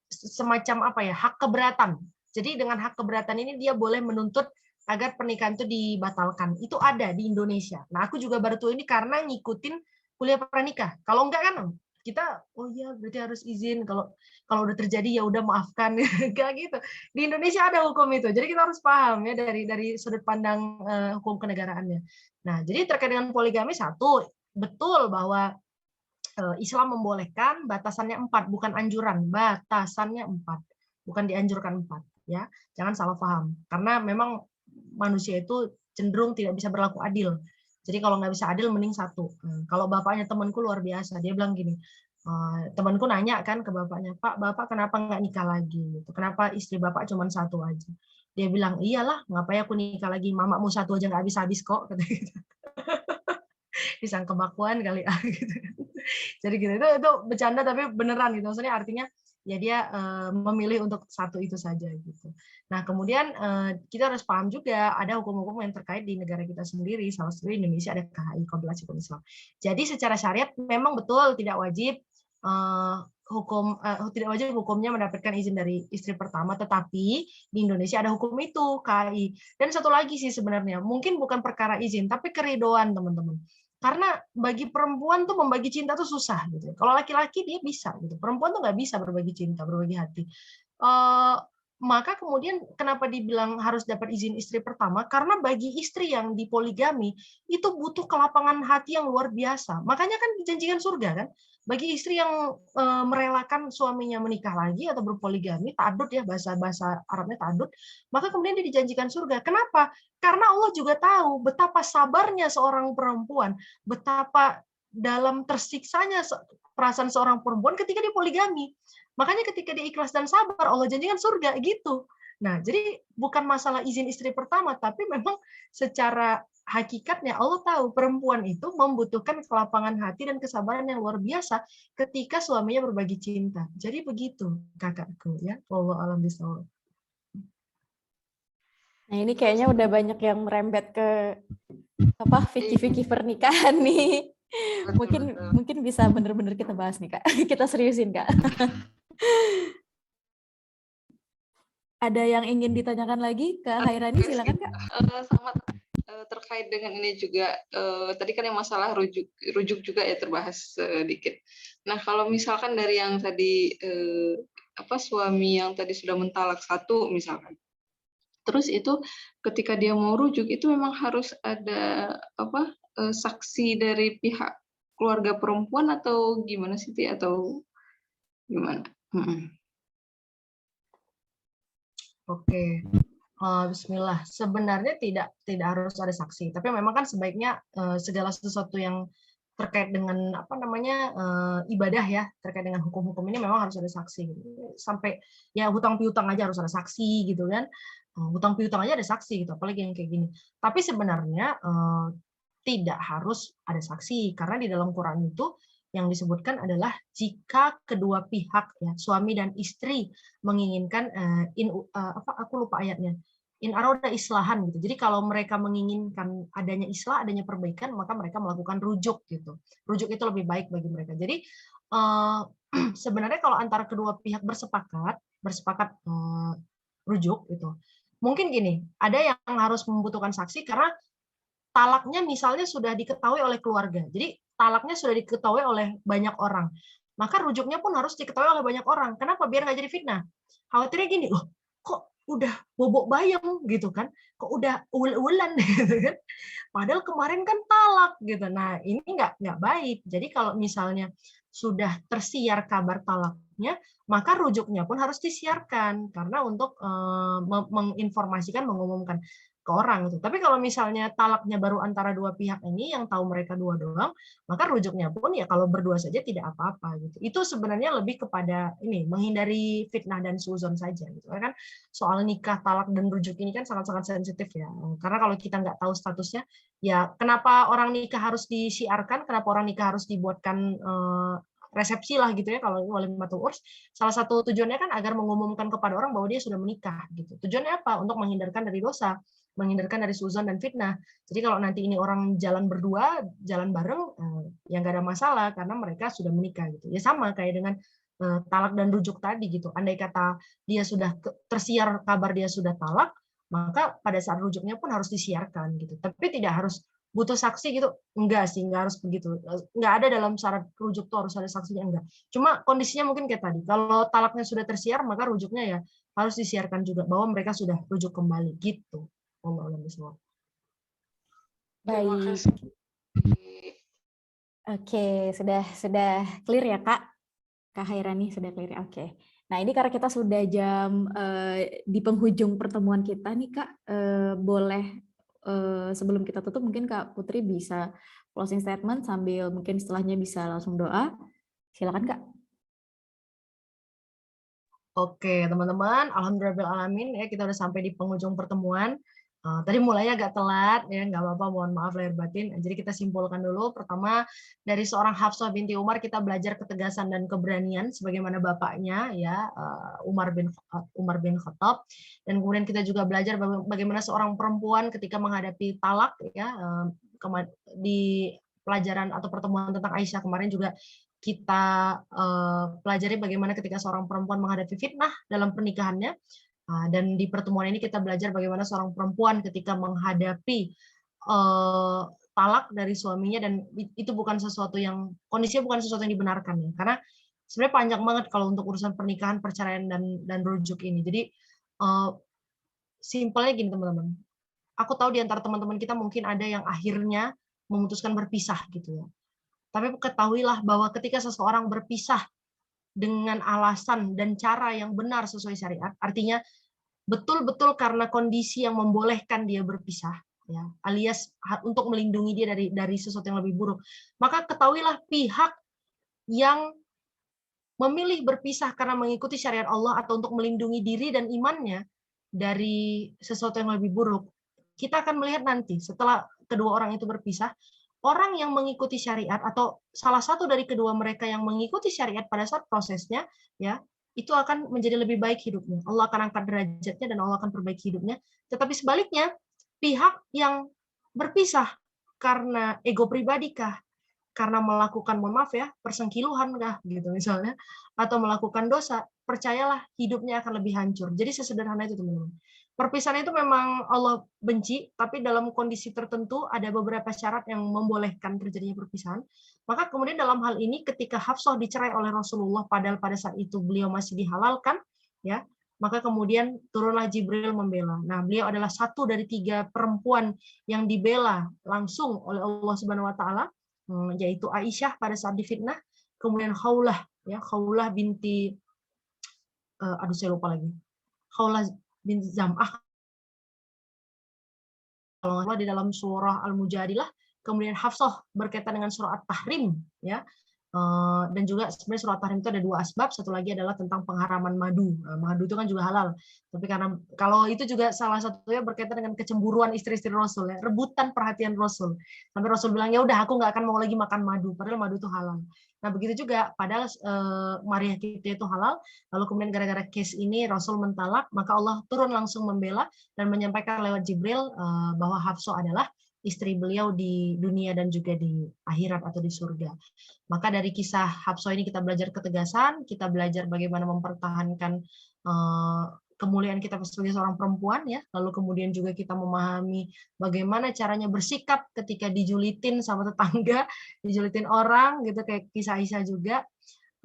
semacam apa ya, hak keberatan. Jadi dengan hak keberatan ini dia boleh menuntut agar pernikahan itu dibatalkan. Itu ada di Indonesia. Nah, aku juga baru tahu ini karena ngikutin kuliah pranikah. Kalau enggak kan kita, oh iya berarti harus izin, kalau udah terjadi ya udah maafkan, kayak gitu. Di Indonesia ada hukum itu, jadi kita harus paham ya dari sudut pandang hukum kenegaraannya. Nah, jadi terkait dengan poligami, satu, betul bahwa Islam membolehkan, batasannya 4, bukan anjuran, batasannya 4, bukan dianjurkan 4, ya. Jangan salah paham, karena memang manusia itu cenderung tidak bisa berlaku adil. Jadi kalau nggak bisa adil, mending 1. Kalau bapaknya temanku luar biasa, dia bilang gini, temanku nanya kan ke bapaknya, Pak, Bapak kenapa nggak nikah lagi? Kenapa istri Bapak cuma 1 aja? Dia bilang, iyalah, ngapain aku nikah lagi? Mamamu 1 aja nggak habis-habis kok. Kata gitu. Pisang kemakuan kali gitu. Jadi gitu, itu bercanda tapi beneran gitu. Maksudnya artinya ya dia memilih untuk 1 itu saja gitu. Nah, kemudian kita harus paham juga ada hukum-hukum yang terkait di negara kita sendiri. Salah satu Indonesia ada KHI, Kompilasi Hukum Islam. Jadi secara syariat memang betul tidak wajib hukumnya mendapatkan izin dari istri pertama, tetapi di Indonesia ada hukum itu, KHI. Dan satu lagi sih sebenarnya, mungkin bukan perkara izin, tapi keridoan teman-teman. Karena bagi perempuan tuh membagi cinta tuh susah gitu. Kalau laki-laki dia bisa gitu. Perempuan tuh nggak bisa berbagi cinta, berbagi hati. Maka kemudian kenapa dibilang harus dapat izin istri pertama? Karena bagi istri yang dipoligami itu butuh kelapangan hati yang luar biasa. Makanya kan dijanjikan surga kan. Bagi istri yang merelakan suaminya menikah lagi atau berpoligami, ta'adud ya, bahasa Arabnya ta'adud, maka kemudian dia dijanjikan surga. Kenapa? Karena Allah juga tahu betapa sabarnya seorang perempuan, betapa dalam tersiksanya perasaan seorang perempuan ketika dia poligami. Makanya ketika dia ikhlas dan sabar, Allah janjikan surga gitu. Nah, jadi bukan masalah izin istri pertama, tapi memang secara hakikatnya Allah tahu perempuan itu membutuhkan kelapangan hati dan kesabaran yang luar biasa ketika suaminya berbagi cinta. Jadi begitu, kakakku ya. Wallahu a'lam bishawab. Nah, ini kayaknya udah banyak yang merembet ke fikih-fikih pernikahan nih. Mungkin bisa bener-bener kita bahas nih, Kak. Kita seriusin, Kak. Ada yang ingin ditanyakan lagi ke Hairani? Silakan, Kak. Sama terkait dengan ini juga, tadi kan yang masalah rujuk juga ya terbahas sedikit. Nah, kalau misalkan dari yang tadi suami yang tadi sudah mentalak 1 misalkan, terus itu ketika dia mau rujuk itu memang harus ada saksi dari pihak keluarga perempuan atau gimana sih, atau gimana? Oke. Bismillah. Sebenarnya tidak harus ada saksi, tapi memang kan sebaiknya segala sesuatu yang terkait dengan ibadah ya, terkait dengan hukum-hukum ini memang harus ada saksi. Sampai ya hutang piutang aja harus ada saksi gitu kan. Hutang piutang aja ada saksi gitu, apalagi yang kayak gini. Tapi sebenarnya tidak harus ada saksi, karena di dalam Quran itu yang disebutkan adalah jika kedua pihak ya, suami dan istri menginginkan aku lupa ayatnya, in aroda islahan gitu. Jadi kalau mereka menginginkan adanya islah, adanya perbaikan, maka mereka melakukan rujuk gitu. Rujuk itu lebih baik bagi mereka. Jadi sebenarnya kalau antara kedua pihak bersepakat rujuk gitu. Mungkin gini, ada yang harus membutuhkan saksi karena talaknya misalnya sudah diketahui oleh keluarga. Jadi talaknya sudah diketahui oleh banyak orang. Maka rujuknya pun harus diketahui oleh banyak orang. Kenapa? Biar nggak jadi fitnah. Khawatirnya gini, loh, kok udah bobok bayam gitu kan? Kok udah ul-ulan gitu kan? Padahal kemarin kan talak gitu. Nah, ini nggak baik. Jadi kalau misalnya sudah tersiar kabar talaknya, maka rujuknya pun harus disiarkan karena untuk menginformasikan, mengumumkan. ke orang gitu. Tapi kalau misalnya talaknya baru antara dua pihak ini yang tahu mereka dua doang, maka rujuknya pun ya kalau berdua saja tidak apa-apa gitu. Itu sebenarnya lebih kepada ini menghindari fitnah dan suzon saja gitu. Kan soal nikah, talak dan rujuk ini kan sangat-sangat sensitif ya. Karena kalau kita nggak tahu statusnya, ya kenapa orang nikah harus disiarkan, kenapa orang nikah harus dibuatkan resepsi lah gitu ya kalau walimatul urs. Salah satu tujuannya kan agar mengumumkan kepada orang bahwa dia sudah menikah gitu. Tujuannya apa? Untuk menghindarkan dari dosa, menghindarkan dari suzon dan fitnah. Jadi kalau nanti ini orang jalan berdua, jalan bareng, ya nggak ada masalah karena mereka sudah menikah gitu. Ya sama kayak dengan talak dan rujuk tadi gitu. Andai kata dia sudah tersiar kabar dia sudah talak, maka pada saat rujuknya pun harus disiarkan gitu. Tapi tidak harus butuh saksi gitu, enggak sih, enggak harus begitu. Enggak ada dalam syarat rujuk tuh harus ada saksinya, enggak. Cuma kondisinya mungkin kayak tadi, kalau talaknya sudah tersiar, maka rujuknya ya harus disiarkan juga bahwa mereka sudah rujuk kembali gitu. Terima Baik. kasih. Oke, sudah clear ya Kak? Kak Hairani sudah clear ya? Oke. Nah ini karena kita sudah jam di penghujung pertemuan kita nih Kak, boleh sebelum kita tutup mungkin Kak Putri bisa closing statement sambil mungkin setelahnya bisa langsung doa. Silakan Kak. Oke, teman-teman, alhamdulillahirrahmanirrahim ya kita udah sampai di penghujung pertemuan. Tadi mulainya agak telat ya, nggak apa-apa, mohon maaf lahir batin. Jadi kita simpulkan dulu. Pertama, dari seorang Hafsah binti Umar kita belajar ketegasan dan keberanian sebagaimana bapaknya ya Umar bin Khattab. Dan kemudian kita juga belajar bagaimana seorang perempuan ketika menghadapi talak ya di pelajaran atau pertemuan tentang Aisyah kemarin juga kita pelajari bagaimana ketika seorang perempuan menghadapi fitnah dalam pernikahannya. Dan di pertemuan ini kita belajar bagaimana seorang perempuan ketika menghadapi talak dari suaminya, dan itu bukan sesuatu yang kondisinya bukan sesuatu yang dibenarkan ya, karena sebenarnya panjang banget kalau untuk urusan pernikahan, perceraian dan rujuk ini. Jadi simpelnya gini teman-teman, aku tahu di antara teman-teman kita mungkin ada yang akhirnya memutuskan berpisah gitu ya. Tapi ketahuilah bahwa ketika seseorang berpisah dengan alasan dan cara yang benar sesuai syariat, artinya betul-betul karena kondisi yang membolehkan dia berpisah, ya, alias untuk melindungi dia dari sesuatu yang lebih buruk, maka ketahuilah pihak yang memilih berpisah karena mengikuti syariat Allah atau untuk melindungi diri dan imannya dari sesuatu yang lebih buruk, kita akan melihat nanti setelah kedua orang itu berpisah, orang yang mengikuti syariat atau salah satu dari kedua mereka yang mengikuti syariat pada saat prosesnya, ya, itu akan menjadi lebih baik hidupnya. Allah akan angkat derajatnya dan Allah akan perbaiki hidupnya. Tetapi sebaliknya, pihak yang berpisah karena ego pribadi kah, karena melakukan, mohon maaf ya, persengkiluhan kah, gitu misalnya, atau melakukan dosa, percayalah hidupnya akan lebih hancur. Jadi sesederhana itu teman-teman. Perpisahan itu memang Allah benci, tapi dalam kondisi tertentu ada beberapa syarat yang membolehkan terjadinya perpisahan. Maka kemudian dalam hal ini ketika Hafsah dicerai oleh Rasulullah padahal pada saat itu beliau masih dihalalkan, ya, maka kemudian turunlah Jibril membela. Nah, beliau adalah satu dari 3 perempuan yang dibela langsung oleh Allah Subhanahu wa taala, yaitu Aisyah pada saat difitnah, kemudian Khawlah ya, Khawlah binti saya lupa lagi. Khawlah binti Zam'ah kalau nggak salah di dalam surah Al-Mujadilah, kemudian Hafsah berkaitan dengan surah At-Tahrim ya. Dan juga sebenarnya surah At-Tahrim itu ada 2 asbab, satu lagi adalah tentang pengharaman madu. Madu itu kan juga halal. Tapi karena kalau itu juga salah satunya berkaitan dengan kecemburuan istri-istri Rasul ya, rebutan perhatian Rasul. Sampai Rasul bilang, "Ya udah aku nggak akan mau lagi makan madu," padahal madu itu halal. Nah, begitu juga padahal Maria kita itu halal, lalu kemudian gara-gara case ini Rasul mentalak, maka Allah turun langsung membela dan menyampaikan lewat Jibril bahwa Hafsah adalah istri beliau di dunia dan juga di akhirat atau di surga. Maka dari kisah Hafsah ini kita belajar ketegasan, kita belajar bagaimana mempertahankan kemuliaan kita sebagai seorang perempuan ya, lalu kemudian juga kita memahami bagaimana caranya bersikap ketika dijulitin sama tetangga, dijulitin orang gitu kayak kisah Aisyah juga.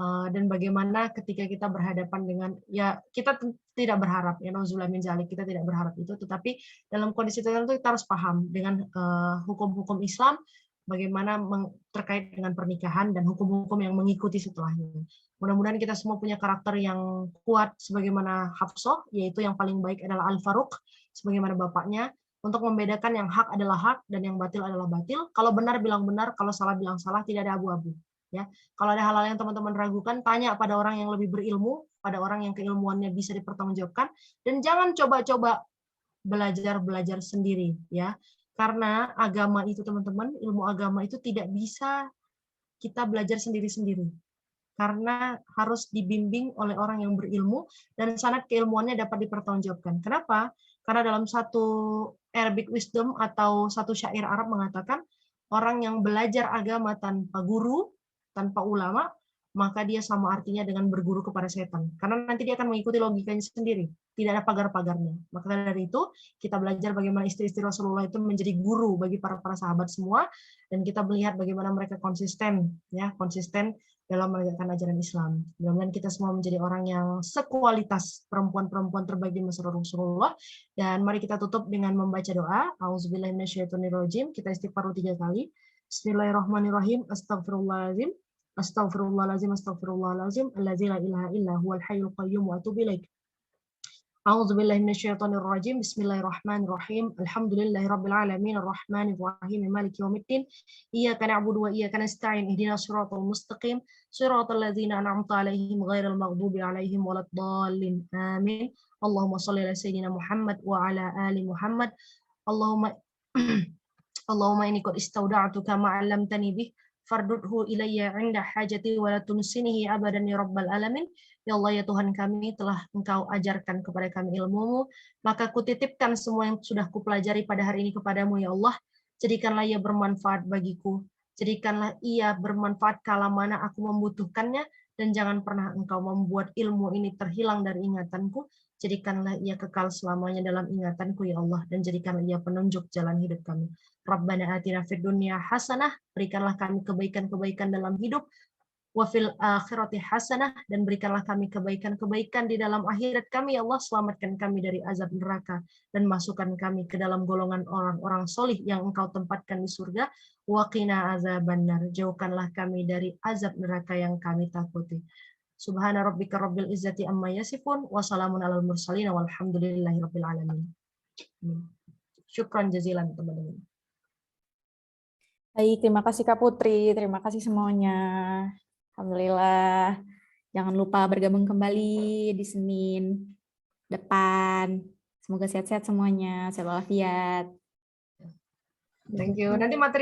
Dan bagaimana ketika kita berhadapan dengan, ya kita tidak berharap ya, nauzubillah min dzalik, kita tidak berharap itu, tetapi dalam kondisi tertentu kita harus paham dengan hukum-hukum Islam bagaimana terkait dengan pernikahan dan hukum-hukum yang mengikuti setelahnya. Mudah-mudahan kita semua punya karakter yang kuat sebagaimana Hafsah, yaitu yang paling baik adalah Al-Faruq sebagaimana bapaknya, untuk membedakan yang hak adalah hak dan yang batil adalah batil. Kalau benar bilang benar, kalau salah bilang salah, tidak ada abu-abu. Ya, kalau ada hal-hal yang teman-teman ragukan, tanya pada orang yang lebih berilmu, pada orang yang keilmuannya bisa dipertanggungjawabkan, dan jangan coba-coba belajar sendiri, ya. Karena agama itu teman-teman, ilmu agama itu tidak bisa kita belajar sendiri-sendiri. Karena harus dibimbing oleh orang yang berilmu dan sanad keilmuannya dapat dipertanggungjawabkan. Kenapa? Karena dalam satu Arabic wisdom atau satu syair Arab mengatakan orang yang belajar agama tanpa guru, tanpa ulama, maka dia sama artinya dengan berguru kepada setan. Karena nanti dia akan mengikuti logikanya sendiri, tidak ada pagar-pagarnya. Maka dari itu kita belajar bagaimana istri-istri Rasulullah itu menjadi guru bagi para sahabat semua, dan kita melihat bagaimana mereka konsisten, ya, konsisten dalam menegakkan ajaran Islam. Mudah-mudahan kita semua menjadi orang yang sekualitas perempuan-perempuan terbaik di masa Rasulullah. Dan mari kita tutup dengan membaca doa. Auzubillahi minasyaitonirrajim. Kita istighfar 3 kali. Bismillahirrahmanirrahim. Astagfirullahaladzim. Astagfirullahaladzim. Astagfirullahaladzim. Allazi la ilaha illa huwal hayyul qayyum wa atubu ilaik. A'udzubillahi minasyaitonirrajim. Bismillahirrahmanirrahim. Alhamdulillahirabbil alamin arrahmanir rahim maliki yaumiddin. Iyyaka na'budu wa iyyaka nasta'in. Ihdinas siratal mustaqim. Siratal ladzina an'amta 'alaihim ghairil maghdubi 'alaihim waladdallin. Amin. Allahumma shalli ala sayyidina Muhammad wa ala ali Muhammad. Allahumma Allahumma inni qad istauda'tuka ma 'allamtani bih fardudhu ilayya 'inda hajati wa la tunsinihi abadan ya rabbal alamin. Ya Allah, ya Tuhan kami, telah Engkau ajarkan kepada kami ilmu-Mu, maka kutitipkan semua yang sudah kupelajari pada hari ini kepadamu, ya Allah. Jadikanlah ia bermanfaat bagiku. Jadikanlah ia bermanfaat kala mana aku membutuhkannya, dan jangan pernah Engkau membuat ilmu ini terhilang dari ingatanku. Jadikanlah ia kekal selamanya dalam ingatanku, ya Allah, dan jadikanlah ia penunjuk jalan hidup kami. Rabbana atina fid dunya hasanah, berikanlah kami kebaikan-kebaikan dalam hidup, wa fil akhirati hasanah, dan berikanlah kami kebaikan-kebaikan di dalam akhirat kami, ya Allah. Selamatkan kami dari azab neraka dan masukkan kami ke dalam golongan orang-orang solih yang Engkau tempatkan di surga. Wa qina azabannar, jauhkanlah kami dari azab neraka yang kami takuti. Subhana rabbika rabbil izzati amma yasifun wa salamun alal mursalin walhamdulillahi rabbil alamin. Syukran jazilan teman-teman. Baik, terima kasih Kak Putri, terima kasih semuanya. Alhamdulillah. Jangan lupa bergabung kembali di Senin depan. Semoga sehat-sehat semuanya. Sehat walafiat. Thank you. Nanti materi